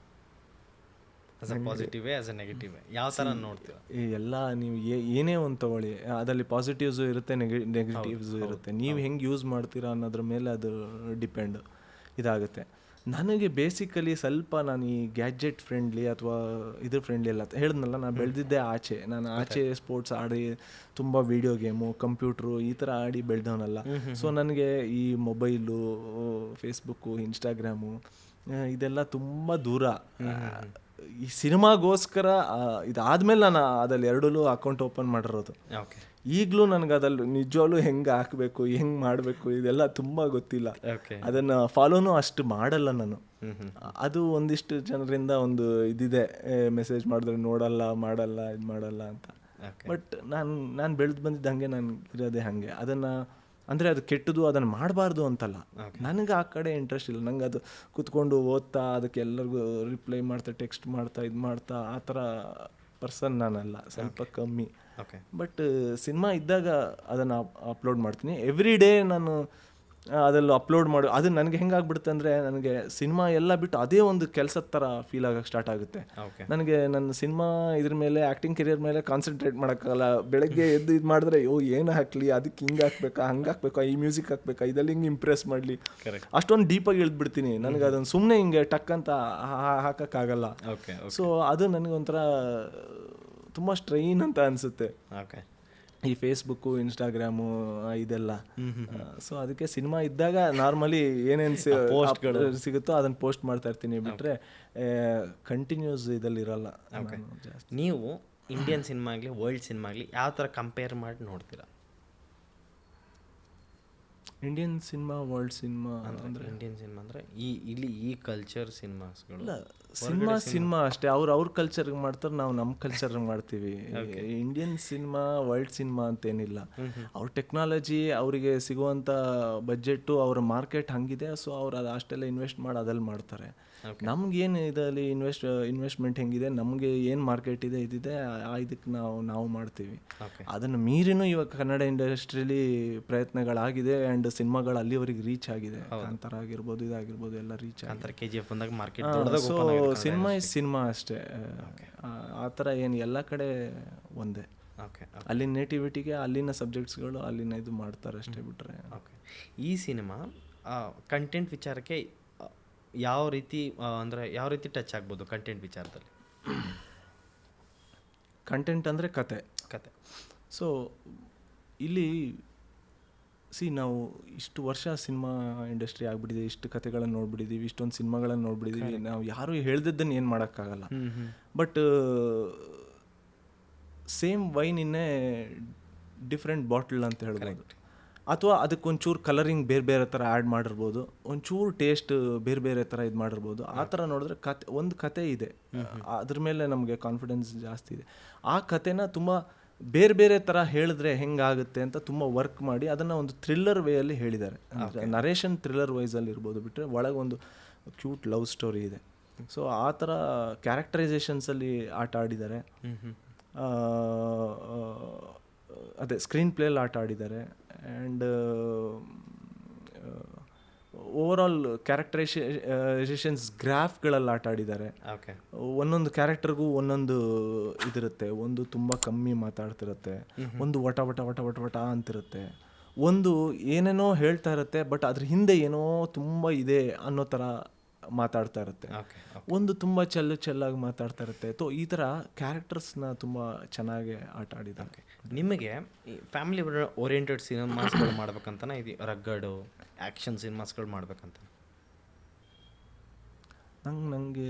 As a positive way, as a negative way, ಯಾವ ಥರ ನೋಡ್ತೀರಾ? ಎಲ್ಲ ನೀವು ಏನೇ ಒಂದು ತೊಗೊಳ್ಳಿ, ಅದರಲ್ಲಿ ಪಾಸಿಟಿವ್ಸು ಇರುತ್ತೆ, ನೆಗೆಟಿವ್ಸು ಇರುತ್ತೆ. ನೀವು ಹೆಂಗೆ ಯೂಸ್ ಮಾಡ್ತೀರಾ ಅನ್ನೋದ್ರ ಮೇಲೆ ಅದು ಡಿಪೆಂಡ್ ಇದಾಗುತ್ತೆ. ನನಗೆ ಬೇಸಿಕಲಿ ಸ್ವಲ್ಪ ನಾನು ಈ ಗ್ಯಾಜೆಟ್ ಫ್ರೆಂಡ್ಲಿ ಅಥವಾ ಇದ್ರ ಫ್ರೆಂಡ್ಲಿ ಎಲ್ಲ ಹೇಳಿದ್ನಲ್ಲ, ನಾನು ಬೆಳೆದಿದ್ದೆ ಆಚೆ. ನಾನು ಆಚೆ ಸ್ಪೋರ್ಟ್ಸ್ ಆಡಿ ತುಂಬ ವೀಡಿಯೋ ಗೇಮು, ಕಂಪ್ಯೂಟ್ರು ಈ ಥರ ಆಡಿ ಬೆಳೆದವನಲ್ಲ. ಸೊ ನನಗೆ ಈ ಮೊಬೈಲು, ಫೇಸ್ಬುಕ್ಕು, ಇನ್ಸ್ಟಾಗ್ರಾಮು ಇದೆಲ್ಲ ತುಂಬ ದೂರ. ಈ ಸಿನಿಮಾಗೋಸ್ಕರ ಇದಾದ್ಮೇಲೆ ನಾನು ಅದಲ್ಲಿ 2 ಅಕೌಂಟ್ ಓಪನ್ ಮಾಡಿರೋದು. ಈಗಲೂ ನನಗೆ ಅದಲ್ಲಿ ನಿಜವಾಗ್ಲೂ ಹೆಂಗೆ ಹಾಕಬೇಕು, ಹೆಂಗೆ ಮಾಡಬೇಕು ಇದೆಲ್ಲ ತುಂಬ ಗೊತ್ತಿಲ್ಲ. ಅದನ್ನು ಫಾಲೋನೂ ಅಷ್ಟು ಮಾಡಲ್ಲ ನಾನು. ಅದು ಒಂದಿಷ್ಟು ಜನರಿಂದ ಒಂದು ಇದಿದೆ, ಮೆಸೇಜ್ ಮಾಡಿದ್ರೆ ನೋಡಲ್ಲ, ಮಾಡಲ್ಲ, ಇದು ಮಾಡಲ್ಲ ಅಂತ. ಬಟ್ ನಾನು ಬೆಳೆದು ಬಂದಿದ್ದು ಹಾಗೆ, ನಾನು ಇರೋದೇ ಹಾಗೆ. ಅದನ್ನು ಅಂದರೆ ಅದು ಕೆಟ್ಟದು, ಅದನ್ನು ಮಾಡಬಾರ್ದು ಅಂತಲ್ಲ, ನನಗೆ ಆ ಕಡೆ ಇಂಟ್ರೆಸ್ಟ್ ಇಲ್ಲ. ನಂಗೆ ಅದು ಕೂತ್ಕೊಂಡು ಓದ್ತಾ ಅದಕ್ಕೆ ಎಲ್ಲರಿಗೂ ರಿಪ್ಲೈ ಮಾಡ್ತಾ, ಟೆಕ್ಸ್ಟ್ ಮಾಡ್ತಾ, ಇದು ಮಾಡ್ತಾ ಆ ಥರ ಪರ್ಸನ್ ನಾನಲ್ಲ, ಸ್ವಲ್ಪ ಕಮ್ಮಿ. ಬಟ್ ಸಿನಿಮಾ ಇದ್ದಾಗ ಅದನ್ನು ಅಪ್ಲೋಡ್ ಮಾಡ್ತೀನಿ. ಎವ್ರಿ ಡೇ ನಾನು ಅದೆಲ್ಲ ಅಪ್ಲೋಡ್ ಮಾಡಿ, ಅದು ನನಗೆ ಹೆಂಗಾಗ್ಬಿಡುತ್ತೆ ಅಂದರೆ, ನನಗೆ ಸಿನಿಮಾ ಎಲ್ಲ ಬಿಟ್ಟು ಅದೇ ಒಂದು ಕೆಲಸದ ಥರ ಫೀಲ್ ಆಗೋಕ್ಕೆ ಸ್ಟಾರ್ಟ್ ಆಗುತ್ತೆ. ನನಗೆ ನನ್ನ ಸಿನಿಮಾ ಇದ್ರ ಮೇಲೆ, ಆ್ಯಕ್ಟಿಂಗ್ ಕೆರಿಯರ್ ಮೇಲೆ ಕಾನ್ಸಂಟ್ರೇಟ್ ಮಾಡೋಕ್ಕಾಗಲ್ಲ. ಬೆಳಗ್ಗೆ ಎದ್ದು ಇದು ಮಾಡಿದ್ರೆ ಏನು ಹಾಕಲಿ, ಅದಕ್ಕೆ ಹಿಂಗೆ ಹಾಕ್ಬೇಕಾ, ಹಂಗೆ ಹಾಕ್ಬೇಕಾ, ಈ ಮ್ಯೂಸಿಕ್ ಹಾಕ್ಬೇಕಾ, ಇದೆಲ್ಲ ಹಿಂಗೆ ಇಂಪ್ರೆಸ್ ಮಾಡಲಿ, ಅಷ್ಟೊಂದು ಡೀಪಾಗಿ ಇಳಿದ್ಬಿಡ್ತೀನಿ. ನನಗೆ ಅದನ್ನು ಸುಮ್ಮನೆ ಹಿಂಗೆ ಟಕ್ ಅಂತ ಹಾಕೋಕ್ಕಾಗಲ್ಲ. ಸೊ ಅದು ನನಗೊಂಥರ ತುಂಬ ಸ್ಟ್ರೈನ್ ಅಂತ ಅನಿಸುತ್ತೆ, ಈ ಫೇಸ್ಬುಕ್ಕು, ಇನ್ಸ್ಟಾಗ್ರಾಮು ಇದೆಲ್ಲ. ಸೊ ಅದಕ್ಕೆ ಸಿನಿಮಾ ಇದ್ದಾಗ ನಾರ್ಮಲಿ ಏನೇನು ಸಿಗುತ್ತೋ ಅದನ್ನು ಪೋಸ್ಟ್ ಮಾಡ್ತಾ ಇರ್ತೀನಿ, ಬಿಟ್ಟರೆ ಕಂಟಿನ್ಯೂಸ್ ಇದಲ್ಲಿ ಇರಲ್ಲ. ನೀವು ಇಂಡಿಯನ್ ಸಿನಿಮಾ ಆಗಲಿ, ವರ್ಲ್ಡ್ ಸಿನಿಮಾ ಆಗಲಿ, ಯಾವ ಥರ ಕಂಪೇರ್ ಮಾಡಿ ನೋಡ್ತೀರಾ? ಇಂಡಿಯನ್ ಸಿನಿಮಾ, ವರ್ಲ್ಡ್ ಸಿನಿಮಾ ಅಂದರೆ, ಇಂಡಿಯನ್ ಸಿನಿಮಾ ಅಂದರೆ ಈ ಕಲ್ಚರ್ ಸಿನಿಮಾಸ್ಗಳು. ಸಿನಿಮಾ ಅಷ್ಟೇ, ಅವ್ರ ಕಲ್ಚರ್ಗೆ ಮಾಡ್ತಾರೆ, ನಾವು ನಮ್ಮ ಕಲ್ಚರ್ಗೆ ಮಾಡ್ತೀವಿ. ಇಂಡಿಯನ್ ಸಿನಿಮಾ, ವರ್ಲ್ಡ್ ಸಿನಿಮಾ ಅಂತೇನಿಲ್ಲ. ಅವ್ರ ಟೆಕ್ನಾಲಜಿ, ಅವರಿಗೆ ಸಿಗುವಂಥ ಬಜೆಟ್ಟು, ಅವರ ಮಾರ್ಕೆಟ್ ಹಂಗಿದೆ. ಸೊ ಅವ್ರು ಅದು ಅಷ್ಟೆಲ್ಲ ಇನ್ವೆಸ್ಟ್ ಮಾಡಿ ಅದಲ್ಲಿ ಮಾಡ್ತಾರೆ. ನಮ್ಗೇನು ಇದರಲ್ಲಿ ಇನ್ವೆಸ್ಟ್ಮೆಂಟ್ ಹೆಂಗಿದೆ, ನಮಗೆ ಏನು ಮಾರ್ಕೆಟ್ ಇದೆ ಇದಿದೆ, ಇದಕ್ಕೆ ನಾವು ಮಾಡ್ತೀವಿ. ಅದನ್ನು ಮೀರಿನೂ ಇವಾಗ ಕನ್ನಡ ಇಂಡಸ್ಟ್ರಿಯಲ್ಲಿ ಪ್ರಯತ್ನಗಳಾಗಿದೆ ಆ್ಯಂಡ್ ಸಿನಿಮಾಗಳು ಅಲ್ಲಿವರೆಗೆ ರೀಚ್ ಆಗಿದೆ. ಕಾಂತಾರ ಆಗಿರ್ಬೋದು, ಇದಾಗಿರ್ಬೋದು, ಎಲ್ಲ ರೀಚ್ ಆಗಿದೆ. KGF ಬಂದಾಗ market so cinema is cinema ಅಷ್ಟೇ. ಆ ಥರ ಏನು ಎಲ್ಲ ಕಡೆ ಒಂದೇ. ಅಲ್ಲಿನ ನೇಟಿವಿಟಿಗೆ ಅಲ್ಲಿನ ಸಬ್ಜೆಕ್ಟ್ಸ್ಗಳು ಅಲ್ಲಿನ ಇದು ಮಾಡ್ತಾರೆ ಅಷ್ಟೇ ಬಿಟ್ಟರೆ. ಈ ಸಿನಿಮಾ ಕಂಟೆಂಟ್ ವಿಚಾರಕ್ಕೆ ಯಾವ ರೀತಿ ಅಂದರೆ ಯಾವ ರೀತಿ ಟಚ್ ಆಗ್ಬೋದು ಕಂಟೆಂಟ್ ವಿಚಾರದಲ್ಲಿ? ಕಂಟೆಂಟ್ ಅಂದರೆ ಕತೆ. ಸೊ ಇಲ್ಲಿ ನಾವು ಇಷ್ಟು ವರ್ಷ ಸಿನಿಮಾ ಇಂಡಸ್ಟ್ರಿ ಆಗಿಬಿಟ್ಟಿದೆ, ಇಷ್ಟು ಕತೆಗಳನ್ನು ನೋಡ್ಬಿಟ್ಟಿದ್ದೀವಿ, ಇಷ್ಟೊಂದು ಸಿನಿಮಾಗಳನ್ನು ನೋಡ್ಬಿಟ್ಟಿದ್ದೀವಿ. ನಾವು ಯಾರು ಹೇಳ್ದಿದ್ದನ್ನು ಏನು ಮಾಡೋಕ್ಕಾಗಲ್ಲ. ಬಟ್ ಸೇಮ್ ವೈನ್ ಇನ್ನೇ ಡಿಫ್ರೆಂಟ್ ಬಾಟ್ಲ್ ಅಂತ ಹೇಳ್ಬೋದು. ಅಥವಾ ಅದಕ್ಕೊಂಚೂರು ಕಲರಿಂಗ್ ಬೇರೆ ಬೇರೆ ಥರ ಆ್ಯಡ್ ಮಾಡಿರ್ಬೋದು, ಒಂಚೂರು ಟೇಸ್ಟ್ ಬೇರೆ ಬೇರೆ ಥರ ಇದು ಮಾಡಿರ್ಬೋದು. ಆ ಥರ ನೋಡಿದ್ರೆ ಒಂದು ಕತೆ ಇದೆ, ಅದ್ರ ಮೇಲೆ ನಮಗೆ ಕಾನ್ಫಿಡೆನ್ಸ್ ಜಾಸ್ತಿ ಇದೆ. ಆ ಕತೆನ ತುಂಬ ಬೇರೆ ಬೇರೆ ಥರ ಹೇಳಿದ್ರೆ ಹೆಂಗಾಗುತ್ತೆ ಅಂತ ತುಂಬ ವರ್ಕ್ ಮಾಡಿ ಅದನ್ನು ಒಂದು ಥ್ರಿಲ್ಲರ್ ವೇಯಲ್ಲಿ ಹೇಳಿದ್ದಾರೆ. ನರೇಷನ್ ಥ್ರಿಲ್ಲರ್ ವೈಸಲ್ಲಿ ಇರ್ಬೋದು, ಬಿಟ್ಟರೆ ಒಳಗೊಂದು ಕ್ಯೂಟ್ ಲವ್ ಸ್ಟೋರಿ ಇದೆ. ಸೊ ಆ ಥರ ಕ್ಯಾರೆಕ್ಟರೈಸೇಷನ್ಸಲ್ಲಿ ಆಟ ಆಡಿದ್ದಾರೆ. ಅದೇ ಸ್ಕ್ರೀನ್ ಪ್ಲೇಯಲ್ಲಿ ಆಟ ಆಡಿದ್ದಾರೆ. ಆ್ಯಂಡ್ ಓವರಾಲ್ ಕ್ಯಾರೆಕ್ಟರೈಸೇಷನ್ಸ್ ಗ್ರಾಫ್ಗಳಲ್ಲಿ ಆಟ ಆಡಿದ್ದಾರೆ. ಒಂದೊಂದು ಕ್ಯಾರೆಕ್ಟರ್ಗೂ ಒಂದೊಂದು ಇದಿರುತ್ತೆ. ಒಂದು ತುಂಬ ಕಮ್ಮಿ ಮಾತಾಡ್ತಿರುತ್ತೆ, ಒಂದು ವಟ ವಟ ವಟ ವಟ ವಟ ಅಂತಿರುತ್ತೆ, ಒಂದು ಏನೇನೋ ಹೇಳ್ತಾ ಇರುತ್ತೆ ಬಟ್ ಅದ್ರ ಹಿಂದೆ ಏನೋ ತುಂಬ ಇದೆ ಅನ್ನೋ ಥರ ಮಾತಾಡ್ತಾ ಇರುತ್ತೆ. ಒಂದು ತುಂಬ ಚೆಲ್ಲಾಗಿ ಮಾತಾಡ್ತಾ ಇರುತ್ತೆ. ಸೊ ಈ ಥರ ಕ್ಯಾರೆಕ್ಟರ್ಸ್ನ ತುಂಬ ಚೆನ್ನಾಗಿ ಆಟ ಆಡಿದ್ದಾರೆ. ನಿಮಗೆ ಫ್ಯಾಮಿಲಿ ಓರಿಯೆಂಟೆಡ್ ಸಿನಿಮಾಸ್ಗಳು ಮಾಡ್ಬೇಕಂತನೇ ಇದು ರಗ್ಗಡು ಆ್ಯಕ್ಷನ್ ಸಿನಿಮಾಸ್ಗಳು ಮಾಡ್ಬೇಕಂತ? ನನಗೆ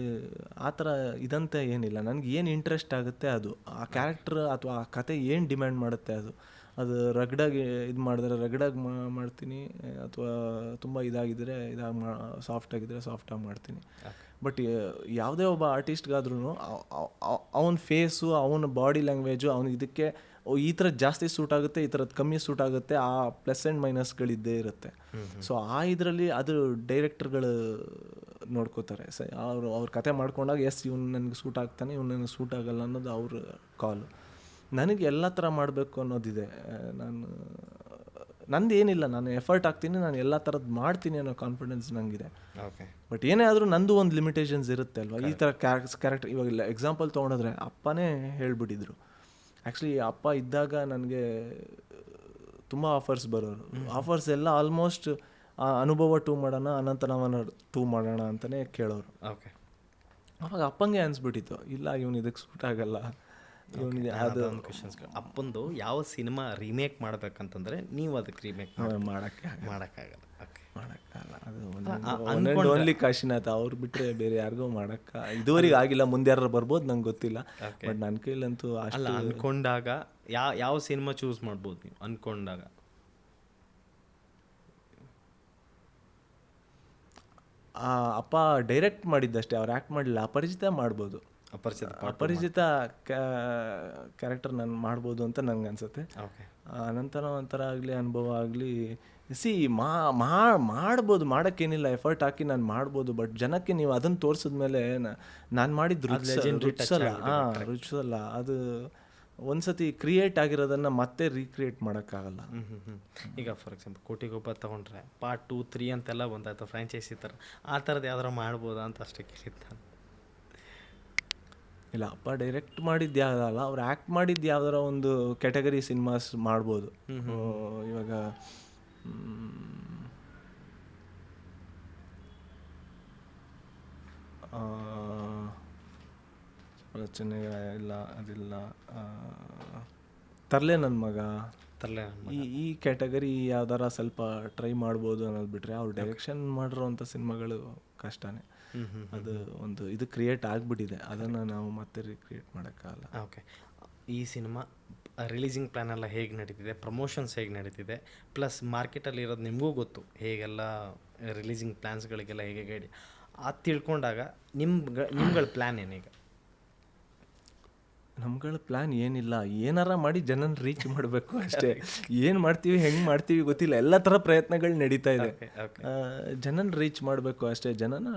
ಆ ಥರ ಇದಂತ ಏನಿಲ್ಲ. ನನಗೆ ಏನು ಇಂಟ್ರೆಸ್ಟ್ ಆಗುತ್ತೆ ಅದು, ಆ ಕ್ಯಾರೆಕ್ಟರ್ ಅಥವಾ ಆ ಕತೆ ಏನು ಡಿಮ್ಯಾಂಡ್ ಮಾಡುತ್ತೆ ಅದು ರಗಡಾಗಿ ಇದು ಮಾಡಿದ್ರೆ ರಗಡಾಗಿ ಮಾಡ್ತೀನಿ, ಅಥವಾ ತುಂಬ ಇದಾಗಿದ್ದರೆ ಸಾಫ್ಟಾಗಿದ್ದರೆ ಸಾಫ್ಟಾಗಿ ಮಾಡ್ತೀನಿ. ಬಟ್ ಯಾವುದೇ ಒಬ್ಬ ಆರ್ಟಿಸ್ಟ್ಗಾದ್ರೂ ಅವನ ಫೇಸು, ಅವನ ಬಾಡಿ ಲ್ಯಾಂಗ್ವೇಜು, ಅವನು ಇದಕ್ಕೆ ಈ ಥರದ್ದು ಜಾಸ್ತಿ ಸೂಟ್ ಆಗುತ್ತೆ, ಈ ಥರದ್ದು ಕಮ್ಮಿ ಸೂಟ್ ಆಗುತ್ತೆ, ಆ ಪ್ಲಸ್ ಆ್ಯಂಡ್ ಮೈನಸ್ಗಳಿದ್ದೇ ಇರುತ್ತೆ. ಸೊ ಆ ಇದರಲ್ಲಿ ಅದು ಡೈರೆಕ್ಟರ್ಗಳು ನೋಡ್ಕೋತಾರೆ. ಅವ್ರ ಕತೆ ಮಾಡ್ಕೊಂಡಾಗ ಇವ್ನು ನನಗೆ ಸೂಟ್ ಆಗ್ತಾನೆ, ಇವ್ನು ನನಗೆ ಸೂಟ್ ಆಗಲ್ಲ ಅನ್ನೋದು ಅವ್ರ ಕಾಲು. ನನಗೆ ಎಲ್ಲ ಥರ ಮಾಡಬೇಕು ಅನ್ನೋದಿದೆ. ನಂದು ಏನಿಲ್ಲ, ನಾನು ಎಫರ್ಟ್ ಹಾಕ್ತೀನಿ, ನಾನು ಎಲ್ಲ ಥರದ್ದು ಮಾಡ್ತೀನಿ ಅನ್ನೋ ಕಾನ್ಫಿಡೆನ್ಸ್ ನನಗಿದೆ. ಬಟ್ ಏನೇ ಆದರೂ ನಂದು ಒಂದು ಲಿಮಿಟೇಷನ್ಸ್ ಇರುತ್ತೆ ಅಲ್ವಾ. ಈ ಥರ ಕ್ಯಾರೆಕ್ಟರ್ ಇವಾಗ ಎಕ್ಸಾಂಪಲ್ ತೊಗೊಂಡ್ರೆ ಅಪ್ಪನೇ ಹೇಳ್ಬಿಟ್ಟಿದ್ರು. ಆ್ಯಕ್ಚುಲಿ ಅಪ್ಪ ಇದ್ದಾಗ ನನಗೆ ತುಂಬ ಆಫರ್ಸ್ ಬರೋರು. ಆಫರ್ಸ್ ಎಲ್ಲ ಆಲ್ಮೋಸ್ಟ್ ಅನುಭವ 2 ಮಾಡೋಣ, ಅನಂತನವನ 2 ಮಾಡೋಣ ಅಂತಲೇ ಕೇಳೋರು. ಅವಾಗ ಅಪ್ಪಂಗೆ ಅನಿಸ್ಬಿಟ್ಟಿತ್ತು, ಇಲ್ಲ ಇವನು ಇದಕ್ಕೆ ಸೂಟ್ ಆಗಲ್ಲ, ಇವನಿಗೆ ಅದು ಒಂದು ಕ್ವಶನ್ಸ್. ಅಪ್ಪಂದು ಯಾವ ಸಿನಿಮಾ ರೀಮೇಕ್ ಮಾಡ್ಬೇಕಂತಂದ್ರೆ ನೀವು ಅದಕ್ಕೆ ರೀಮೇಕ್ ಮಾಡೋಕ್ಕಾಗಲ್ಲ. ಅದು ಓನ್ಲಿ ಕಾಶಿನಾಥ ಅವ್ರು ಬಿಟ್ಟರೆ ಬೇರೆ ಯಾರಿಗೂ ಇದುವರೆಗೆ ಆಗಿಲ್ಲ. ಮುಂದೆ ಯಾರು ಬರ್ಬೋದು ನಂಗೆ ಗೊತ್ತಿಲ್ಲ. ಬಟ್ ನನ್ನ ಕೈಲಂತೂ ಅಲ್ಲ. ಅನ್ಕೊಂಡಾಗ ಯಾವ ಸಿನಿಮಾ ಚೂಸ್ ಮಾಡ್ಬೋದು ನೀವು ಅನ್ಕೊಂಡಾಗ? ಅಪ್ಪ ಡೈರೆಕ್ಟ್ ಮಾಡಿದ್ದಷ್ಟೇ, ಅವ್ರು ಆ್ಯಕ್ಟ್ ಮಾಡಲಿಲ್ಲ. ಅಪರಿಚಿತ ಮಾಡ್ಬೋದು. ಅಪರಿಚಿತ ಕ್ಯಾರೆಕ್ಟರ್ ನಾನು ಮಾಡ್ಬೋದು ಅಂತ ನನಗೆ ಅನ್ಸುತ್ತೆ. ಅನಂತರ ಒಂಥರ ಆಗಲಿ, ಅನುಭವ ಆಗಲಿ, ಮಾಡ್ಬೋದು, ಮಾಡೋಕ್ಕೇನಿಲ್ಲ, ಎಫರ್ಟ್ ಹಾಕಿ ನಾನು ಮಾಡ್ಬೋದು. ಬಟ್ ಜನಕ್ಕೆ ನೀವು ಅದನ್ನು ತೋರಿಸಿದ್ಮೇಲೆ ನಾನು ಮಾಡಿದ್ದು ರುಚಿಸಲ್ಲ. ಅದು ಒಂದ್ಸತಿ ಕ್ರಿಯೇಟ್ ಆಗಿರೋದನ್ನು ಮತ್ತೆ ರೀಕ್ರಿಯೇಟ್ ಮಾಡೋಕ್ಕಾಗಲ್ಲ. ಈಗ ಫಾರ್ ಎಕ್ಸಾಂಪಲ್ ಕೋಟಿಗೊಬ್ಬ ತೊಗೊಂಡ್ರೆ ಪಾರ್ಟ್ 2, 3 ಅಂತೆಲ್ಲ ಬಂದಾಯ್ತು, ಫ್ರಾಂಚೈಸಿ ಥರ. ಆ ಥರದ್ದು ಯಾವ್ದಾರು ಮಾಡ್ಬೋದಾ ಅಂತ ಅಷ್ಟೇ ಕೇಳಿದ್ದ. ಇಲ್ಲ, ಅಪ್ಪ ಡೈರೆಕ್ಟ್ ಮಾಡಿದ್ದು ಯಾವುದಲ್ಲ, ಅವ್ರು ಆ್ಯಕ್ಟ್ ಮಾಡಿದ್ದು ಯಾವ್ದಾರ ಒಂದು ಕ್ಯಾಟಗರಿ ಸಿನಿಮಾಸ್ ಮಾಡ್ಬೋದು. ಇವಾಗ ಚೆನ್ನಾಗಿ ಇಲ್ಲ, ಅದಿಲ್ಲ, ತರಲೆ ನನ್ನ ಮಗ, ಈ ಕ್ಯಾಟಗರಿ ಯಾವ್ದಾರ ಸ್ವಲ್ಪ ಟ್ರೈ ಮಾಡ್ಬೋದು ಅನ್ನೋದು ಬಿಟ್ಟರೆ ಅವ್ರು ಡೈರೆಕ್ಷನ್ ಮಾಡಿರೋವಂಥ ಸಿನಿಮಾಗಳು ಕಷ್ಟನೇ. ಅದು ಒಂದು ಇದು ಕ್ರಿಯೇಟ್ ಆಗಿಬಿಟ್ಟಿದೆ, ಅದನ್ನು ನಾವು ಮತ್ತೆ ರೀಕ್ರಿಯೇಟ್ ಮಾಡೋಕ್ಕಾಗಲ್ಲ. ಓಕೆ. ಈ ಸಿನಿಮಾ ರಿಲೀಸಿಂಗ್ ಪ್ಲ್ಯಾನ್ ಎಲ್ಲ ಹೇಗೆ ನಡೀತಿದೆ, ಪ್ರಮೋಷನ್ಸ್ ಹೇಗೆ ನಡೀತಿದೆ, ಪ್ಲಸ್ ಮಾರ್ಕೆಟಲ್ಲಿ ಇರೋದು ನಿಮಗೂ ಗೊತ್ತು ಹೇಗೆಲ್ಲ ರಿಲೀಸಿಂಗ್ ಪ್ಲ್ಯಾನ್ಸ್ಗಳಿಗೆಲ್ಲ ಹೇಗೆ ಗೈಡಿ ಅದು ತಿಳ್ಕೊಂಡಾಗ ನಿಮ್ಗಳ ಪ್ಲ್ಯಾನ್ ಏನೀಗ? ನಮ್ಗಳ ಪ್ಲ್ಯಾನ್ ಏನಿಲ್ಲ, ಏನಾರ ಮಾಡಿ ಜನನ ರೀಚ್ ಮಾಡಬೇಕು ಅಷ್ಟೇ. ಏನು ಮಾಡ್ತೀವಿ ಹೆಂಗೆ ಮಾಡ್ತೀವಿ ಗೊತ್ತಿಲ್ಲ, ಎಲ್ಲ ಥರ ಪ್ರಯತ್ನಗಳು ನಡೀತಾ ಇದೆ. ಜನನ ರೀಚ್ ಮಾಡಬೇಕು ಅಷ್ಟೇ, ಜನನ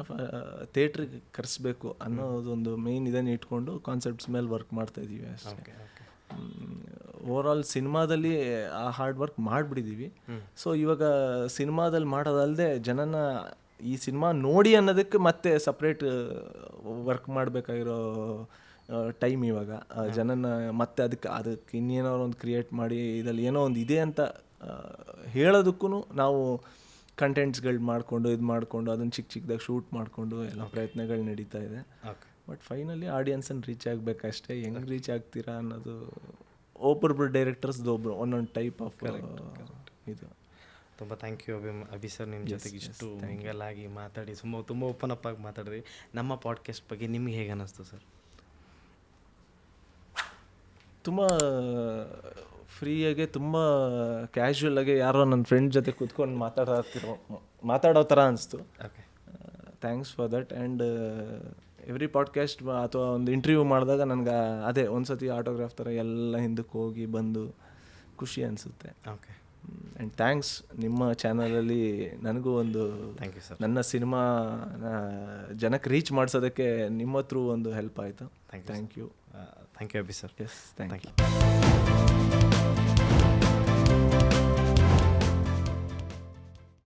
ಥಿಯೇಟ್ರಿಗೆ ಕರೆಸ್ಬೇಕು ಅನ್ನೋದೊಂದು ಮೇಯ್ನ್ ಇದನ್ನು ಇಟ್ಕೊಂಡು ಕಾನ್ಸೆಪ್ಟ್ಸ್ ಮೇಲೆ ವರ್ಕ್ ಮಾಡ್ತಾ ಇದ್ದೀವಿ ಅಷ್ಟೇ. ಓವರಾಲ್ ಸಿನಿಮಾದಲ್ಲಿ ಆ ಹಾರ್ಡ್ ವರ್ಕ್ ಮಾಡಿಬಿಟ್ಟಿದ್ದೀವಿ. ಸೊ ಇವಾಗ ಸಿನಿಮಾದಲ್ಲಿ ಮಾಡೋದಲ್ಲದೆ ಜನನ ಈ ಸಿನಿಮಾ ನೋಡಿ ಅನ್ನೋದಕ್ಕೆ ಮತ್ತೆ ಸಪ್ರೇಟ್ ವರ್ಕ್ ಮಾಡಬೇಕಾಗಿರೋ ಟೈಮ್ ಇವಾಗ. ಜನನ ಮತ್ತೆ ಅದಕ್ಕೆ ಇನ್ನೇನೋ ಒಂದು ಕ್ರಿಯೇಟ್ ಮಾಡಿ ಇದರಲ್ಲಿ ಏನೋ ಒಂದು ಇದೆ ಅಂತ ಹೇಳೋದಕ್ಕೂ ನಾವು ಕಂಟೆಂಟ್ಸ್ಗಳು ಮಾಡಿಕೊಂಡು ಅದನ್ನು ಚಿಕ್ಕದಾಗ ಶೂಟ್ ಮಾಡಿಕೊಂಡು ಎಲ್ಲ ಪ್ರಯತ್ನಗಳು ನಡೀತಾ ಇದೆ. ಬಟ್ ಫೈನಲಿ ಆಡಿಯನ್ಸನ್ನು ರೀಚ್ ಆಗಬೇಕಷ್ಟೇ. ಹೆಂಗೆ ರೀಚ್ ಆಗ್ತೀರಾ ಅನ್ನೋದು ಒಬ್ಬೊಬ್ಬರು ಡೈರೆಕ್ಟರ್ಸ್ದು ಒಂದೊಂದು ಟೈಪ್ ಆಫ್ ಇದು. ತುಂಬ ಥ್ಯಾಂಕ್ ಯು ಅಭಿ ಸರ್, ನಿಮ್ಮ ಜೊತೆಗೆ ಇಷ್ಟು ಮಿಂಗಲ್ ಆಗಿ ಮಾತಾಡಿ ತುಂಬ ಓಪನ್ ಅಪ್ ಆಗಿ ಮಾತಾಡಿದ್ರಿ. ನಮ್ಮ ಪಾಡ್ಕಾಸ್ಟ್ ಬಗ್ಗೆ ನಿಮಗೆ ಹೇಗೆ ಅನ್ನಿಸ್ತು ಸರ್? ತುಂಬ ಫ್ರೀಯಾಗೆ, ತುಂಬ ಕ್ಯಾಶುವಲಾಗಿ ಯಾರೋ ನನ್ನ ಫ್ರೆಂಡ್ ಜೊತೆ ಕೂತ್ಕೊಂಡು ಮಾತಾಡೋ ಥರ ಅನಿಸ್ತು. Thanks for that. And every podcast ಅಥವಾ ಒಂದು ಇಂಟರ್ವ್ಯೂ ಮಾಡಿದಾಗ ನನಗೆ ಅದೇ ಒಂದು ಸತಿ ಆಟೋಗ್ರಾಫ್ ಥರ ಎಲ್ಲ ಹಿಂದಕ್ಕೆ ಹೋಗಿ ಬಂದು ಖುಷಿ ಅನಿಸುತ್ತೆ. ಆ್ಯಂಡ್ ಥ್ಯಾಂಕ್ಸ್, ನಿಮ್ಮ ಚಾನಲಲ್ಲಿ ನನಗೂ ಒಂದು ನನ್ನ ಸಿನಿಮಾ ಜನಕ್ಕೆ ರೀಚ್ ಮಾಡಿಸೋದಕ್ಕೆ ನಿಮ್ಮ ಥ್ರೂ ಒಂದು ಹೆಲ್ಪ್ ಆಯಿತು. Thank you thank you Abhi sir. Yes, thank you.